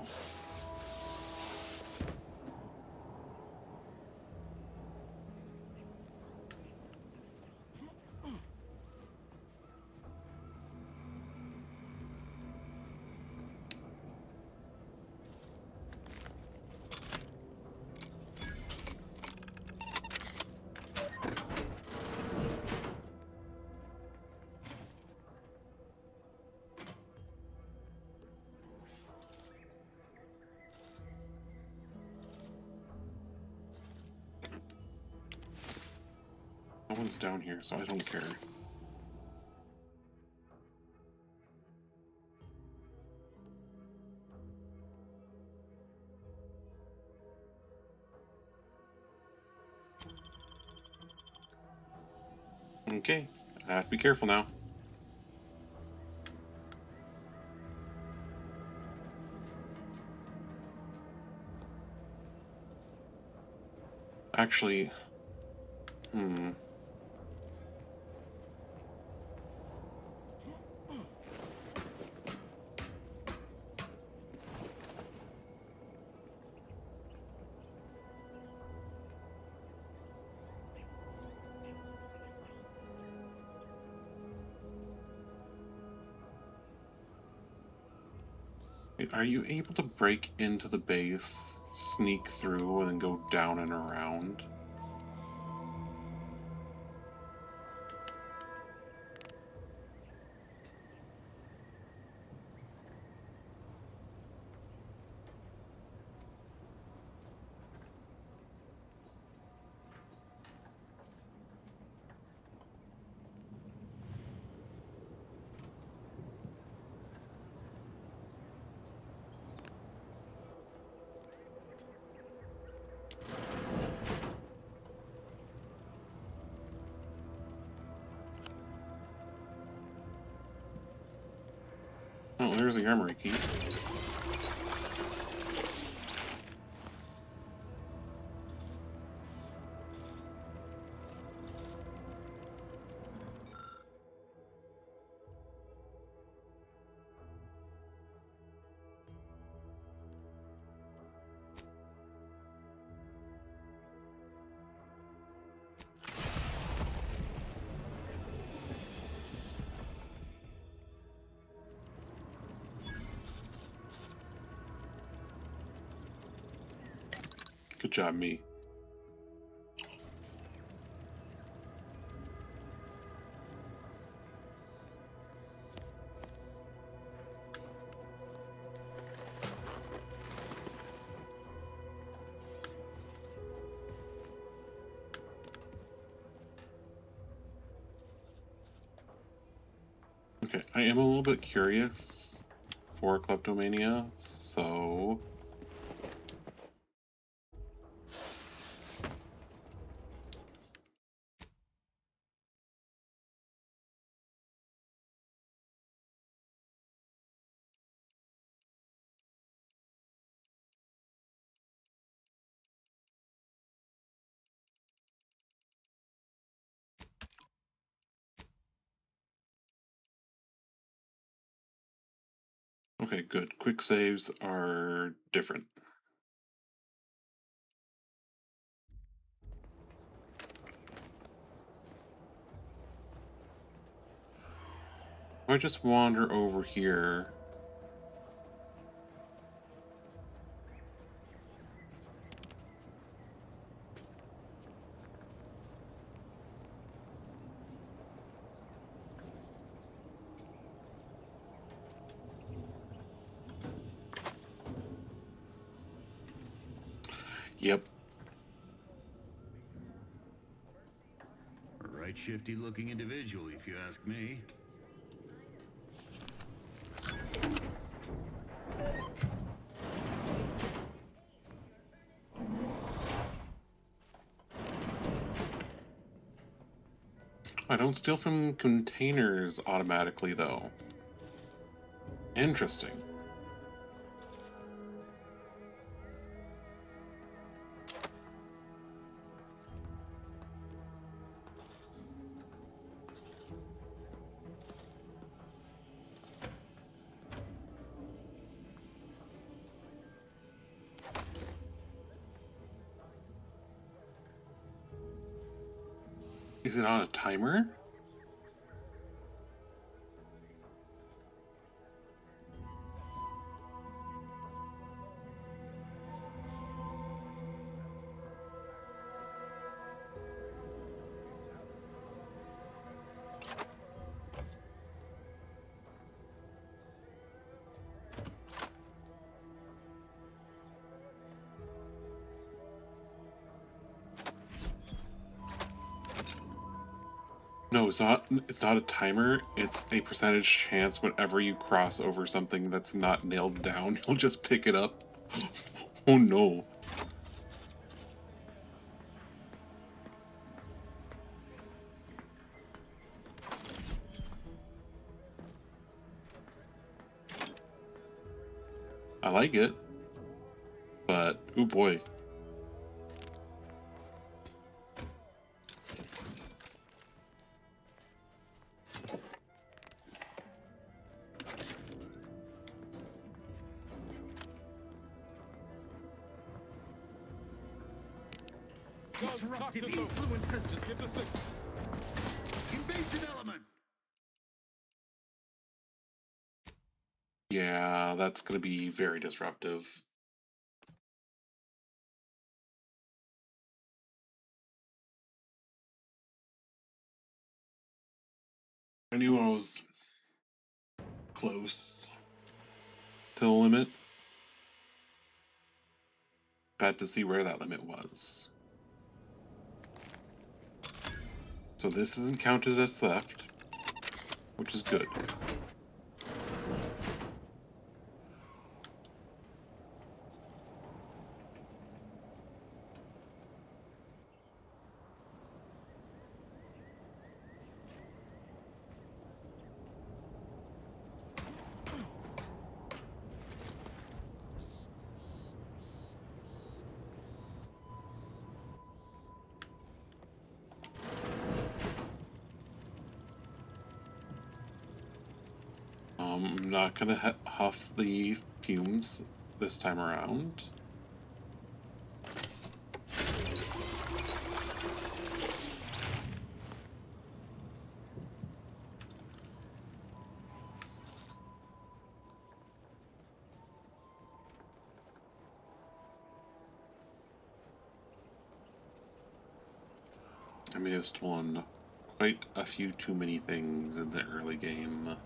No one's down here, so I don't care. Okay, I have to be careful now. Actually, are you able to break into the base, sneak through, and then go down and around? Oh, there's the armory key. Good job, me. Okay, I am a little bit curious for kleptomania, so... Okay, good. Quick saves are different. If I just wander over here... Yep. A right shifty looking individual, if you ask me. I don't steal from containers automatically, though. Interesting. Is it on a timer? No, it's not. It's not a timer. It's a percentage chance whenever you cross over something that's not nailed down, you'll just pick it up. Oh no. I like it. But, oh boy. Disruptive influences. Just give the signal. Invasive element. Yeah, that's going to be very disruptive. I knew I was close to the limit. Got to see where that limit was. So this isn't counted as theft, which is good. I'm not gonna huff the fumes this time around. I may have stolen quite a few too many things in the early game.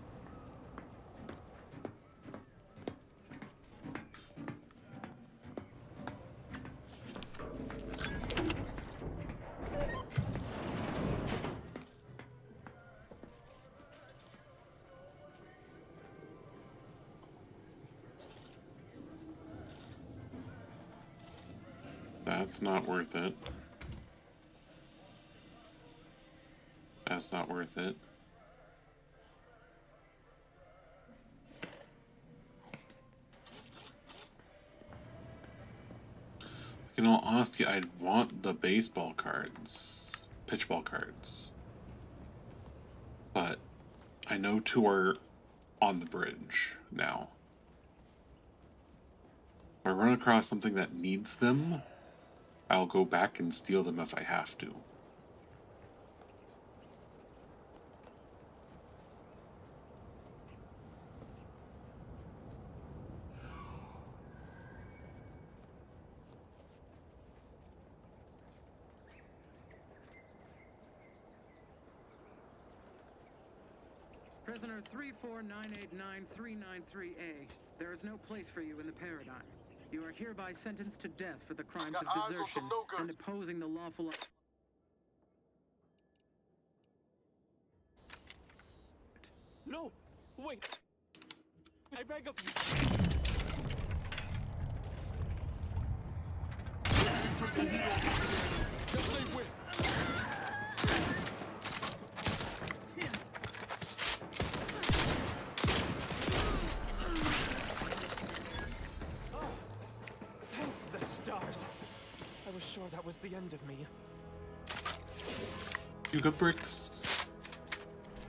That's not worth it. That's not worth it. In all honesty, I'd want the baseball cards, pitchball cards. But I know two are on the bridge now. If I run across something that needs them, I'll go back and steal them if I have to. Prisoner 34989-393A, there is no place for you in the Paradigm. You are hereby sentenced to death for the crimes of desertion and opposing the lawful... No! Wait! I beg of you! Just say win! The stars! I was sure that was the end of me. You got bricks.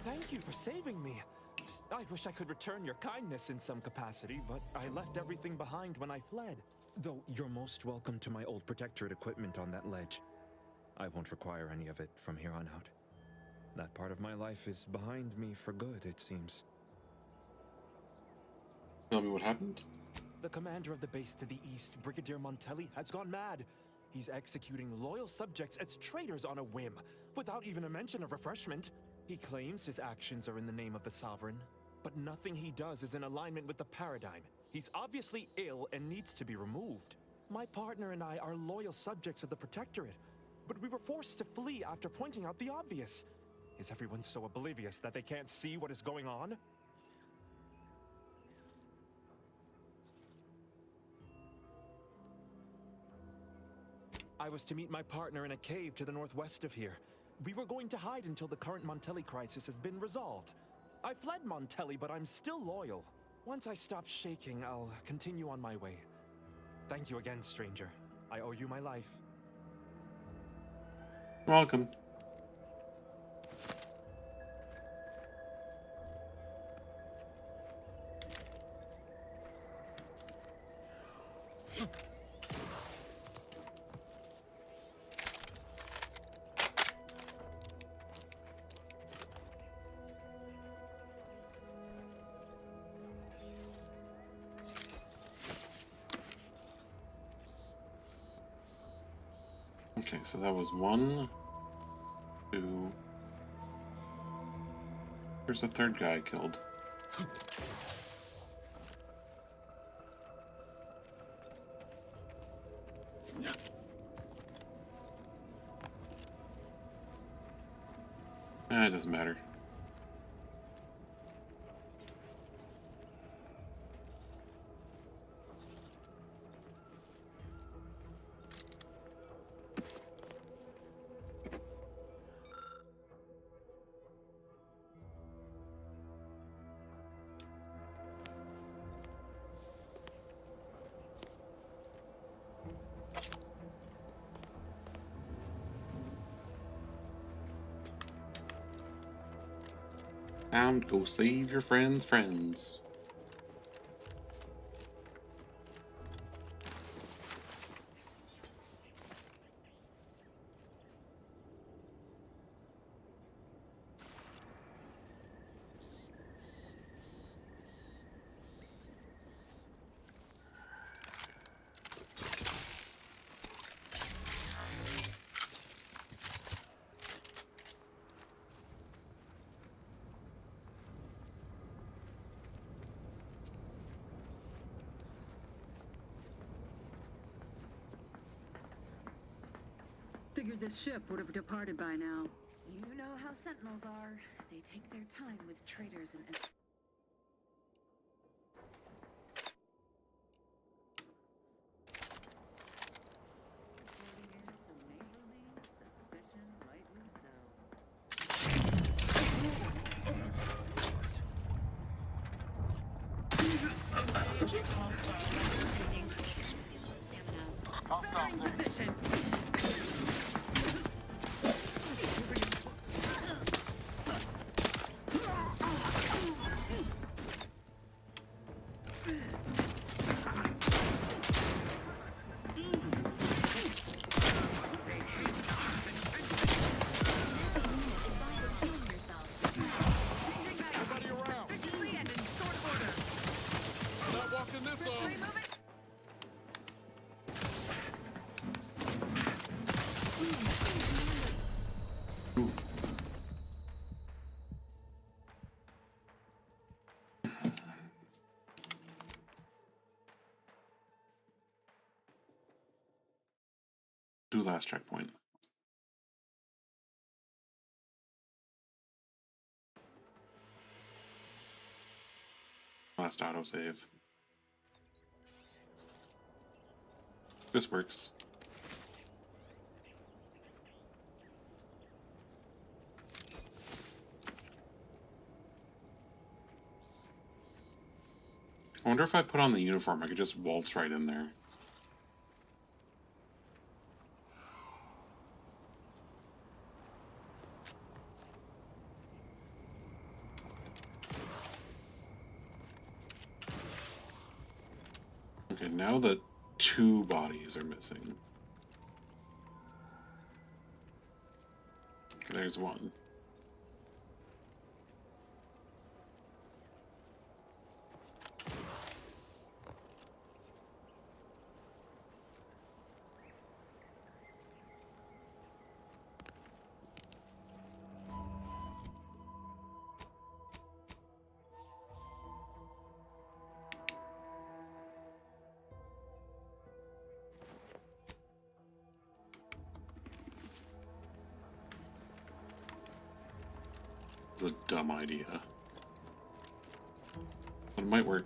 Thank you for saving me. I wish I could return your kindness in some capacity, but I left everything behind when I fled. Though you're most welcome to my old Protectorate equipment on that ledge. I won't require any of it from here on out. That part of my life is behind me for good, it seems. Tell me what happened? The commander of the base to the east, Brigadier Montelli, has gone mad. He's executing loyal subjects as traitors on a whim, without even a mention of refreshment. He claims his actions are in the name of the Sovereign, but nothing he does is in alignment with the Paradigm. He's obviously ill and needs to be removed. My partner and I are loyal subjects of the Protectorate, but we were forced to flee after pointing out the obvious. Is everyone so oblivious that they can't see what is going on? I was to meet my partner in a cave to the northwest of here. We were going to hide until the current Montelli crisis has been resolved. I fled Montelli, but I'm still loyal. Once I stop shaking, I'll continue on my way. Thank you again, stranger. I owe you my life. Welcome. Okay, so that was 1, 2. There's a third guy I killed. It doesn't matter. Time to go save your friends' friends. Figured this ship would have departed by now. You know how Sentinels are. They take their time with traitors and... Do last checkpoint. Last autosave. This works. I wonder if I put on the uniform, I could just waltz right in there. Okay, now that 2 bodies are missing. Okay, there's 1. It's a dumb idea. But it might work.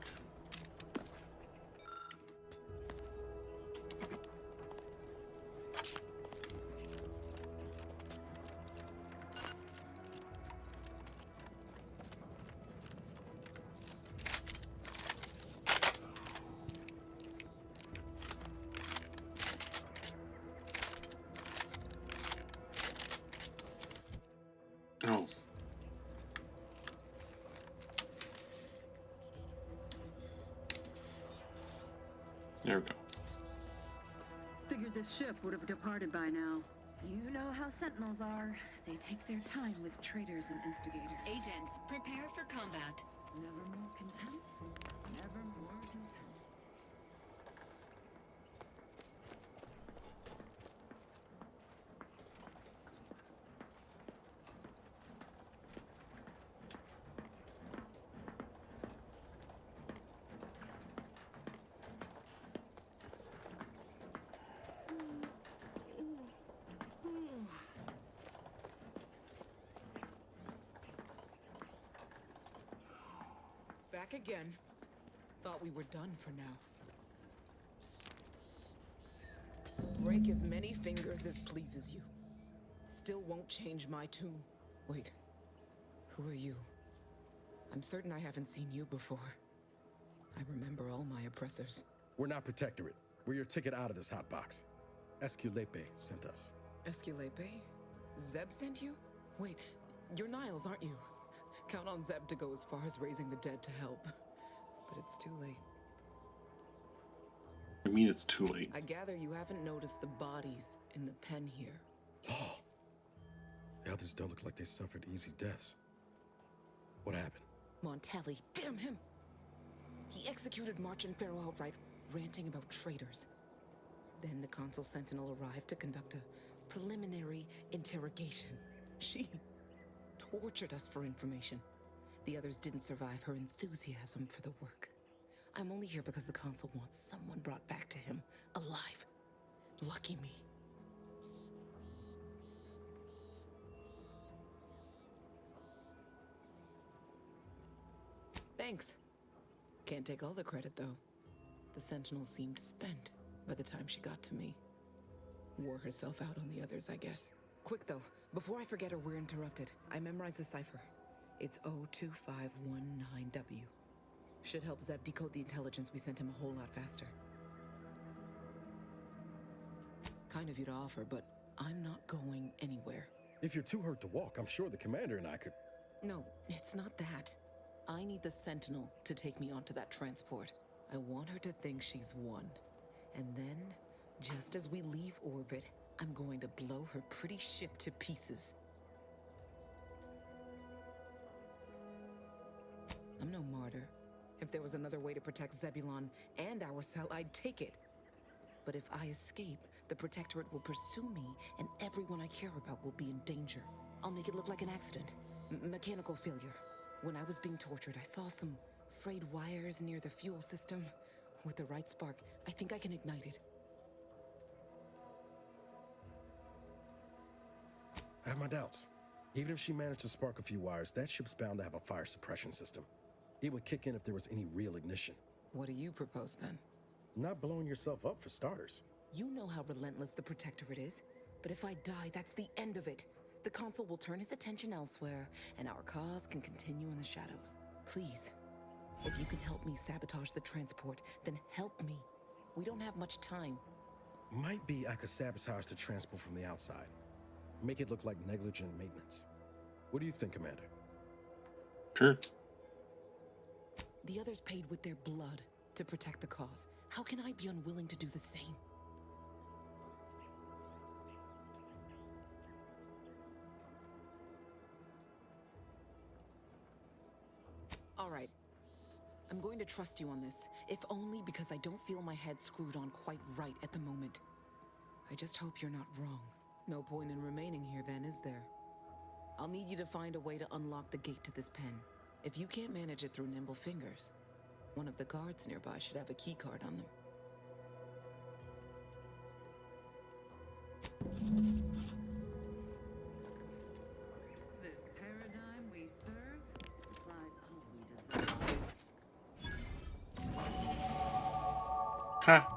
Oh. There we go. Figured this ship would have departed by now. You know how Sentinels are. They take their time with traitors and instigators. Agents, prepare for combat. Never more content, never more content. Back again. Thought we were done for now. Break as many fingers as pleases you. Still won't change my tune. Wait. Who are you? I'm certain I haven't seen you before. I remember all my oppressors. We're not Protectorate. We're your ticket out of this hotbox. Esculepe sent us. Esculepe? Zeb sent you? Wait, you're Niles, aren't you? Count on Zeb to go as far as raising the dead to help. But it's too late. I mean, it's too late. I gather you haven't noticed the bodies in the pen here. Oh. The others don't look like they suffered easy deaths. What happened? Montelli, damn him! He executed March and Pharaoh outright, ranting about traitors. Then the Consul Sentinel arrived to conduct a preliminary interrogation. She tortured us for information. The others didn't survive her enthusiasm for the work. I'm only here because the Consul wants someone brought back to him, alive. Lucky me. Thanks. Can't take all the credit, though. The Sentinel seemed spent by the time she got to me. Wore herself out on the others, I guess. Quick, though. Before I forget or we're interrupted, I memorized the cipher. It's O2519W. Should help Zeb decode the intelligence we sent him a whole lot faster. Kind of you to offer, but I'm not going anywhere. If you're too hurt to walk, I'm sure the commander and I could... No, it's not that. I need the Sentinel to take me onto that transport. I want her to think she's won. And then, just as we leave orbit, I'm going to blow her pretty ship to pieces. I'm no martyr. If there was another way to protect Zebulon and our cell, I'd take it. But if I escape, the Protectorate will pursue me, and everyone I care about will be in danger. I'll make it look like an accident. Mechanical failure. When I was being tortured, I saw some frayed wires near the fuel system. With the right spark, I think I can ignite it. I have my doubts. Even if she managed to spark a few wires, that ship's bound to have a fire suppression system. It would kick in if there was any real ignition. What do you propose, then? Not blowing yourself up, for starters. You know how relentless the Protectorate is. But if I die, that's the end of it. The Consul will turn his attention elsewhere, and our cause can continue in the shadows. Please, if you can help me sabotage the transport, then help me. We don't have much time. Might be I could sabotage the transport from the outside. Make it look like negligent maintenance. What do you think, Commander? Sure. The others paid with their blood to protect the cause. How can I be unwilling to do the same? All right. I'm going to trust you on this, if only because I don't feel my head screwed on quite right at the moment. I just hope you're not wrong. No point in remaining here then, is there? I'll need you to find a way to unlock the gate to this pen. If you can't manage it through nimble fingers, one of the guards nearby should have a key card on them. This paradigm we serve supplies all we desire. Ha!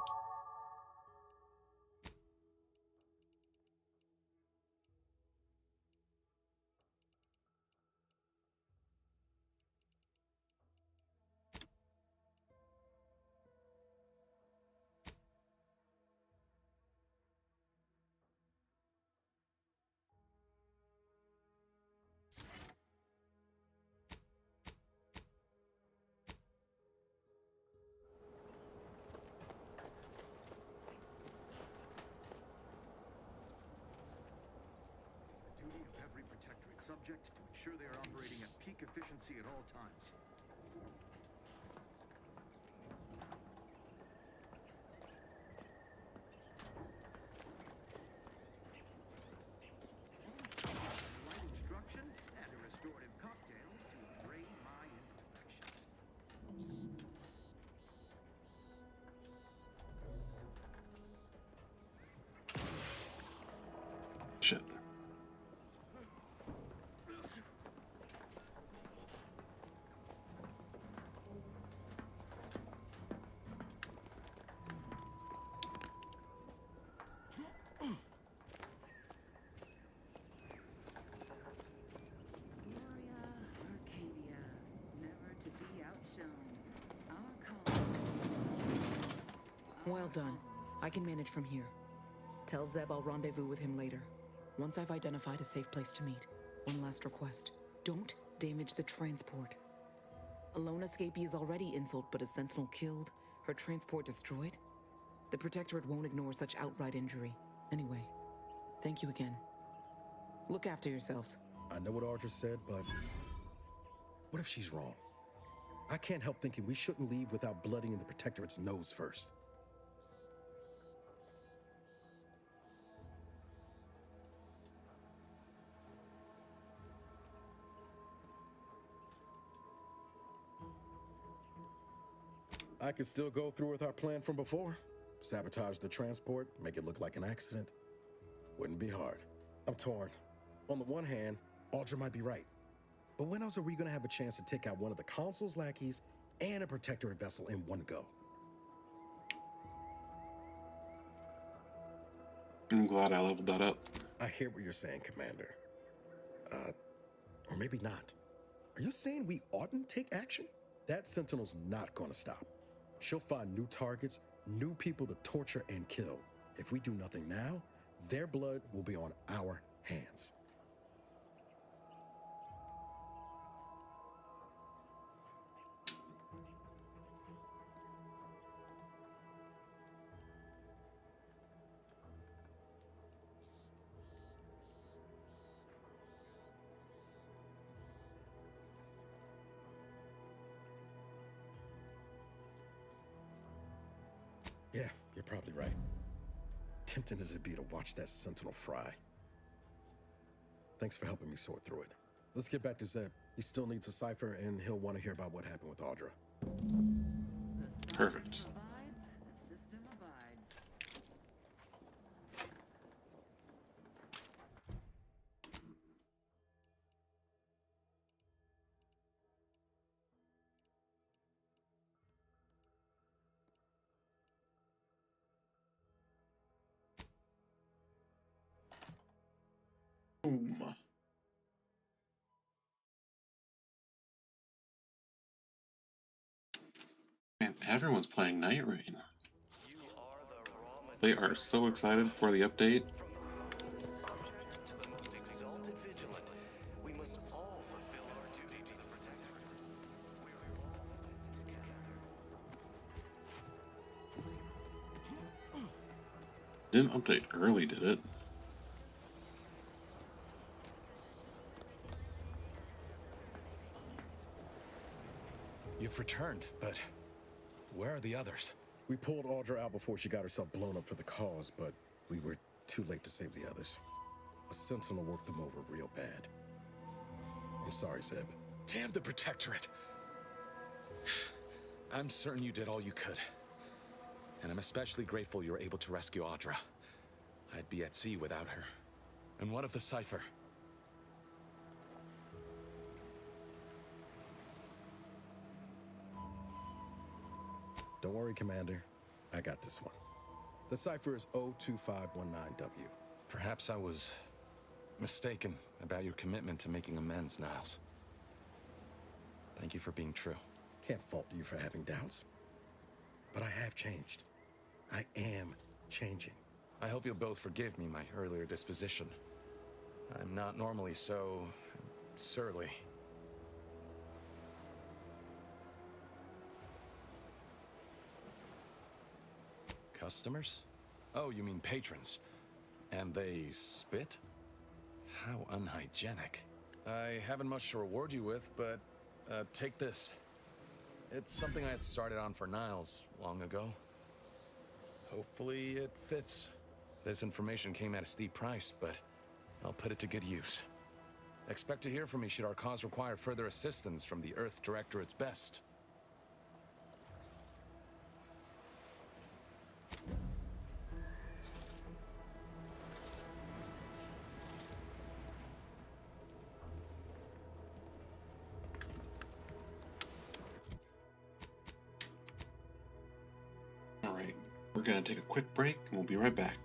subject to ensure they are operating at peak efficiency at all times. Right instruction and a restorative cocktail to drain my imperfections. Shit. Gloria, Arcadia, never to be outshone. Our call. Well done. I can manage from here. Tell Zeb I'll rendezvous with him later. Once I've identified a safe place to meet. One last request. Don't damage the transport. A lone escapee is already insult, but a Sentinel killed, her transport destroyed? The Protectorate won't ignore such outright injury. Anyway, thank you again. Look after yourselves. I know what Audra said, but what if she's wrong? I can't help thinking we shouldn't leave without bloodying the Protectorate's nose first. I could still go through with our plan from before. Sabotage the transport, make it look like an accident. Wouldn't be hard. I'm torn. On the one hand, Audra might be right. But when else are we gonna have a chance to take out one of the Consul's lackeys and a Protectorate vessel in one go? I'm glad I leveled that up. I hear what you're saying, Commander. Or maybe not. Are you saying we oughtn't take action? That Sentinel's not gonna stop. She'll find new targets, new people to torture and kill. If we do nothing now, their blood will be on our hands. Yeah, you're probably right. Tempting as it be to watch that Sentinel fry. Thanks for helping me sort through it. Let's get back to Zeb. He still needs a cipher, and he'll want to hear about what happened with Audra. Perfect. The system abides. Boom. Man, everyone's playing Night Rain. They are so excited for the update. Subject to the most exalted vigilant, we must all fulfill our duty to the Protectorate. We are all in this together. Didn't update early, did it? You've returned, but where are the others? We pulled Audra out before she got herself blown up for the cause, but we were too late to save the others. A Sentinel worked them over real bad. I'm sorry, Zeb. Damn the Protectorate! I'm certain you did all you could. And I'm especially grateful you were able to rescue Audra. I'd be at sea without her. And what of the cipher? Don't worry, Commander. I got this one. The cipher is 02519W. Perhaps I was mistaken about your commitment to making amends, Niles. Thank you for being true. Can't fault you for having doubts. But I have changed. I am changing. I hope you'll both forgive me my earlier disposition. I'm not normally so surly. Customers? Oh, you mean patrons. And they spit? How unhygienic. I haven't much to reward you with, but take this. It's something I had started on for Niles long ago. Hopefully it fits. This information came at a steep price, but I'll put it to good use. Expect to hear from me should our cause require further assistance from the Earth Directorate's best. All right, we're gonna take a quick break and we'll be right back.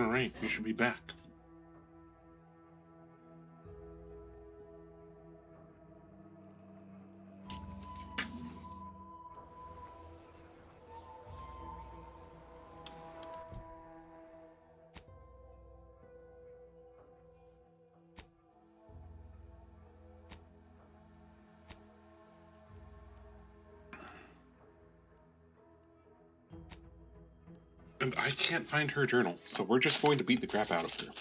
Alright, we should be back. And I can't find her journal, so we're just going to beat the crap out of her.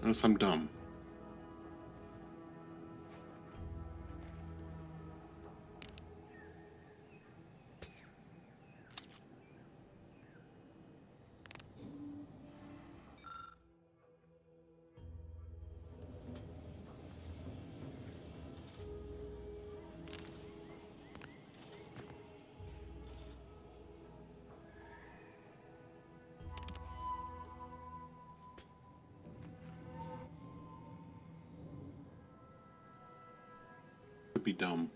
Unless I'm dumb. Could be dumb.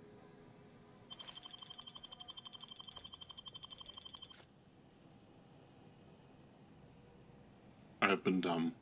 I've been dumb.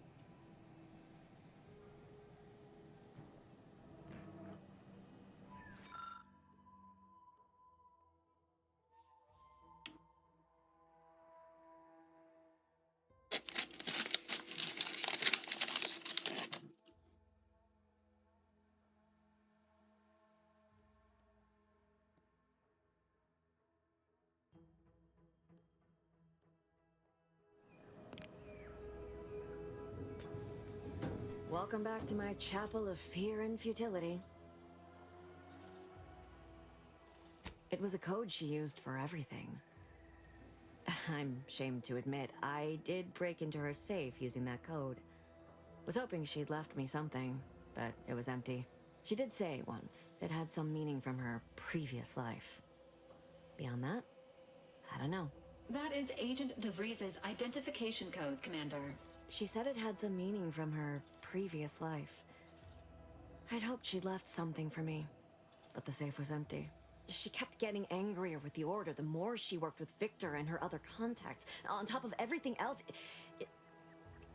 Welcome back to my chapel of fear and futility. It was a code she used for everything. I'm ashamed to admit, I did break into her safe using that code. Was hoping she'd left me something, but it was empty. She did say once it had some meaning from her previous life. Beyond that, I don't know. That is Agent DeVries's identification code, Commander. She said it had some meaning from her previous life. I'd hoped she'd left something for me, but the safe was empty. She kept getting angrier with the Order the more she worked with Victor and her other contacts. On top of everything else,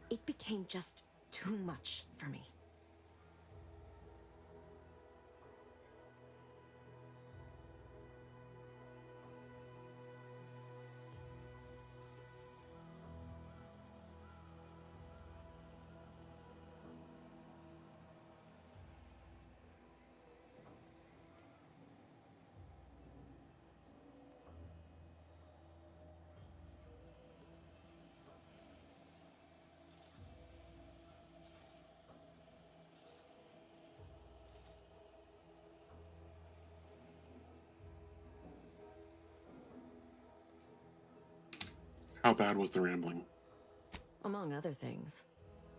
it became just too much for me. How bad was the rambling? Among other things.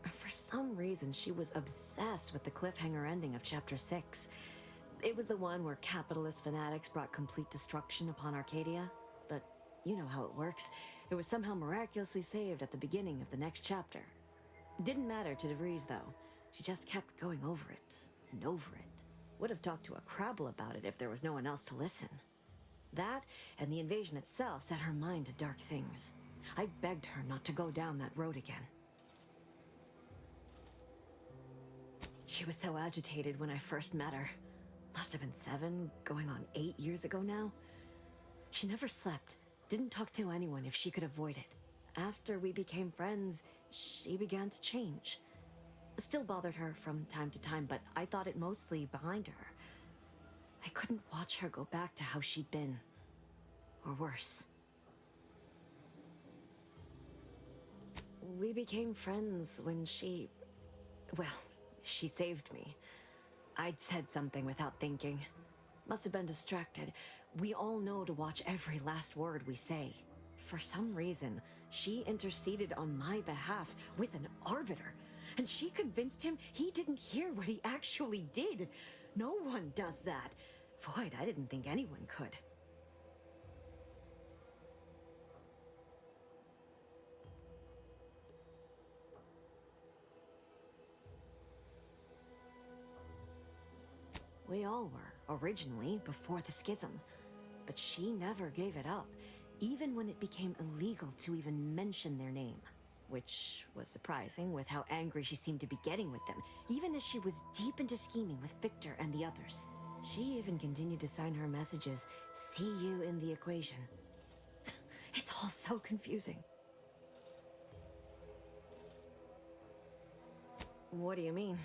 For some reason, she was obsessed with the cliffhanger ending of Chapter 6. It was the one where capitalist fanatics brought complete destruction upon Arcadia. But you know how it works. It was somehow miraculously saved at the beginning of the next chapter. Didn't matter to DeVries, though. She just kept going over it and over it. Would have talked to a Crabble about it if there was no one else to listen. That, and the invasion itself, set her mind to dark things. I begged her not to go down that road again. She was so agitated when I first met her. Must have been 7, going on 8 years ago now. She never slept, didn't talk to anyone if she could avoid it. After we became friends, she began to change. Still bothered her from time to time, but I thought it mostly behind her. I couldn't watch her go back to how she'd been. Or worse. We became friends when she... well, she saved me. I'd said something without thinking. Must have been distracted. We all know to watch every last word we say. For some reason, she interceded on my behalf with an arbiter. And she convinced him he didn't hear what he actually did. No one does that. Void, I didn't think anyone could. We all were, originally, before the schism. But she never gave it up, even when it became illegal to even mention their name. Which was surprising with how angry she seemed to be getting with them, even as she was deep into scheming with Victor and the others. She even continued to sign her messages, "See you in the equation." It's all so confusing. What do you mean?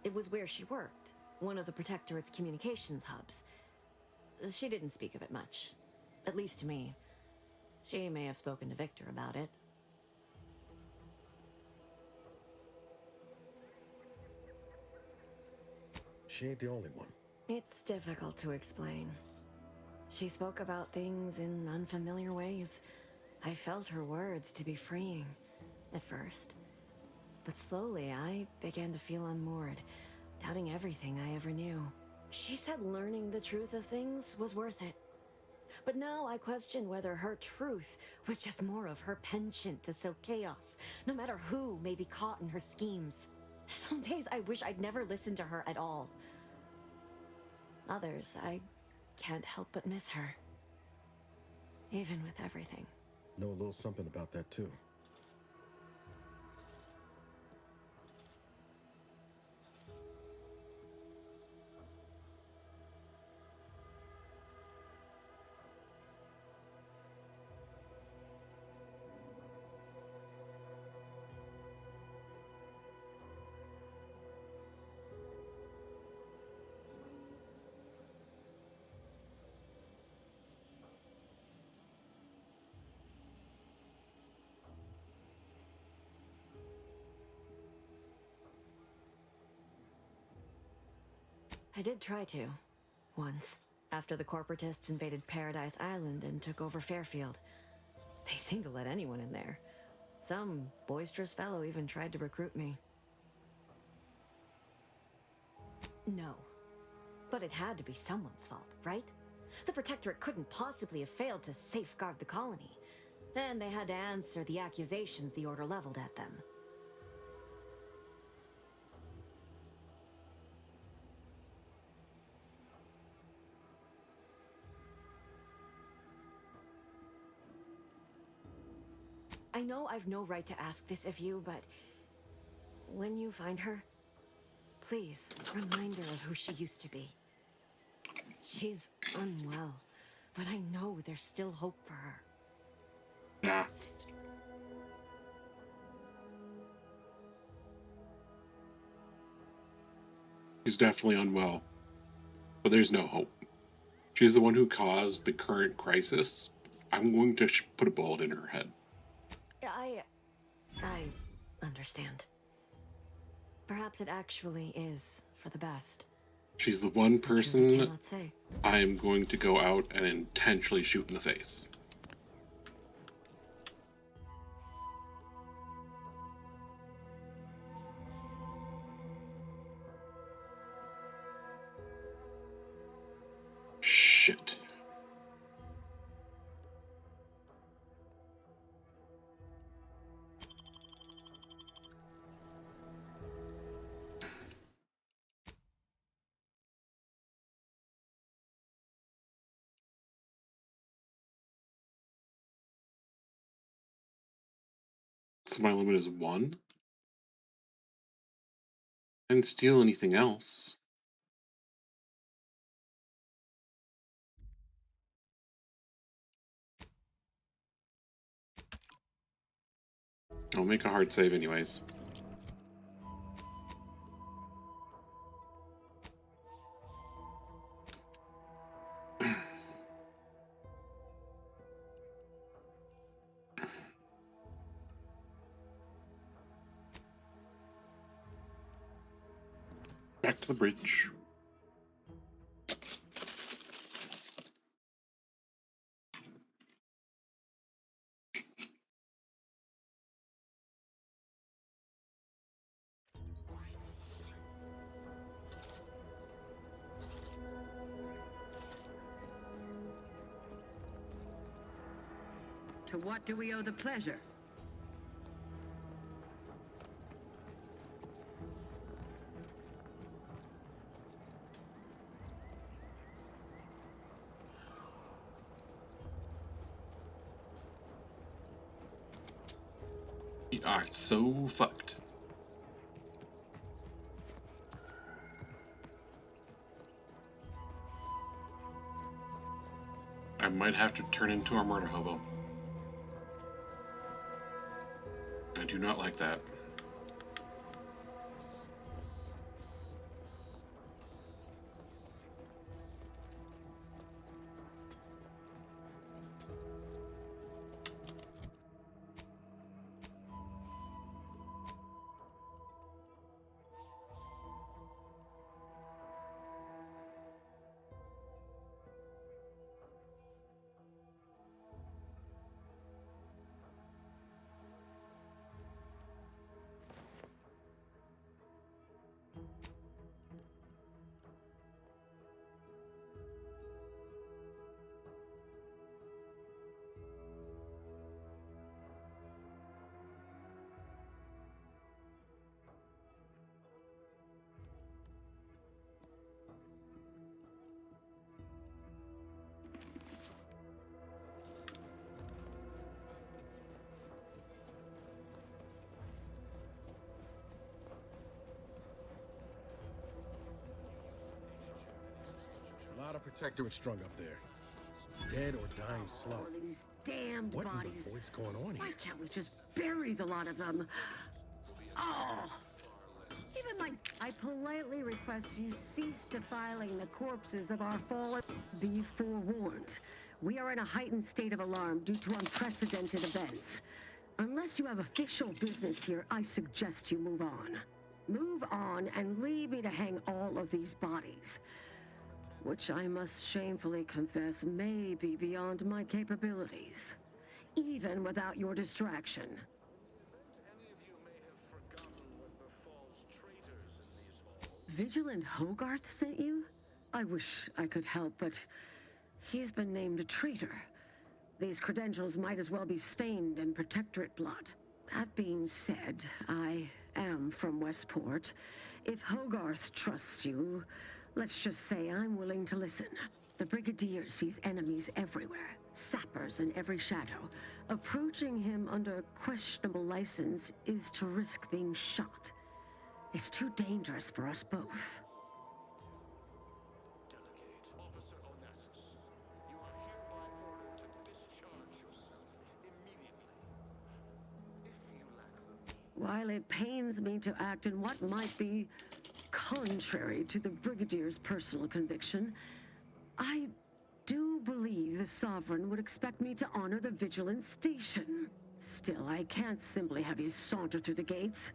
It was where she worked, one of the Protectorate's communications hubs. She didn't speak of it much, at least to me. She may have spoken to Victor about it. She ain't the only one. It's difficult to explain. She spoke about things in unfamiliar ways. I felt her words to be freeing, at first. But slowly, I began to feel unmoored, doubting everything I ever knew. She said learning the truth of things was worth it. But now I question whether her truth was just more of her penchant to sow chaos, no matter who may be caught in her schemes. Some days I wish I'd never listened to her at all. Others, I can't help but miss her. Even with everything. Know a little something about that, too. I did try to. Once. After the corporatists invaded Paradise Island and took over Fairfield. They seemed to let anyone in there. Some boisterous fellow even tried to recruit me. No. But it had to be someone's fault, right? The Protectorate couldn't possibly have failed to safeguard the colony. And they had to answer the accusations the Order leveled at them. I know I've no right to ask this of you, but when you find her, please remind her of who she used to be. She's unwell, but I know there's still hope for her. Nah. She's definitely unwell, but there's no hope. She's the one who caused the current crisis. I'm going to put a bullet in her head. I understand. Perhaps it actually is for the best. She's the one person cannot say. I'm going to go out and intentionally shoot in the face. Shit. So my limit is 1. I didn't steal anything else. I'll make a hard save anyways. Back to the bridge. To what do we owe the pleasure? are so fucked. I might have to turn into a murder hobo. I do not like that. A lot of protectorate strung up there. Dead or dying slow. Oh, these damned What in bodies. the void's going on Why here? can't we just bury the lot of them? Oh! Even my... I politely request you cease defiling the corpses of our fallen... Be forewarned. We are in a heightened state of alarm due to unprecedented events. Unless you have official business here, I suggest you move on. Move on and leave me to hang all of these bodies. Which I must shamefully confess may be beyond my capabilities. Even without your distraction. Vigilant Hogarth sent you? I wish I could help, but he's been named a traitor. These credentials might as well be stained in Protectorate blood. That being said, I am from Westport. If Hogarth trusts you, let's just say I'm willing to listen. The Brigadier sees enemies everywhere, sappers in every shadow. Approaching him under questionable license is to risk being shot. It's too dangerous for us both. While it pains me to act in what might be contrary to the Brigadier's personal conviction, I do believe the Sovereign would expect me to honor the Vigilance Station. Still, I can't simply have you saunter through the gates.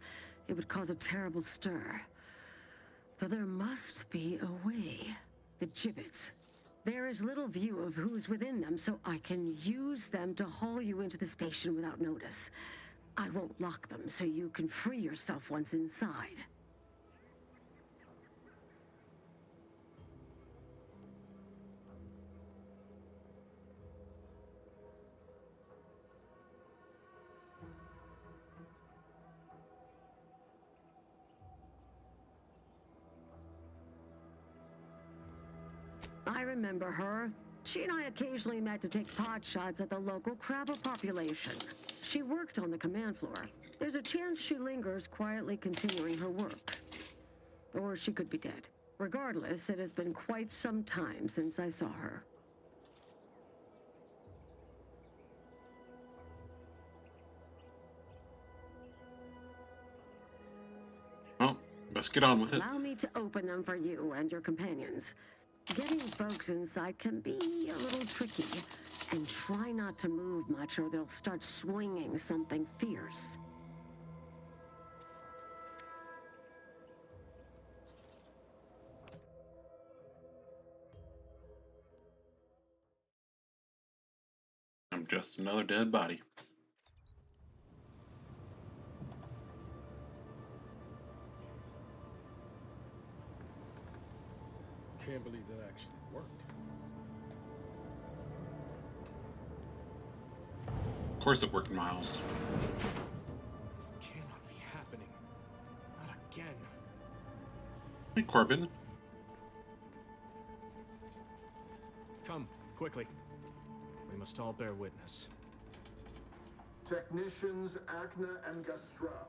It would cause a terrible stir. Though there must be a way. The gibbets. There is little view of who's within them, so I can use them to haul you into the station without notice. I won't lock them, so you can free yourself once inside. I remember her. She and I occasionally met to take pot shots at the local Crabble population. She worked on the command floor. There's a chance she lingers quietly continuing her work. Or she could be dead. Regardless, it has been quite some time since I saw her. Well, let's get on with it. Allow me to open them for you and your companions. Getting folks inside can be a little tricky, and try not to move much or they'll start swinging something fierce. I'm just another dead body. Can't believe that actually worked. Of course it worked, Miles. This cannot be happening. Not again. Hey, Corbin. Come, quickly. We must all bear witness. Technicians Acna and Gastra,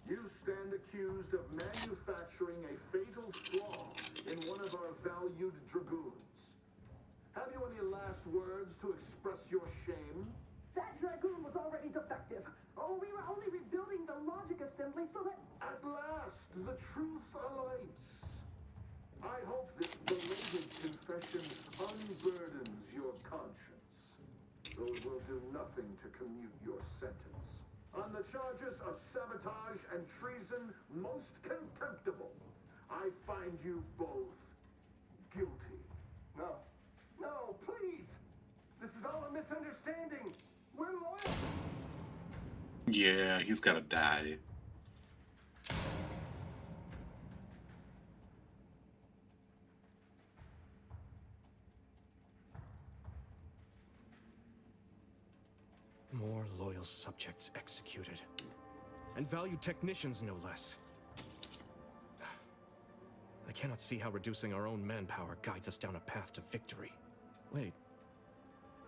you stand accused of manufacturing a fatal flaw in one of our valued dragoons. Have you any last words to express your shame? That dragoon was already defective. Oh, we were only rebuilding the logic assembly so that... At last, the truth alights. I hope this belated confession unburdens your conscience, though it will do nothing to commute your sentence. On the charges of sabotage and treason most contemptible, I find you both guilty. No. No, please! This is all a misunderstanding. We're loyal. Yeah, he's gotta die. More loyal subjects executed. And valued technicians, no less. I cannot see how reducing our own manpower guides us down a path to victory. Wait.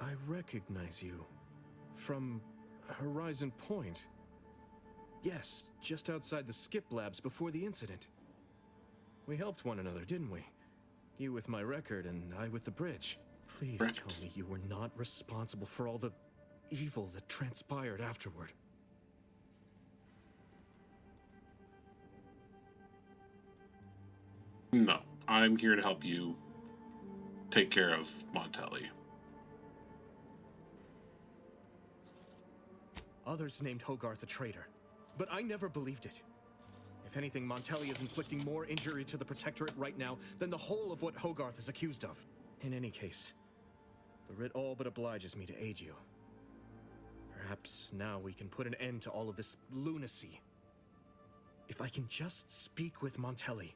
I recognize you. From Horizon Point. Yes, just outside the Skip Labs before the incident. We helped one another, didn't we? You with my record and I with the bridge. Please tell me you were not responsible for all the evil that transpired afterward. No, I'm here to help you take care of Montelli. Others named Hogarth a traitor, but I never believed it. If anything, Montelli is inflicting more injury to the Protectorate right now than the whole of what Hogarth is accused of. In any case, the writ all but obliges me to aid you. Perhaps now we can put an end to all of this lunacy. If I can just speak with Montelli,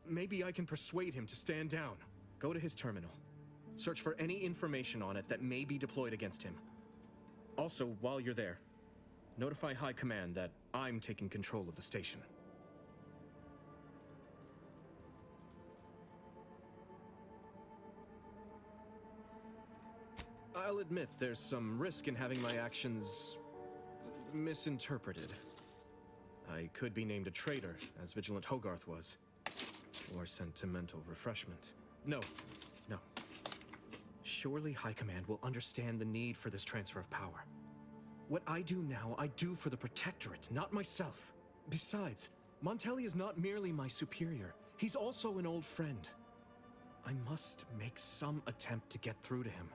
maybe I can persuade him to stand down. Go to his terminal. Search for any information on it that may be deployed against him. Also, while you're there, notify High Command that I'm taking control of the station. I'll admit there's some risk in having my actions misinterpreted. I could be named a traitor, as Vigilant Hogarth was. Or sentimental refreshment. No. Surely High Command will understand the need for this transfer of power. What I do now, I do for the Protectorate, not myself. Besides, Montelli is not merely my superior. He's also an old friend. I must make some attempt to get through to him.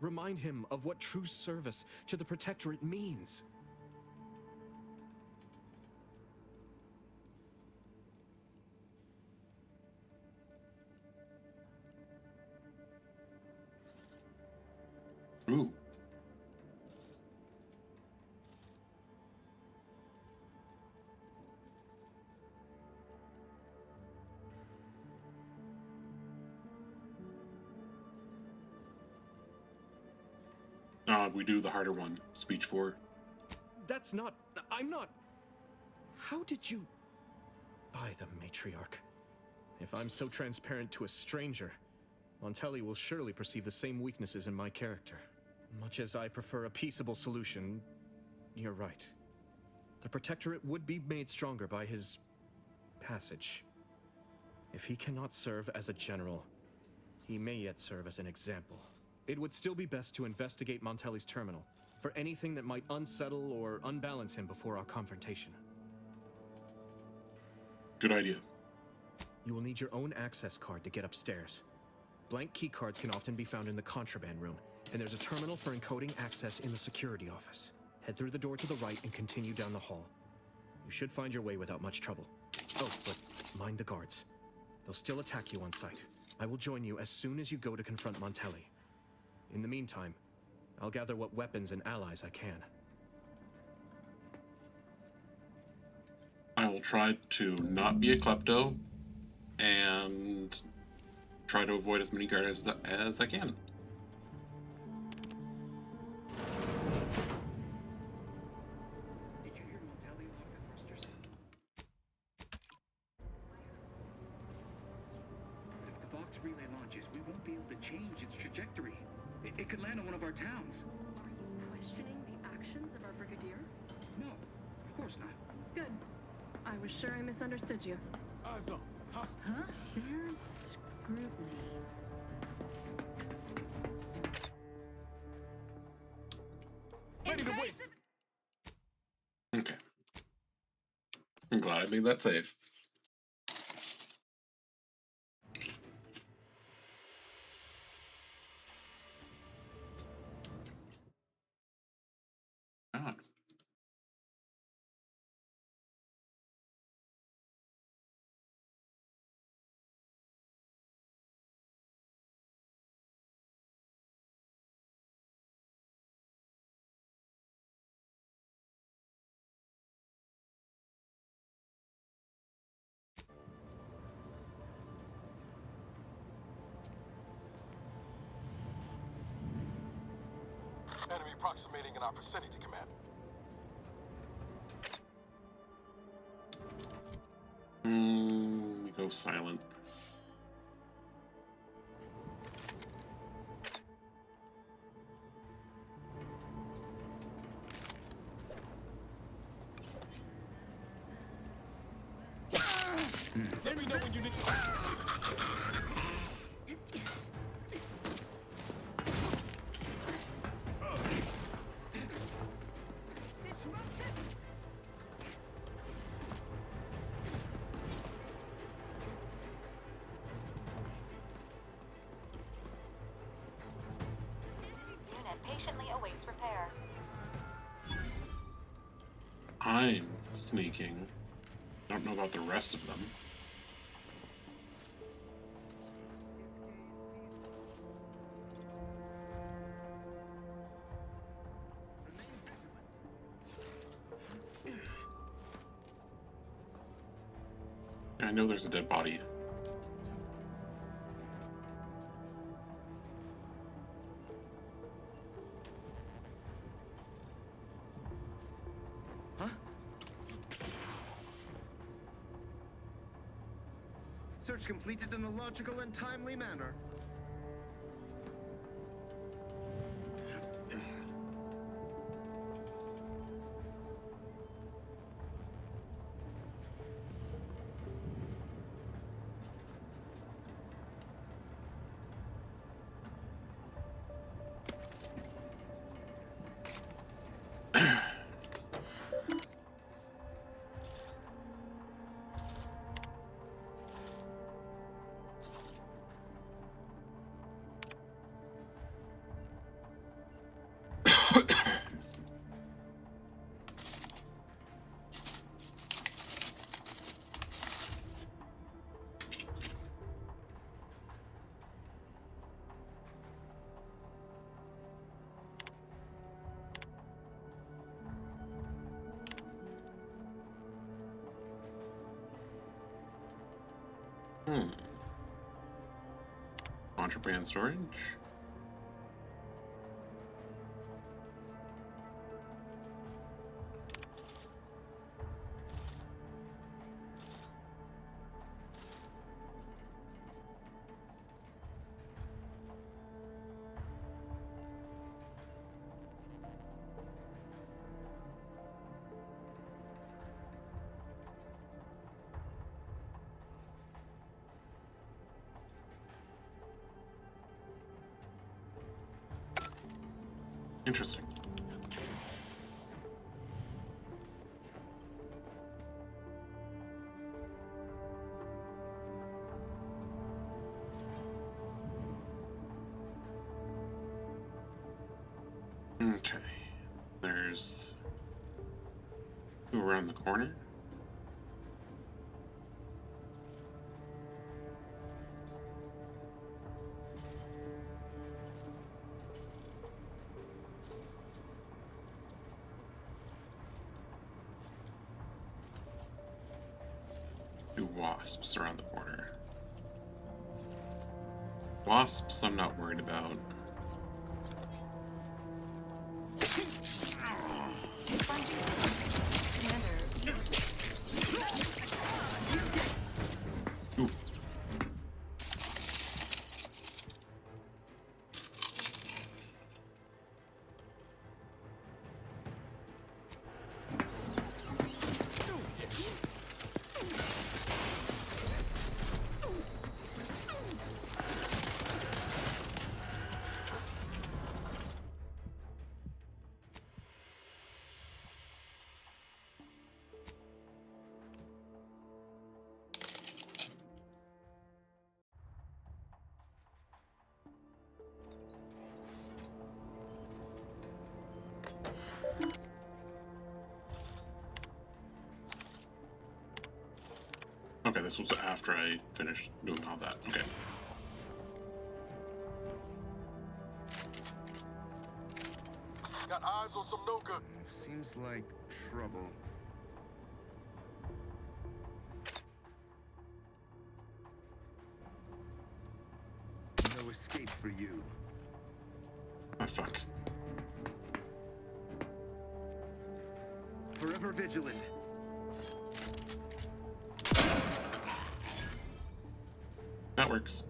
Remind him of what true service to the Protectorate means. Ooh. We do the harder one. Speech 4. That's not... I'm not... How did you... By the Matriarch. If I'm so transparent to a stranger, Montelli will surely perceive the same weaknesses in my character. Much as I prefer a peaceable solution, you're right. The Protectorate would be made stronger by his... passage. If he cannot serve as a general, he may yet serve as an example. It would still be best to investigate Montelli's terminal for anything that might unsettle or unbalance him before our confrontation. Good idea. You will need your own access card to get upstairs. Blank key cards can often be found in the contraband room, and there's a terminal for encoding access in the security office. Head through the door to the right and continue down the hall. You should find your way without much trouble. Oh, but mind the guards. They'll still attack you on sight. I will join you as soon as you go to confront Montelli. In the meantime, I'll gather what weapons and allies I can. I will try to not be a klepto and try to avoid as many guards as I can. Did you hear Montelli locked the thrusters? If the box relay launches, we won't be able to change its trajectory. It could land on one of our towns. Are you questioning the actions of course not. Good. I was sure I misunderstood you. Also, Huh? There's scrutiny. ready to waste. Okay. I'm glad I made that save. God. Enemy approximating in our vicinity, Command. We go silent. Let me know when you need. Unit patiently awaits repair. I'm sneaking. Don't know about the rest of them. I know there's a dead body. Search completed in a logical and timely manner. Contraband storage? Interesting. Okay. There's two around the corner. Two wasps around the corner. Wasps I'm not worried about. Ooh. this was after I finished doing all that. Okay. Got eyes on some no good. Seems like trouble. No escape for you. Oh, fuck. Forever vigilant. That works.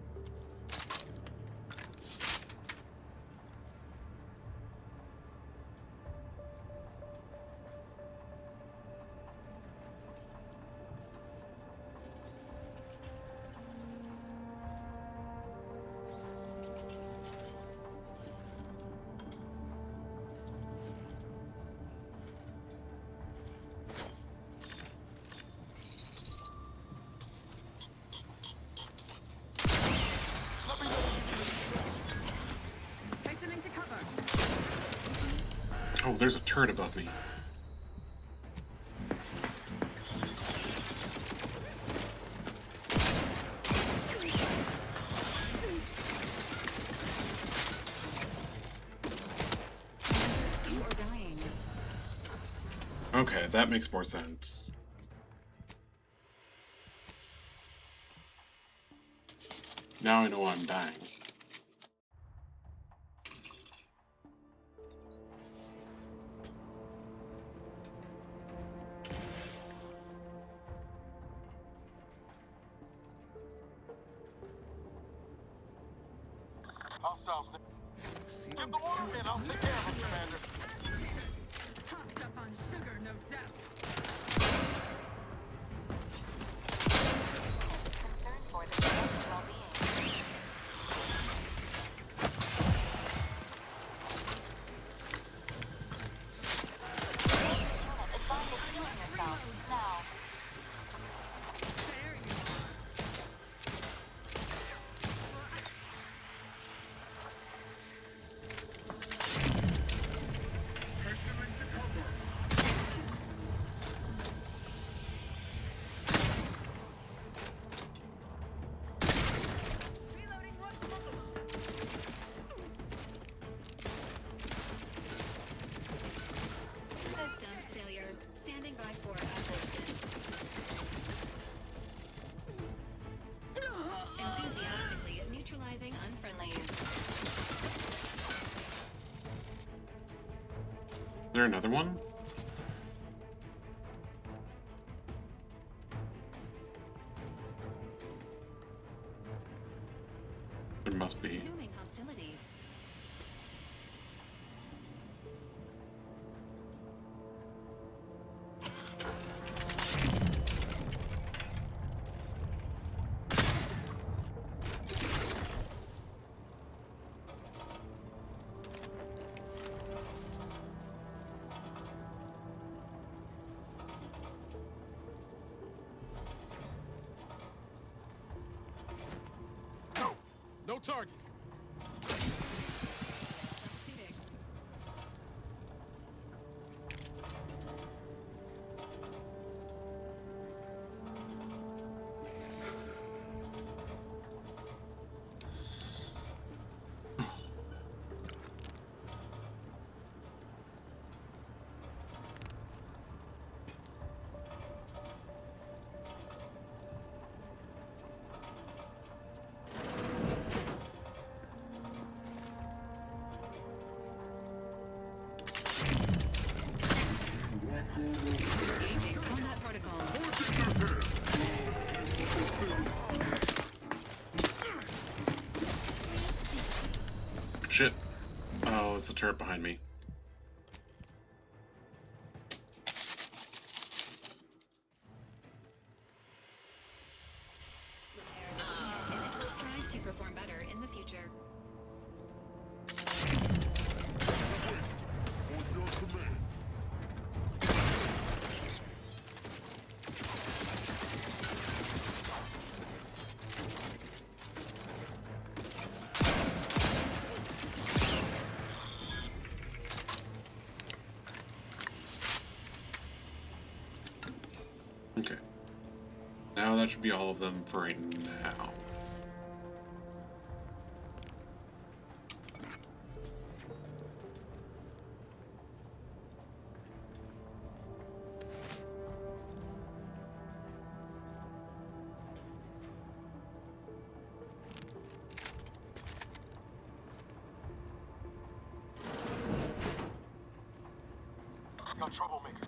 Hastening to cover. Oh, there's a turret above me. You are dying. Okay, that makes more sense. Now I know why I'm dying. Hostiles. Get the water in. I'll take care of them, Commander. Hopped up on sugar, no doubt. Concern for the child's well-being. Unit advised of healing yourself now. There you are. Reloading once System failure. Standing by for assistance. Enthusiastically neutralizing unfriendlies. Is there another one? There must be. Resuming hostilities. No target. Therapeutics. Engaging combat protocols. Shit. Oh, it's a turret behind me. Repair is needed, and it will strive to perform better in the future. Okay. Now that that should be all of them for right now. Got troublemaker.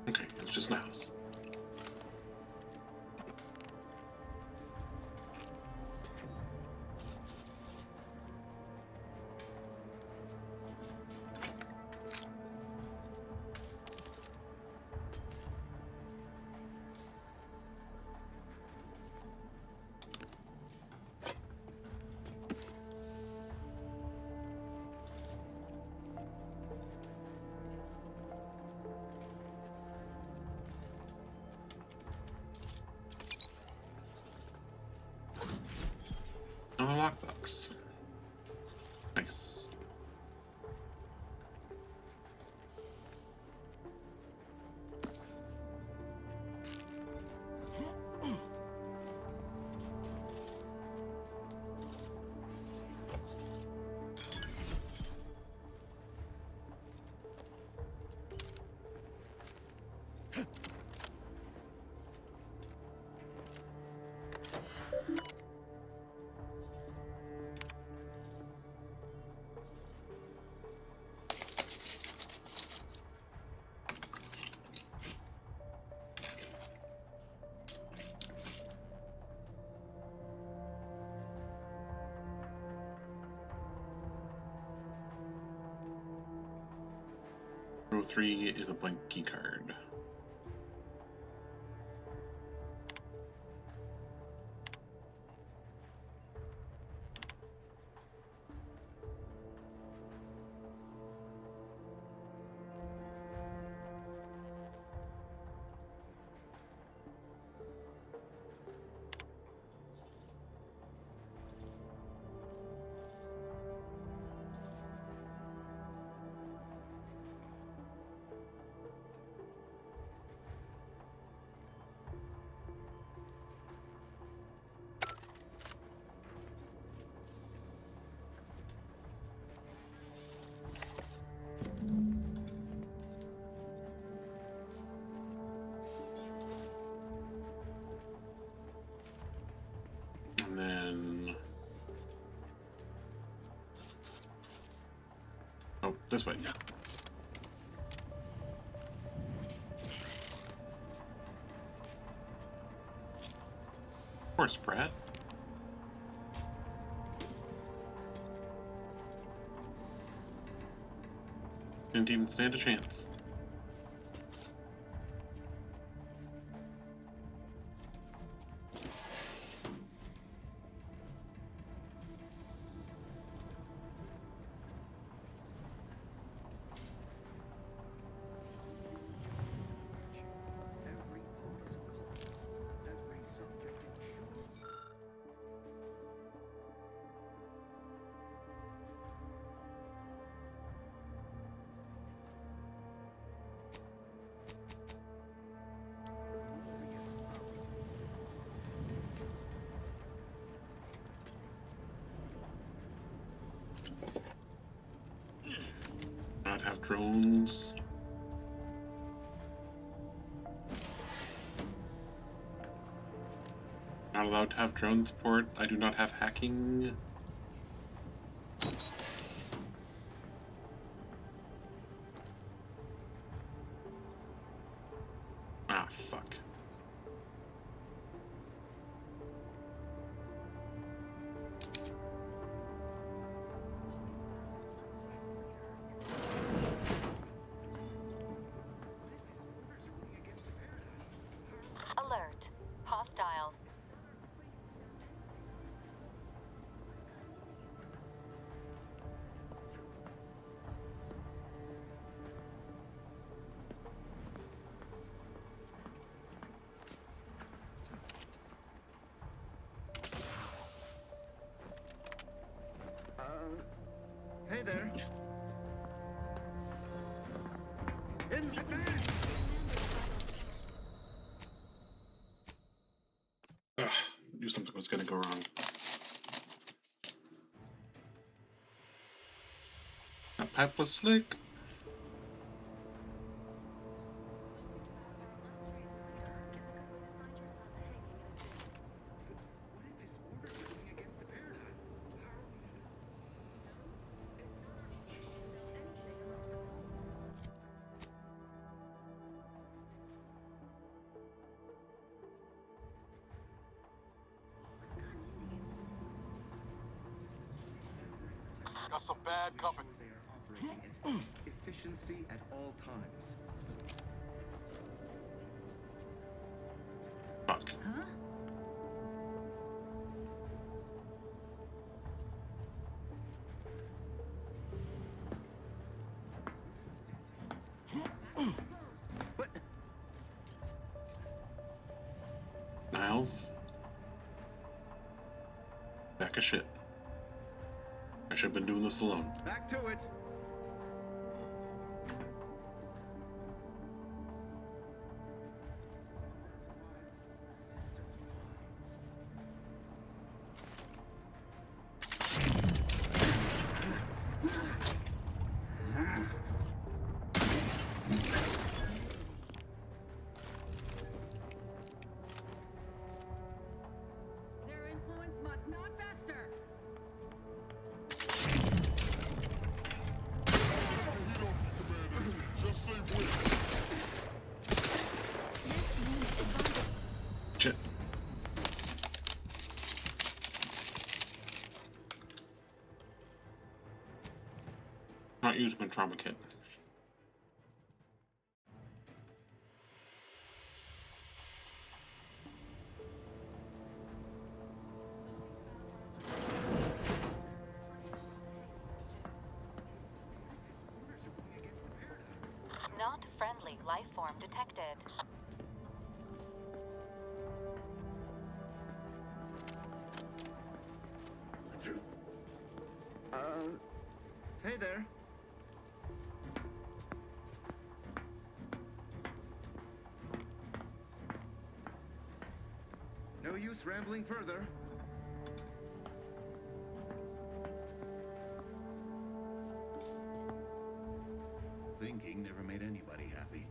Okay, it's just Niles. Oh, lockbox. Nice. Row 3 is a blank key card. And then... oh, this way, yeah. Of course, Brad. Didn't even stand a chance. Not have drones. Not allowed to have drone support. I do not have hacking. Ah, fuck. Alert. Hostile. Hey there. In advance. Ugh, knew something was gonna go wrong. That pipe was slick. Got some bad company. They are operating at efficiency at all times. Fuck. Huh? Niles? Sack of shit. I should have been doing this alone. Back to it. Their influence must not fester. Shit. Not using my trauma kit. Not friendly life form detected. Hey there. No use rambling further. Thinking never made anybody happy.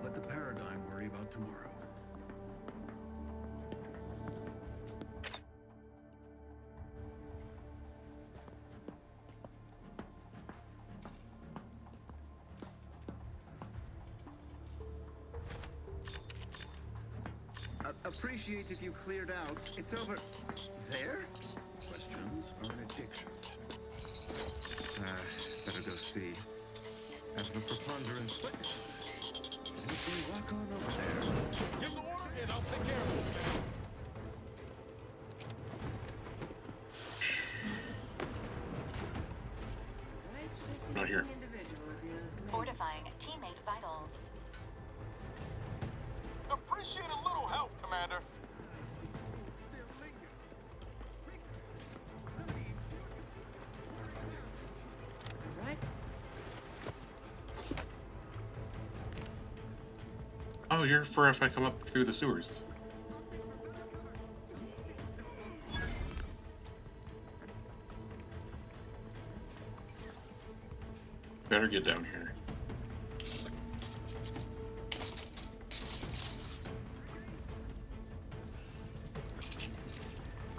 Let the paradigm worry about tomorrow. Appreciate if you cleared out. It's over. There? Questions are an addiction. Better go see. As for preponderance, what? If we walk on over there. Give the order and I'll take care of it. Not here. Fortifying teammate vitals. Appreciate a little help, Commander. Oh, you're for if I come up through the sewers. Better get down here.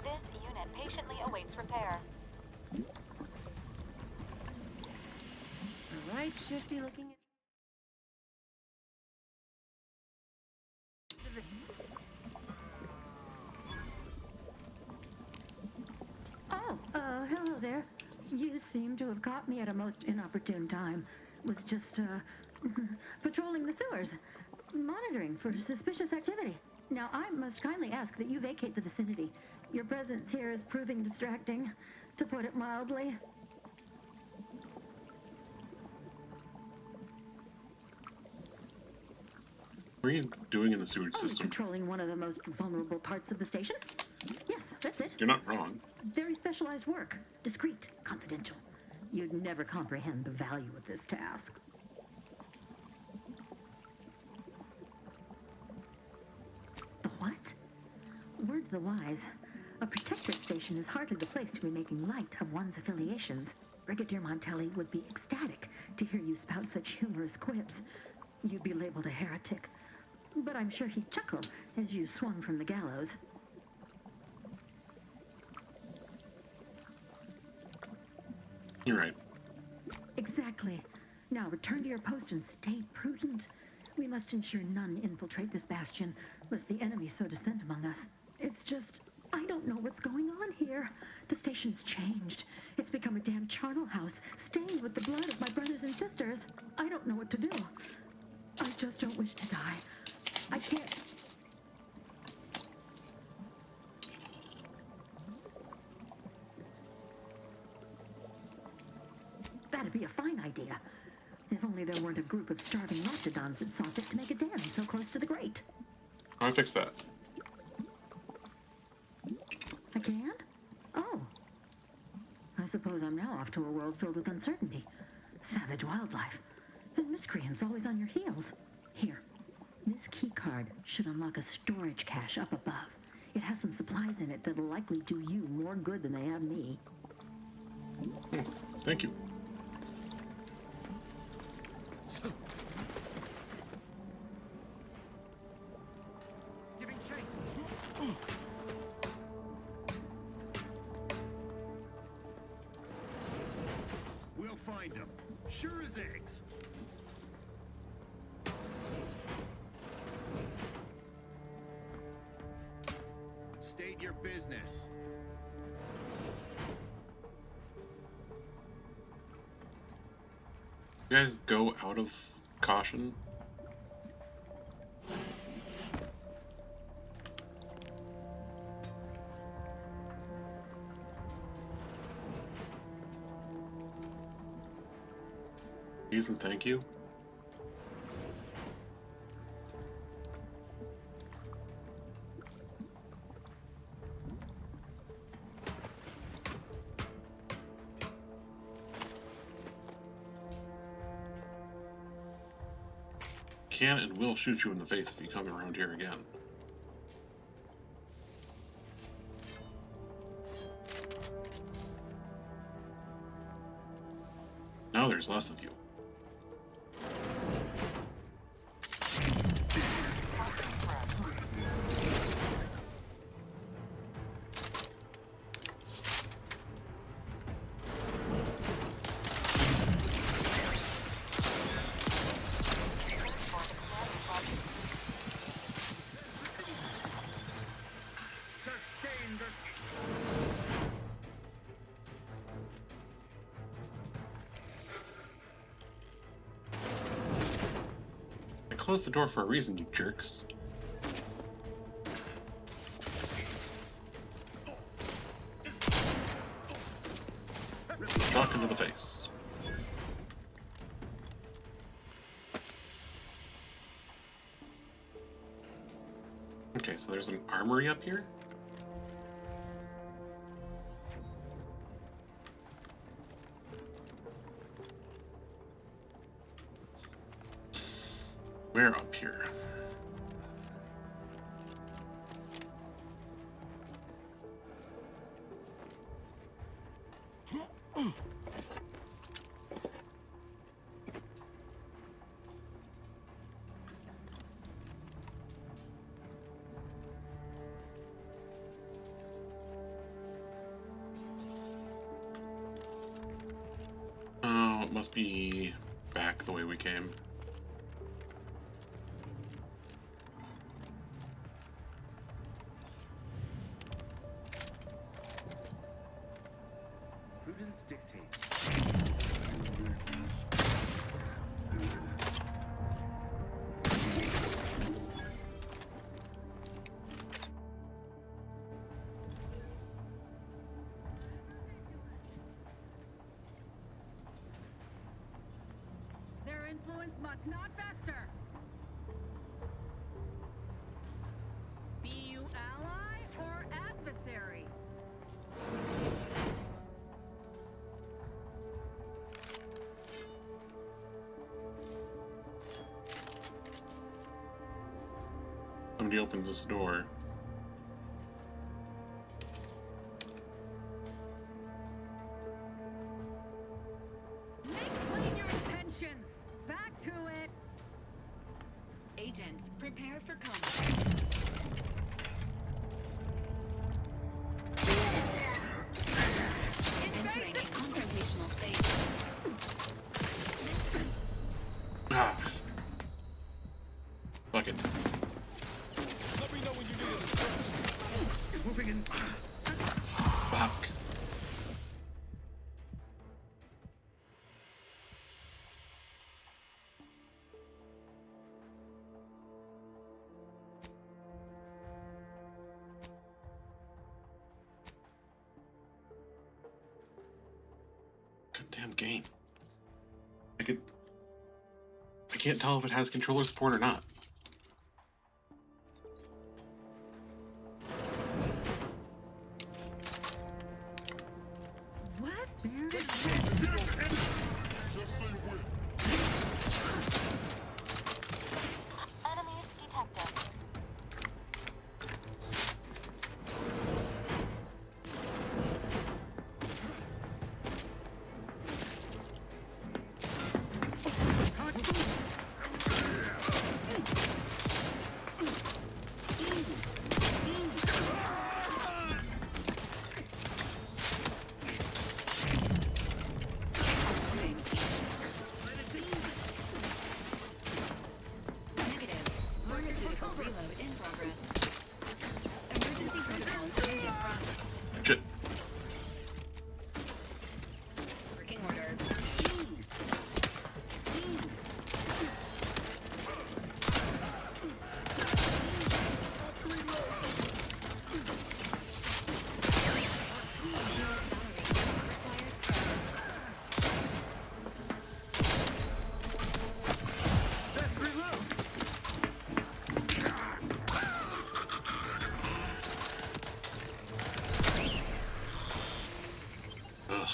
This unit patiently awaits repair. All right, Shifty looking at... Oh, hello there. You seem to have caught me at a most inopportune time. Was just, patrolling the sewers, monitoring for suspicious activity. Now, I must kindly ask that you vacate the vicinity. Your presence here is proving distracting, to put it mildly. What are you doing in the sewage Only system? patrolling one of the most vulnerable parts of the station. Yes, that's it. You're not wrong. Very specialized work. Discreet, confidential. You'd never comprehend the value of this task. The what? Word to the wise. A protected station is hardly the place to be making light of one's affiliations. Brigadier Montelli would be ecstatic to hear you spout such humorous quips. You'd be labeled a heretic. But I'm sure he'd chuckle as you swung from the gallows. You're right. Exactly. Now return to your post and stay prudent. We must ensure none infiltrate this bastion, lest the enemy so descend among us. It's just, I don't know what's going on here. The station's changed. It's become a damn charnel house, stained with the blood of my brothers and sisters. I don't know what to do. I just don't wish to die. I can't... That'd be a fine idea. If only there weren't a group of starving Loftodons that saw fit to make a dam so close to the grate. I'll fix that. I can? Oh. I suppose I'm now off to a world filled with uncertainty. Savage wildlife. And miscreants always on your heels. Here. This key card should unlock a storage cache up above. It has some supplies in it that'll likely do you more good than they have me. Thank you. Giving chase. We'll find them. Sure as eggs. State your business. You guys go out of caution. Please and thank you. Can and will shoot you in the face if you come around here again. Now there's less of you. Close the door for a reason, you jerks. Shotgun to the face. Okay, so there's an armory up here? Where up here? Oh, it must be back the way we came. Prudence dictates. Their influence must not fester. Be you ally or adversary? Somebody opens this door. Make plain your intentions. Back to it. Agents, prepare for combat. Entering a confrontational stage. Ah. Fuck it. Let me know when you need it. Moving in. Fuck. Goddamn game. I can't tell if it has controller support or not. What? Enemies detected. Negative. Pharmaceutical reload in progress. Emergency protocol switch is prompt. Shit. Working order. Ugh.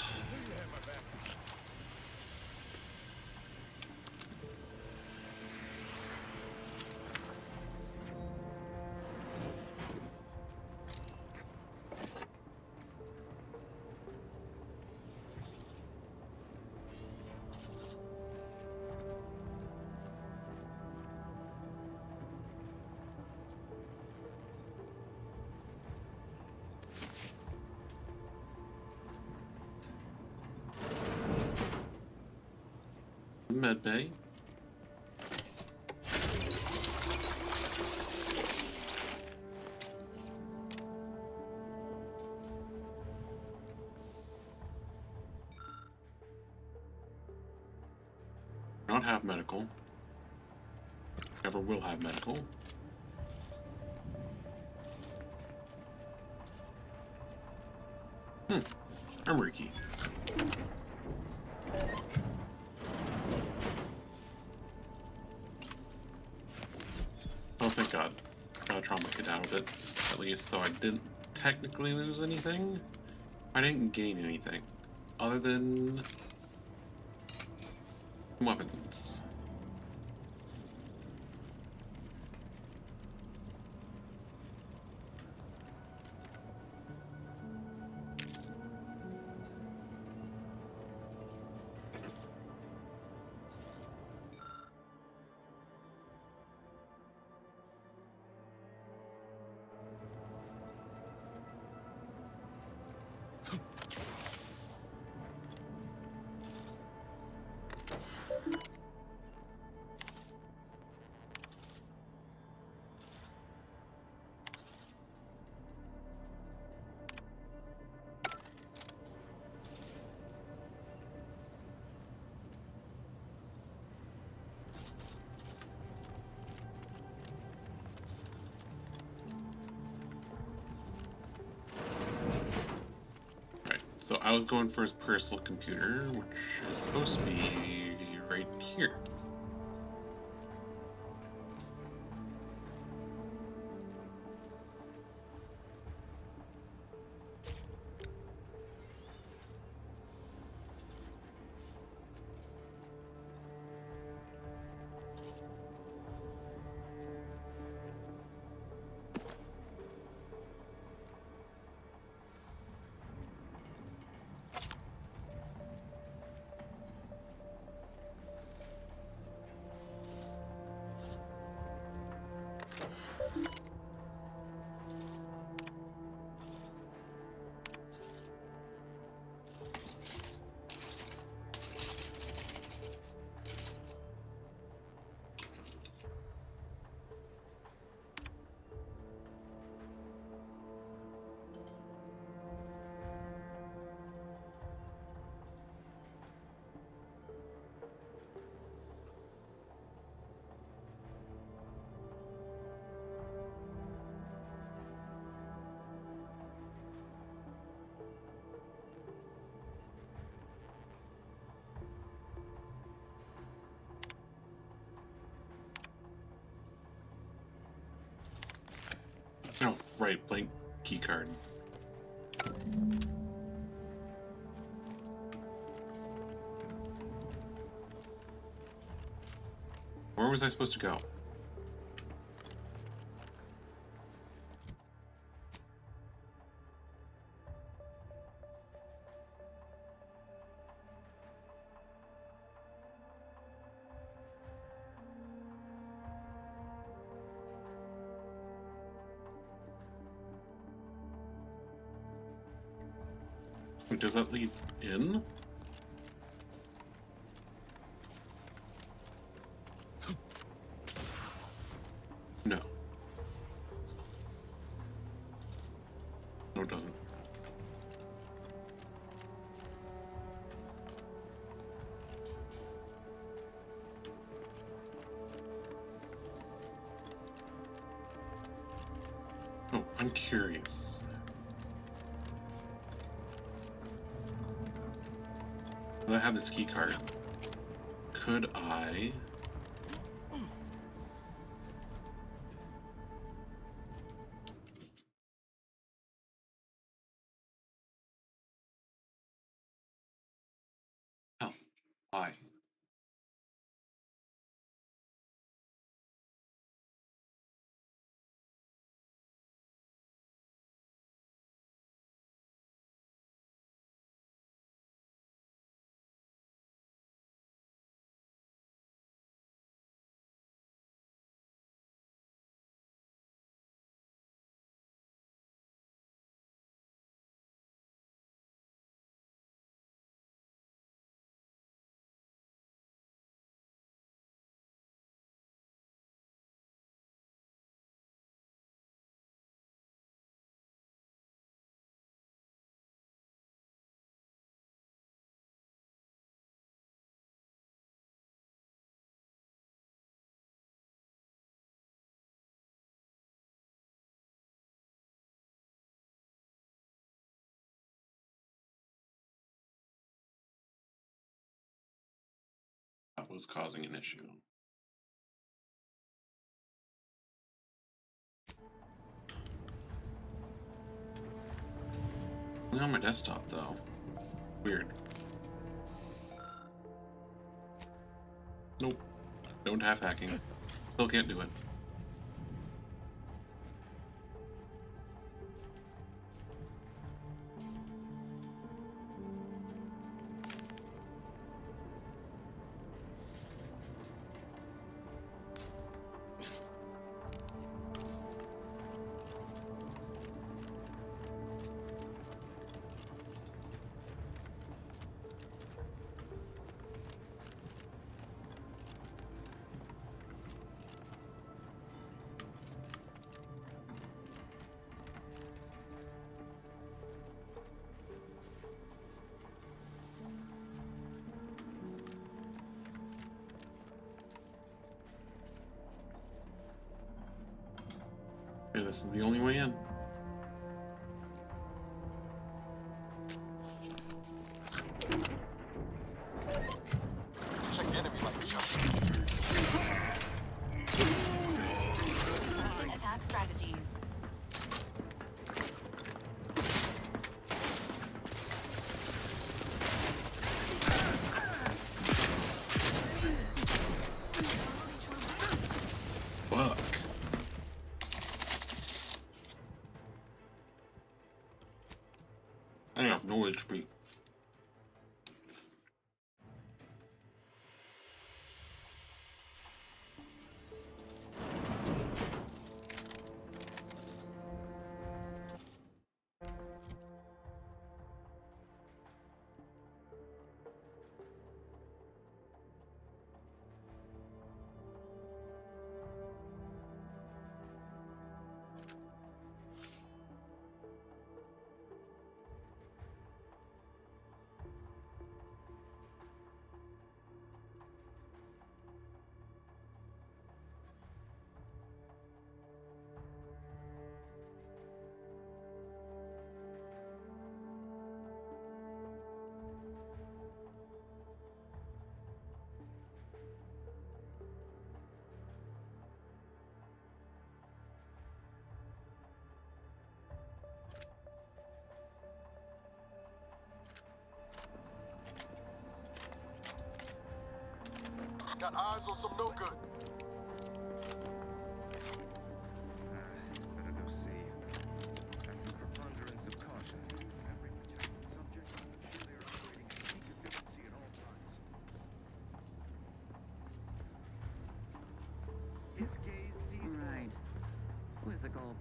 Med bay. Not have medical. Never will have medical. Armory key. Oh, thank God. Got a trauma kit out of it, at least, so I didn't technically lose anything. I didn't gain anything, other than weapons. So I was going for his personal computer, which is supposed to be right here. Oh, right, blank key card. Where was I supposed to go? Wait, does that lead in? No. No, it doesn't. Oh, I'm curious. I have this key card. Could I... Oh, why? That was causing an issue. Only on my desktop, though. Weird. Nope. Don't have hacking. Still can't do it. Yeah, this is the only way in. Search me. Got eyes on some no good. Better go see. Act with preponderance of caution. Every protected subject will ensure they are operating at peak efficiency at all times. His gaze sees Right. Quizzical.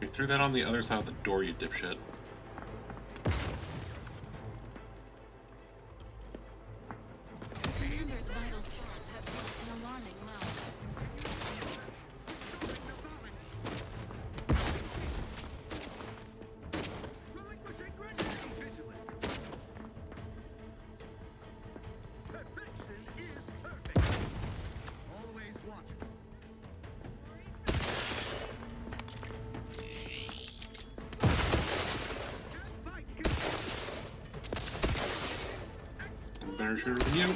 You threw that on the other side of the door, you dipshit. Commander's vital stats have reached an alarming low. perfection is perfect. Always watchful. I'm a better shooter than you.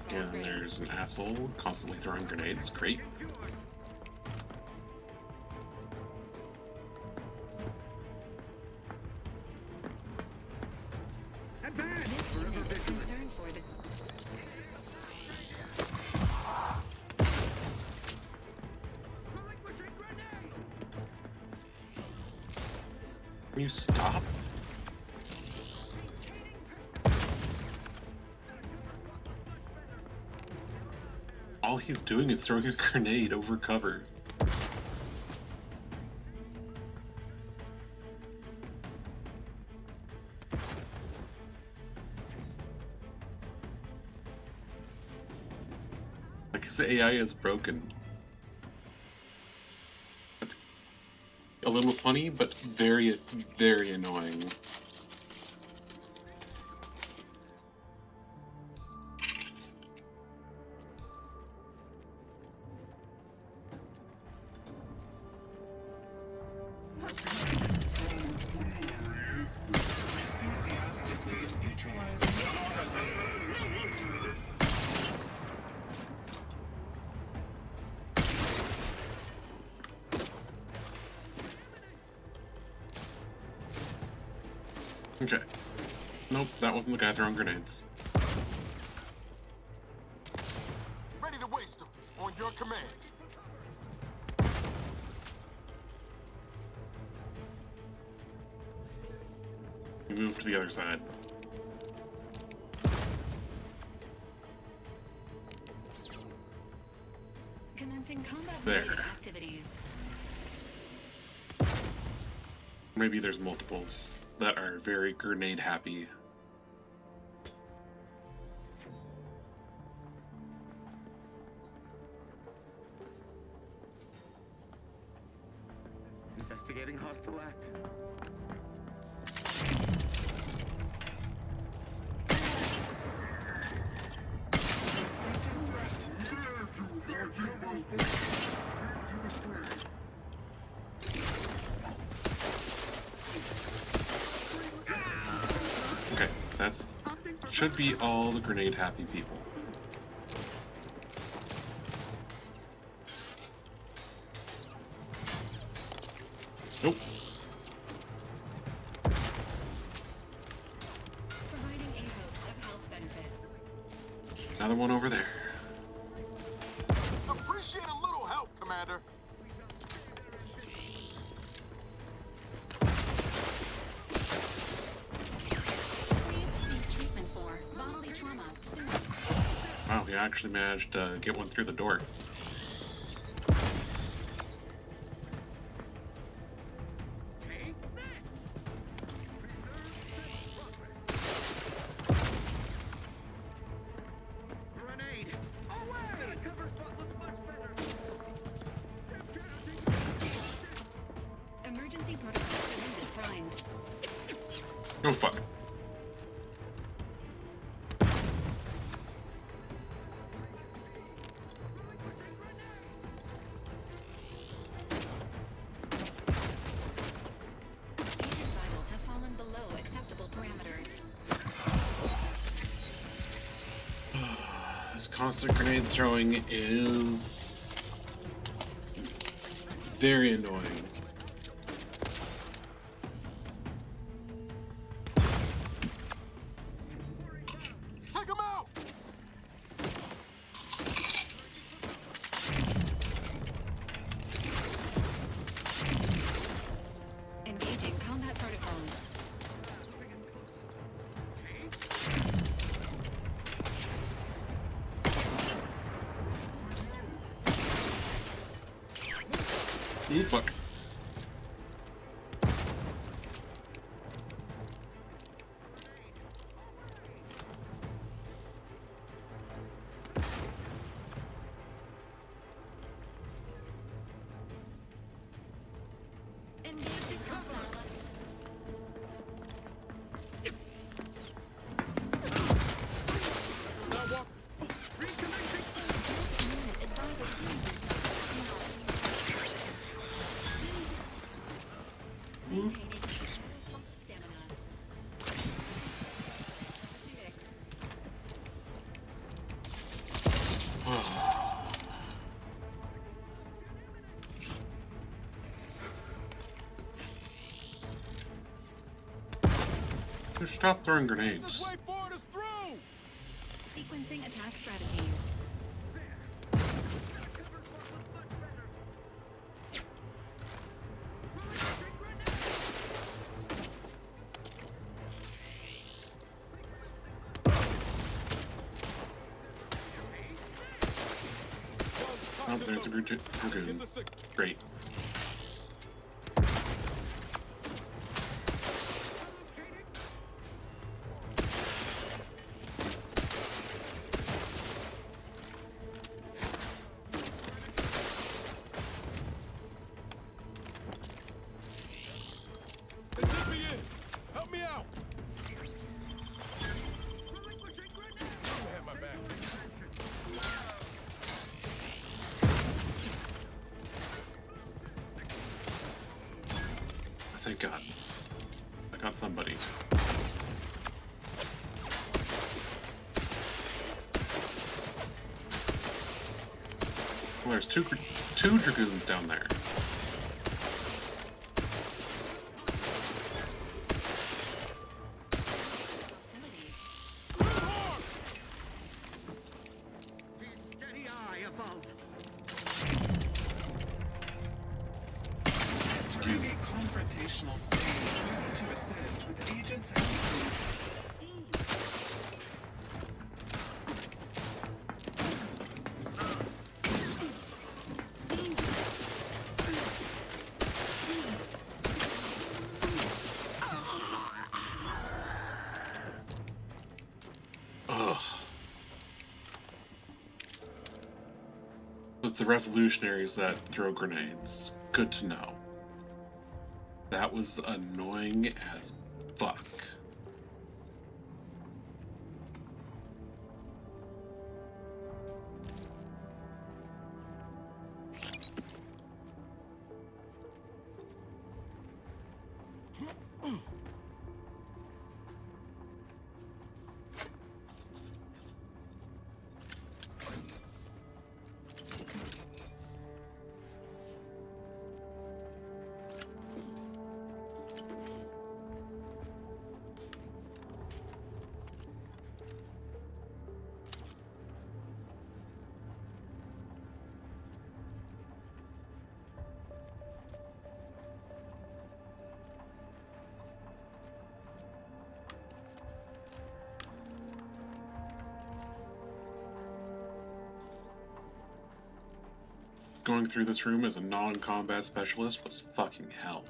And there's an asshole constantly throwing grenades. Great. This unit is concerned for the Can you stop? All he's doing is throwing a grenade over cover. Like his AI is broken. It's a little funny, but very, very annoying. Okay. Nope, that wasn't the guy throwing grenades. Ready to waste them. On your command. We move to the other side. commencing combat There. activities. Maybe there's multiples that are very grenade happy. Investigating hostile act. Okay, should be all the grenade happy people. Nope. Providing a host of health benefits. Another one over there. Appreciate a little help, Commander. Please seek treatment for bodily trauma soon. Wow, he actually managed to get one through the door. Emergency protocol syringe is primed. Oh fuck. Agent vitals have fallen below acceptable parameters. This constant grenade throwing is very annoying. Take him out! Engaging combat protocols. Ooh, fuck. Engaging hostile. Advises healing yourself. Maintaining stamina. Physics. Just stop throwing grenades. Sequencing attack strategies. Oh, there's a dragoon. Great. They took me in. Help me out. You have my back. Thank God. I got somebody. Well, there's two dragoons down there. Steady eye above. Entering a confrontational stage to assist with agents and recruits. Ugh. It's the revolutionaries that throw grenades. Good to know. That was annoying as fuck. going through this room as a non-combat specialist was fucking hell.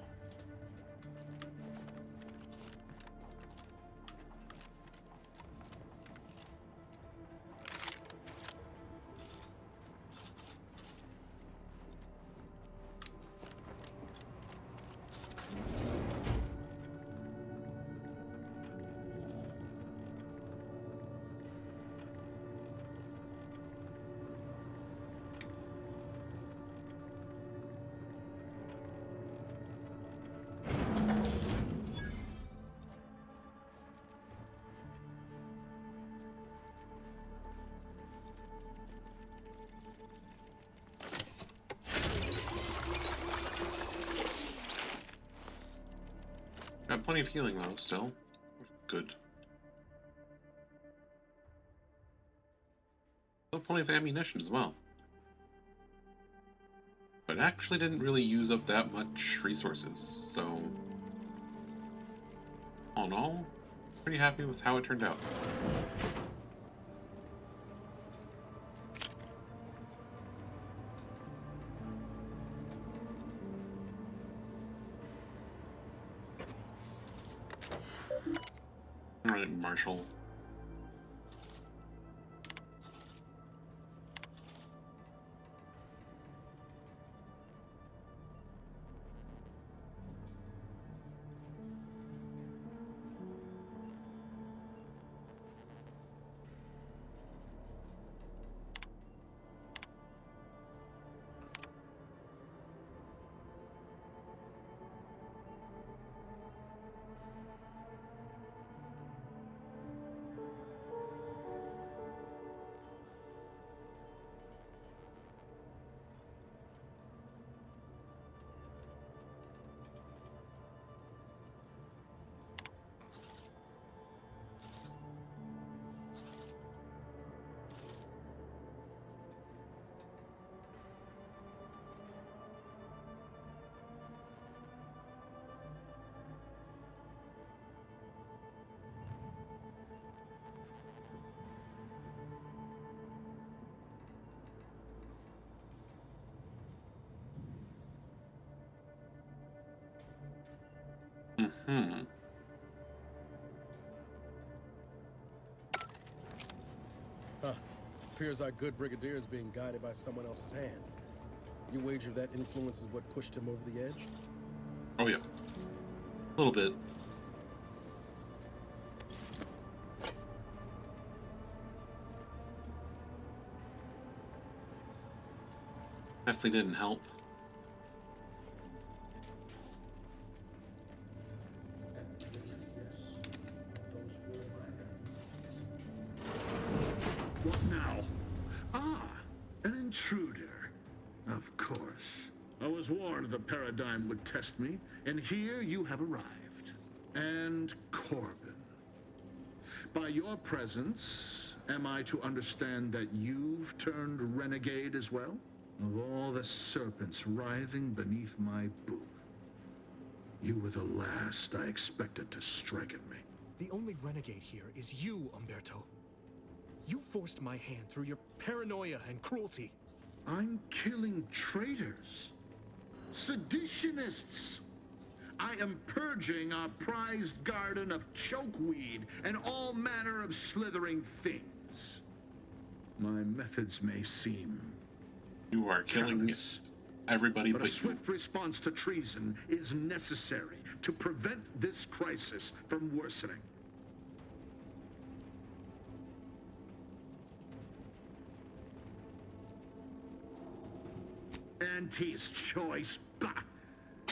Got plenty of healing though, still. Good. Still plenty of ammunition as well. But actually didn't really use up that much resources, so... all in all, pretty happy with how it turned out. Alright, Marshall. Huh. Appears our good brigadier is being guided by someone else's hand. You wager that influence is what pushed him over the edge? Oh yeah. A little bit. Definitely didn't help. What now? Ah, an intruder. Of course. I was warned the Paradigm would test me, and here you have arrived. And Corbin. By your presence, am I to understand that you've turned renegade as well? Of all the serpents writhing beneath my boot, you were the last I expected to strike at me. The only renegade here is you, Umberto. You forced my hand through your paranoia and cruelty. I'm killing traitors, seditionists. I am purging our prized garden of chokeweed and all manner of slithering things. My methods may seem... You are killing everybody but a but you. swift response to treason is necessary to prevent this crisis from worsening. Auntie's choice. Bah!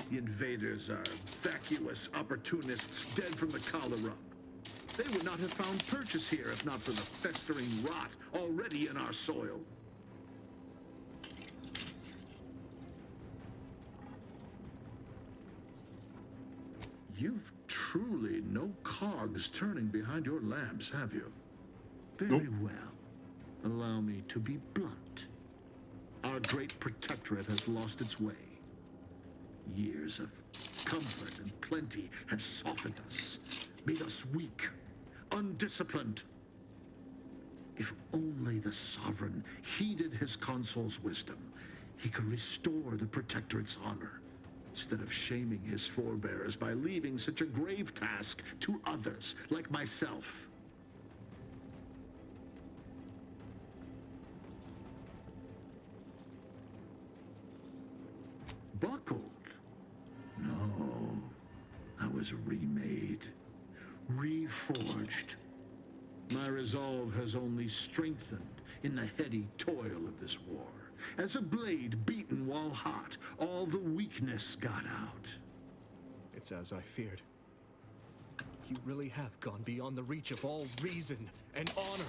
The invaders are vacuous opportunists dead from the cholera. They would not have found purchase here if not for the festering rot already in our soil. You've truly no cogs turning behind your lamps, have you? Very well. Allow me to be blunt. Our great protectorate has lost its way. Years of comfort and plenty have softened us, made us weak, undisciplined. If only the Sovereign heeded his consul's wisdom, he could restore the Protectorate's honor, instead of shaming his forebears by leaving such a grave task to others, like myself. Buckled? No. I was remade, reforged. My resolve has only strengthened in the heady toil of this war. As a blade beaten while hot, all the weakness got out. It's as I feared. You really have gone beyond the reach of all reason and honor.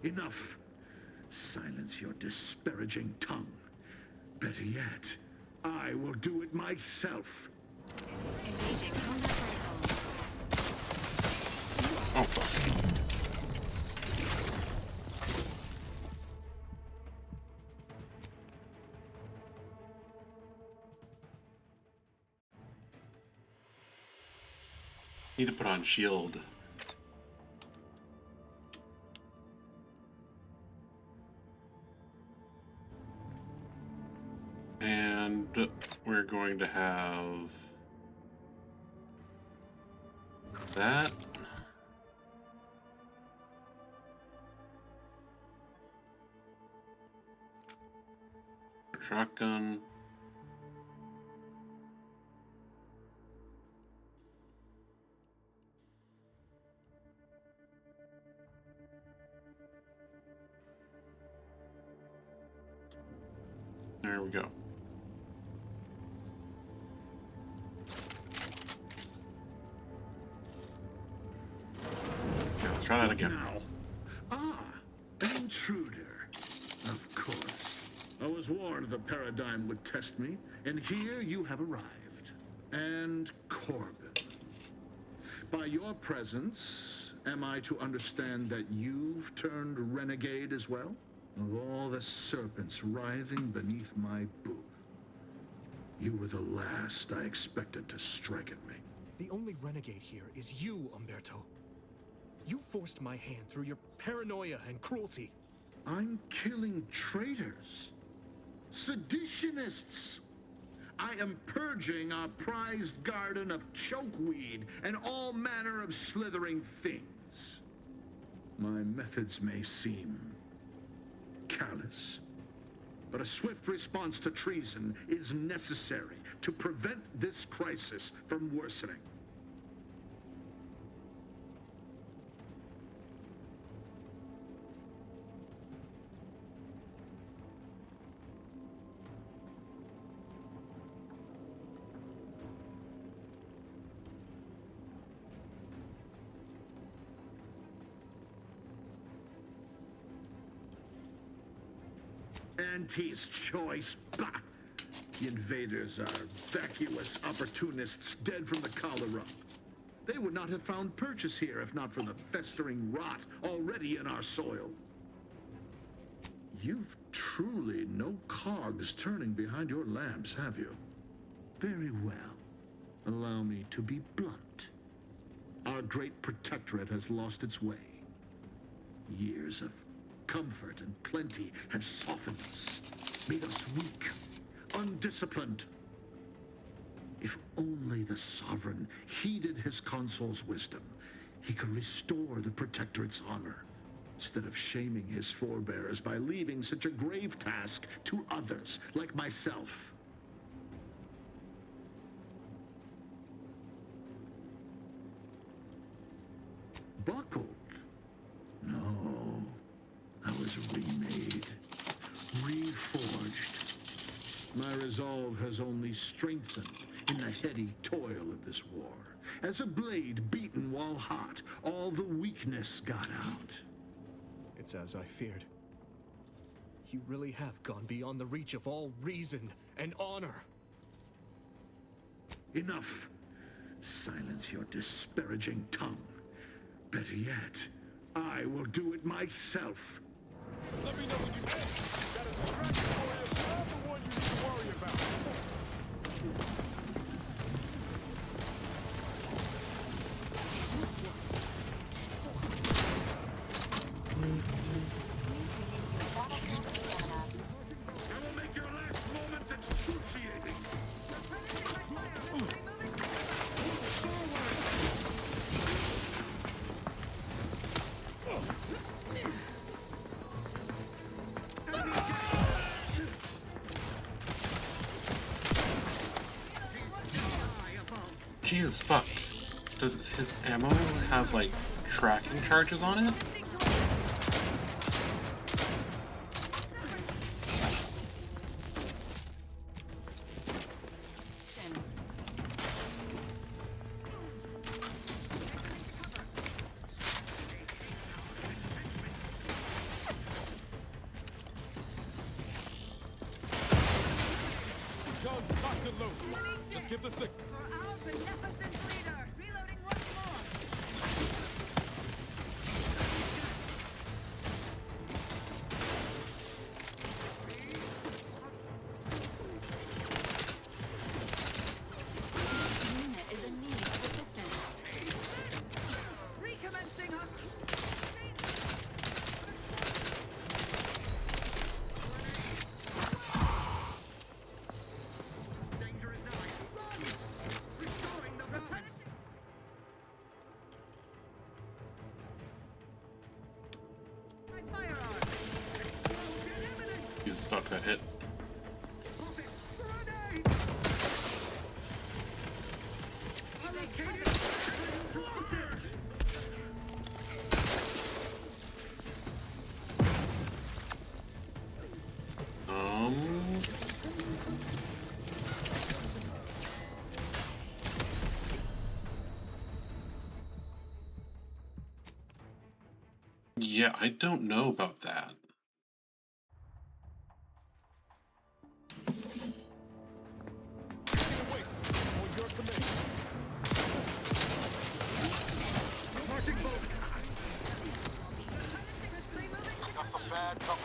Enough. Silence your disparaging tongue. Better yet, I will do it myself. Engaging combat protocols. Oh, fuck. Need to put on shield. And we're going to have that. Shotgun. There we go. Let's try that again. Now. Ah, an intruder. Of course. I was warned the Paradigm would test me, and here you have arrived. And Corbin. By your presence, am I to understand that you've turned renegade as well? Of all the serpents writhing beneath my boot, you were the last I expected to strike at me. The only renegade here is you, Umberto. You forced my hand through your paranoia and cruelty. I'm killing traitors, seditionists. I am purging our prized garden of chokeweed and all manner of slithering things. My methods may seem callous, but a swift response to treason is necessary to prevent this crisis from worsening. Auntie's choice. Bah! The invaders are vacuous opportunists dead from the cholera. They would not have found purchase here if not for the festering rot already in our soil. You've truly no cogs turning behind your lamps, have you? Very well. Allow me to be blunt. Our great protectorate has lost its way. Years of comfort and plenty have softened us, made us weak, undisciplined. If only the Sovereign heeded his consul's wisdom, he could restore the Protectorate's honor, instead of shaming his forebears by leaving such a grave task to others, like myself. Buckled? No. I was remade, reforged. My resolve has only strengthened in the heady toil of this war. As a blade beaten while hot, all the weakness got out. It's as I feared. You really have gone beyond the reach of all reason and honor. Enough. Silence your disparaging tongue. Better yet, I will do it myself. Let me know when you ready. Got a distraction warrior, I'm the one you need to worry about. I will make your last moments excruciating. Jesus fuck. Does his ammo have like tracking charges on it? Guns cocked and loaded. Just give the signal. Unit is in need of assistance. Recommencing Jesus fuck, that hit. Yeah, I don't know about that. Got the bad coming.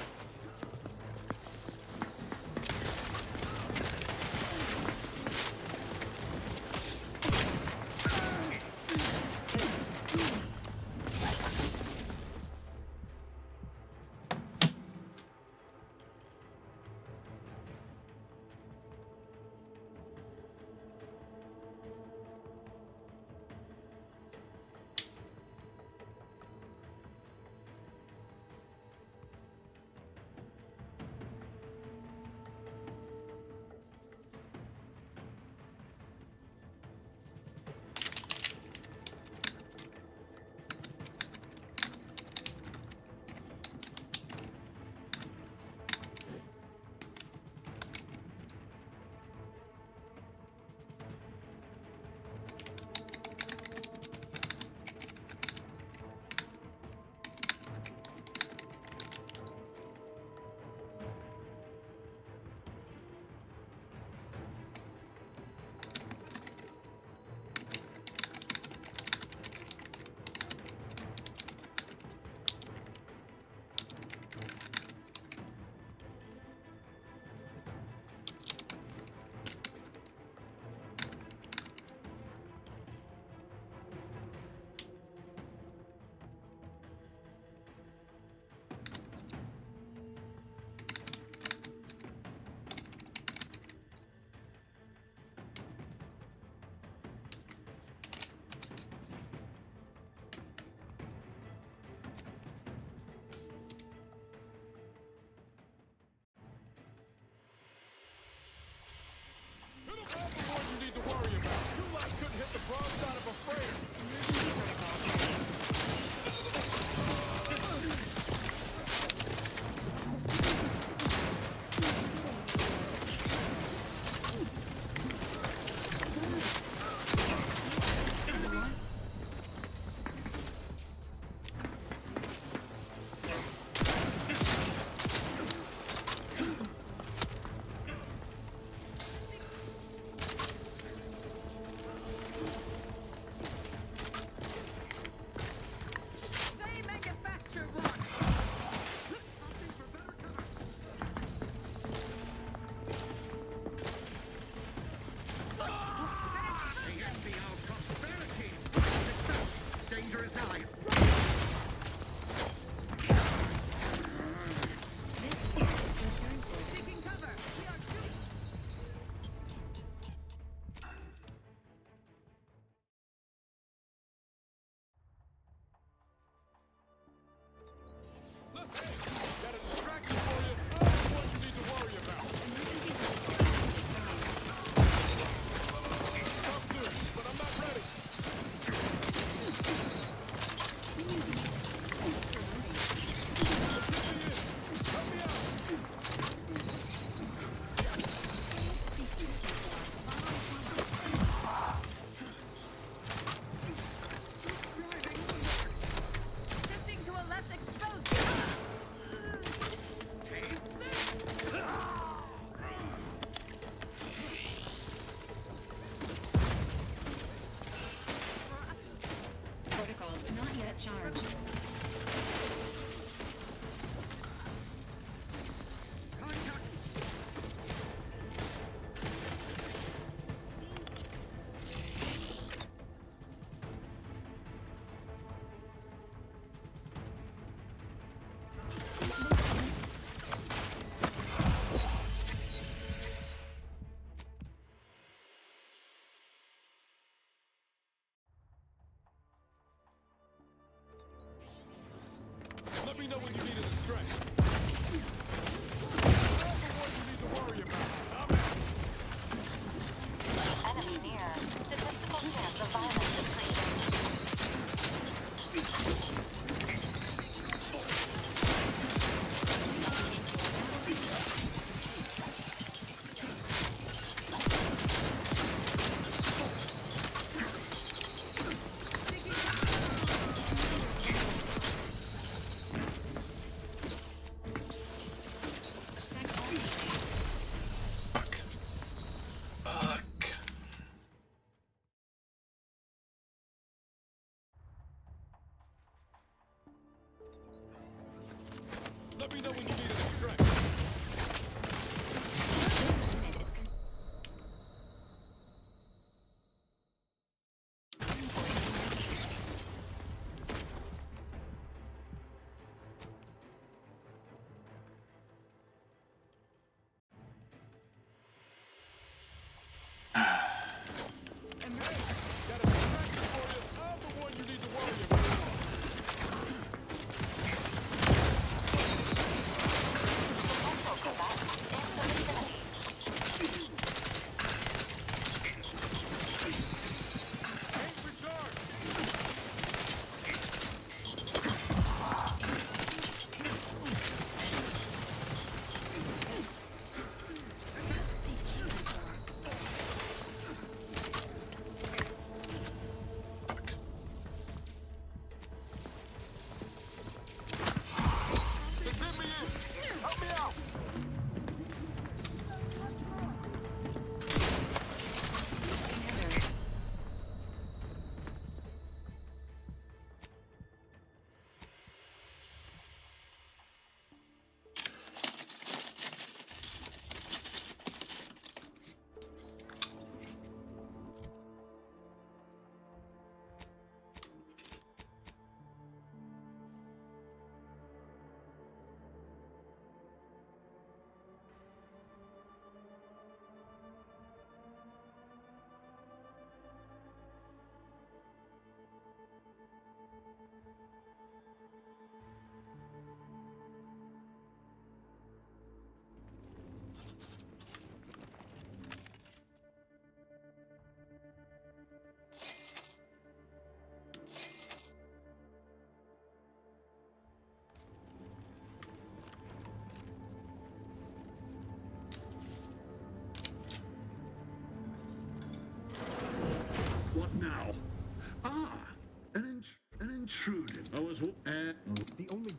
intruder. I was the only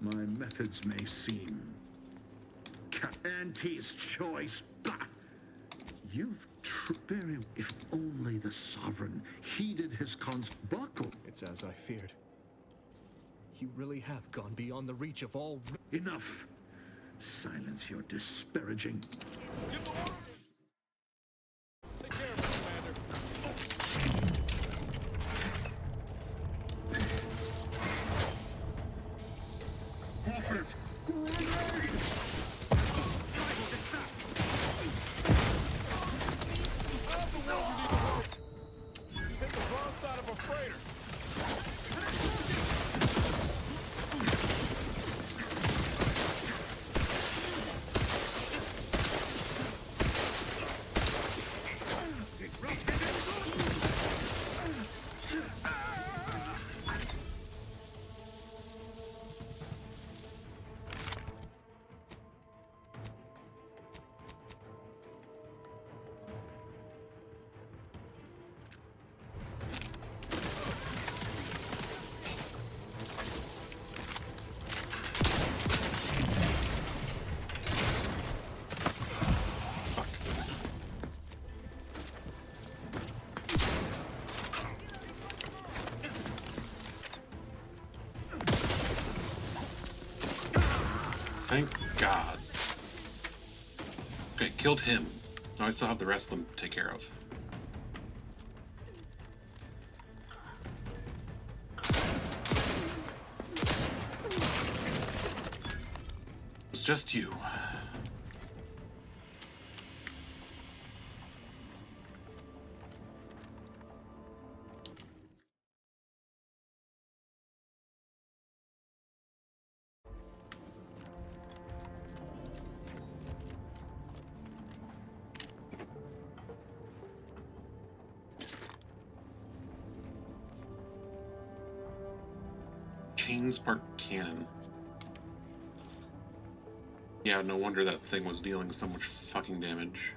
my methods may seem Auntie's choice. Bah! You've very if only the Sovereign heeded his buckle. It's as I feared. You really have gone beyond the reach of all. Enough. Silence your disparaging. Take care of it, Commander. Hit the wrong side of a freighter. Thank God. Okay, killed him. Now I still have the rest of them to take care of. It was just you. Chain spark cannon. Yeah, no wonder that thing was dealing so much fucking damage.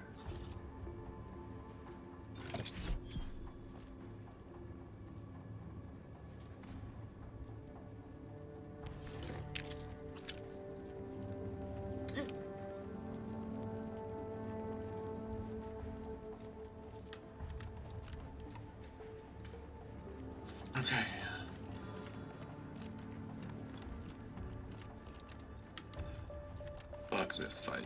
Okay. Fuck this fight.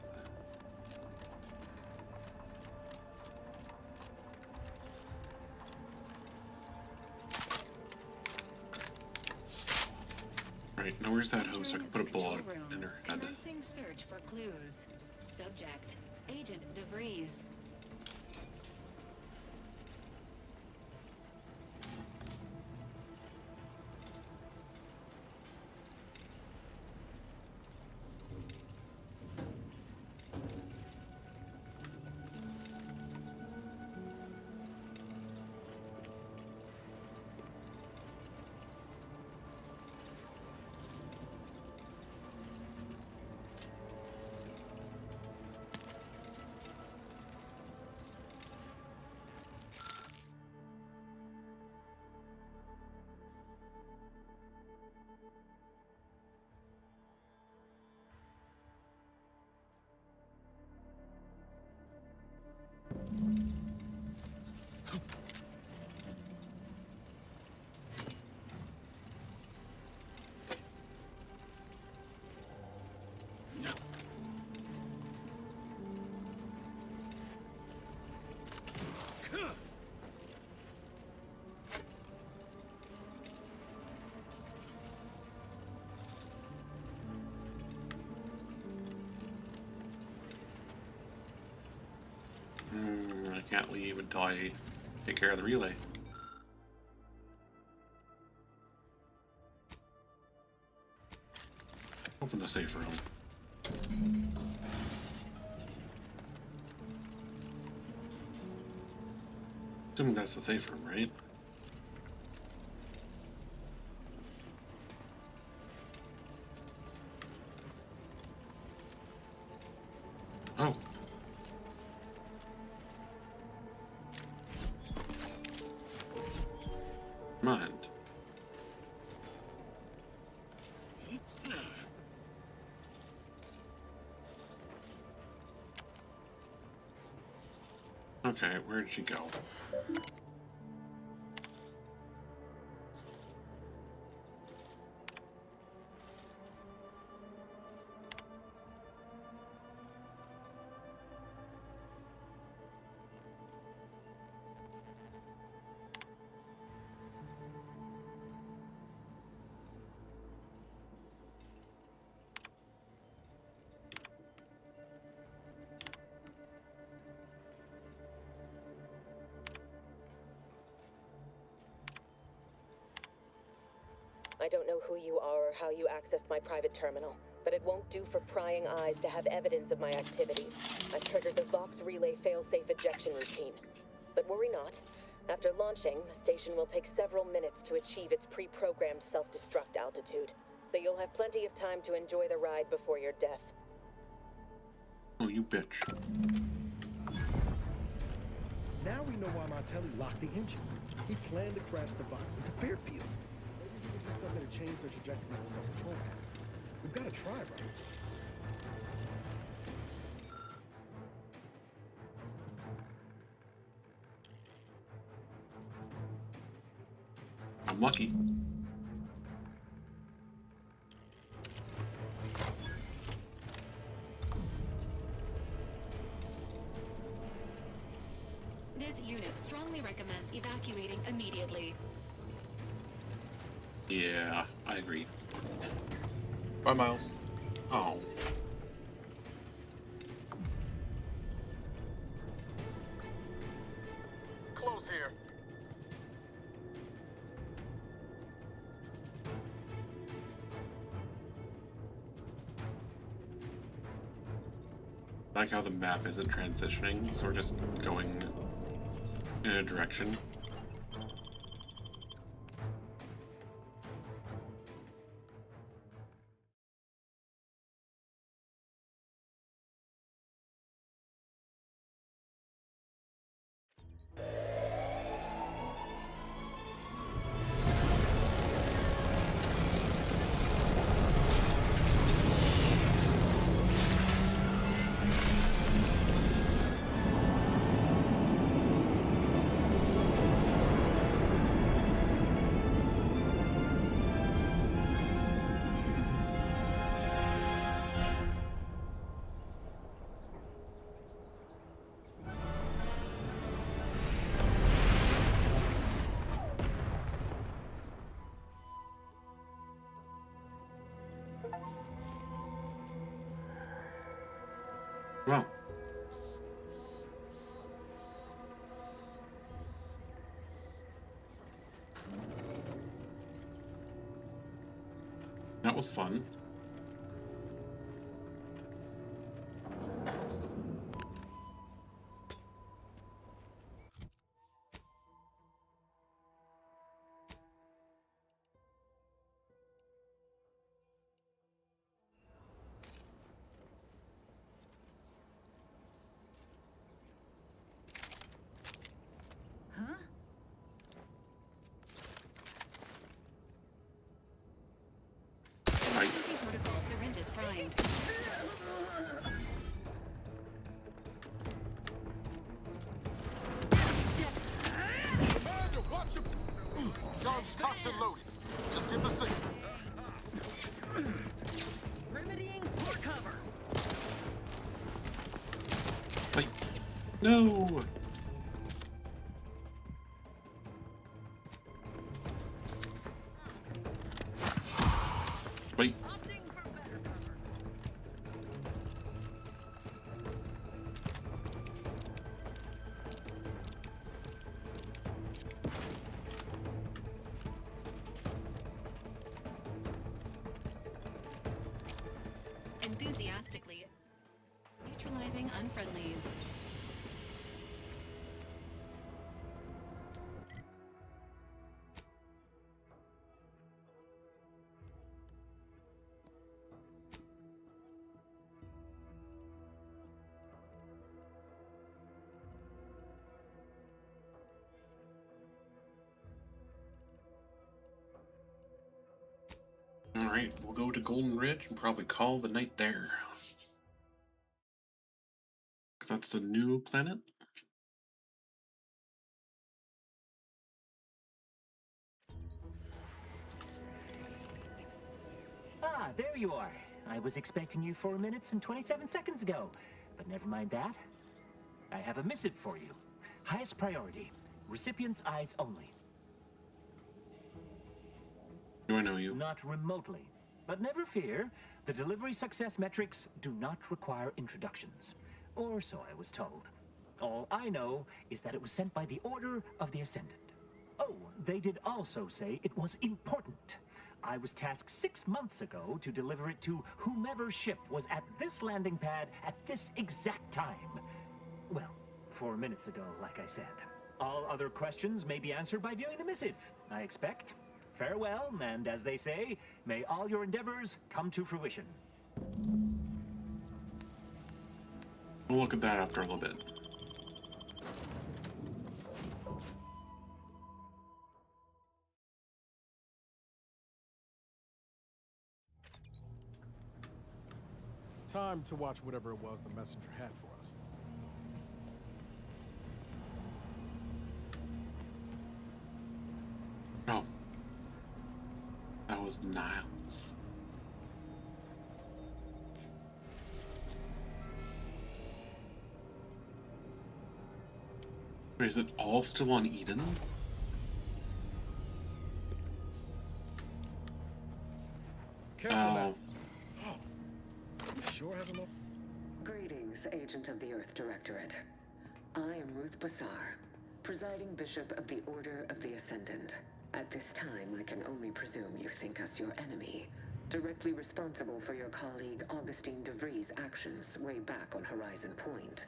Right, now where's that host? I can put a bullet in her head. Commencing search for clues. Subject: Agent DeVries. I can't leave until I take care of the relay. Open the safe room. Assuming that's the safe room, right? Oh. Mind. Okay, where did she go? I don't know who you are or how you accessed my private terminal, but it won't do for prying eyes to have evidence of my activities. I've triggered the Vox Relay failsafe ejection routine. But worry not. After launching, the station will take several minutes to achieve its pre-programmed self-destruct altitude. So you'll have plenty of time to enjoy the ride before your death. Oh, you bitch. Now we know why Montelli locked the engines. He planned to crash the Vox into Fairfield. Maybe he was doing something to change the trajectory of the control panel. We've got to try, right? I'm lucky. This unit strongly recommends evacuating immediately. Yeah, I agree. Bye, Miles. Oh. Close here. I like how the map isn't transitioning, so we're just going in a direction. Well. That was fun. Huh? Emergency protocol syringes primed. Commander, watch him! Charge cocked and loaded. Just give the signal. Remedying for cover. Wait. No! Wait. Enthusiastically neutralizing unfriendlies. Alright, we'll go to Golden Ridge and probably call the night there. Because that's the new planet? Ah, there you are. I was expecting you 4 minutes and 27 seconds ago. But never mind that. I have a missive for you. Highest priority. Recipient's eyes only. Do I know you? Not remotely. But never fear. The delivery success metrics do not require introductions. Or so I was told. All I know is that it was sent by the Order of the Ascendant. Oh, they did also say it was important. I was tasked 6 months ago to deliver it to whomever ship was at this landing pad at this exact time. Well, 4 minutes ago, like I said. All other questions may be answered by viewing the missive, I expect. Farewell, and as they say, may all your endeavors come to fruition. We'll look at that after a little bit. Time to watch whatever it was the messenger had for us. Oh. That was Niles. Wait, is it all still on Eden? Careful now. Oh. You sure have enough? Greetings, Agent of the Earth Directorate. I am Ruth Bassar, presiding Bishop of the Order of the Ascendant. At this time, I can only presume you think us your enemy, directly responsible for your colleague Augustine DeVries' actions way back on Horizon Point.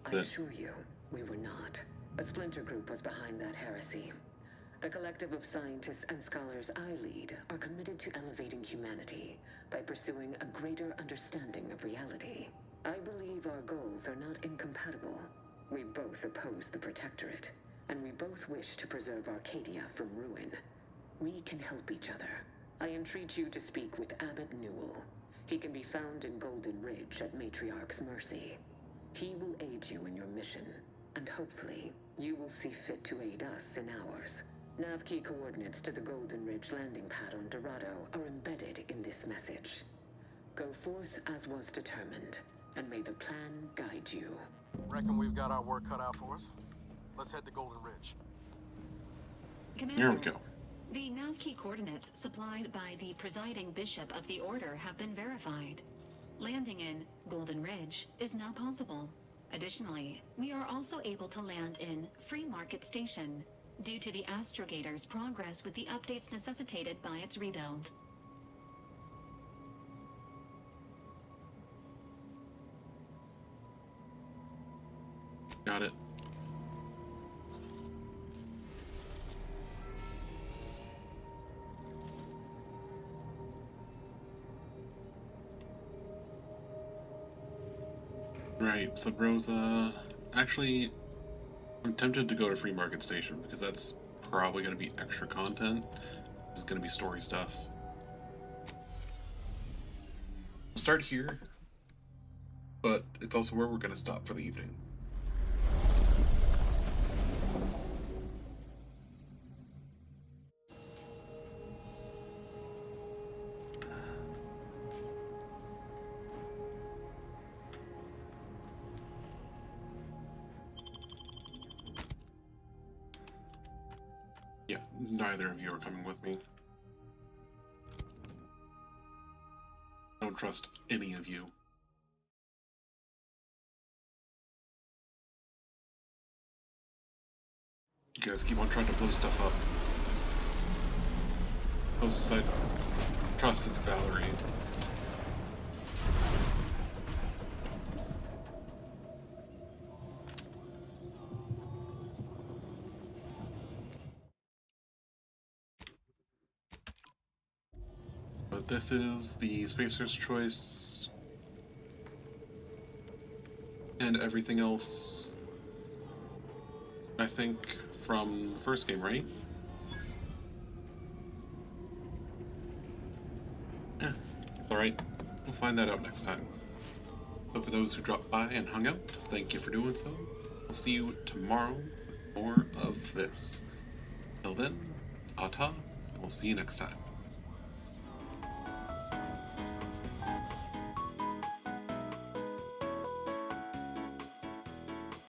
I assure you, we were not. A splinter group was behind that heresy. The collective of scientists and scholars I lead are committed to elevating humanity by pursuing a greater understanding of reality. I believe our goals are not incompatible. We both oppose the Protectorate, and we both wish to preserve Arcadia from ruin. We can help each other. I entreat you to speak with Abbot Newell. He can be found in Golden Ridge at Matriarch's mercy. He will aid you in your mission, and hopefully, you will see fit to aid us in ours. Nav key coordinates to the Golden Ridge landing pad on Dorado are embedded in this message. Go forth as was determined, and may the plan guide you. Reckon we've got our work cut out for us? Let's head to Golden Ridge. Commander, Here we go. the nav key coordinates supplied by the presiding bishop of the Order have been verified. Landing in Golden Ridge is now possible. Additionally, we are also able to land in Free Market Station, due to the Astrogator's progress with the updates necessitated by its rebuild. Got it. Right, Sub Rosa. Actually, I'm tempted to go to Free Market Station because that's probably going to be extra content. This is going to be story stuff. We'll start here, but it's also where we're going to stop for the evening. Yeah, neither of you are coming with me. Don't trust any of you. You guys keep on trying to blow stuff up. Closest I trust is Valerie. But this is the Spacer's Choice and everything else, I think, from the first game, right? Yeah, it's alright. We'll find that out next time. But for those who dropped by and hung out, thank you for doing so. We'll see you tomorrow with more of this. Till then, ta-ta, and we'll see you next time.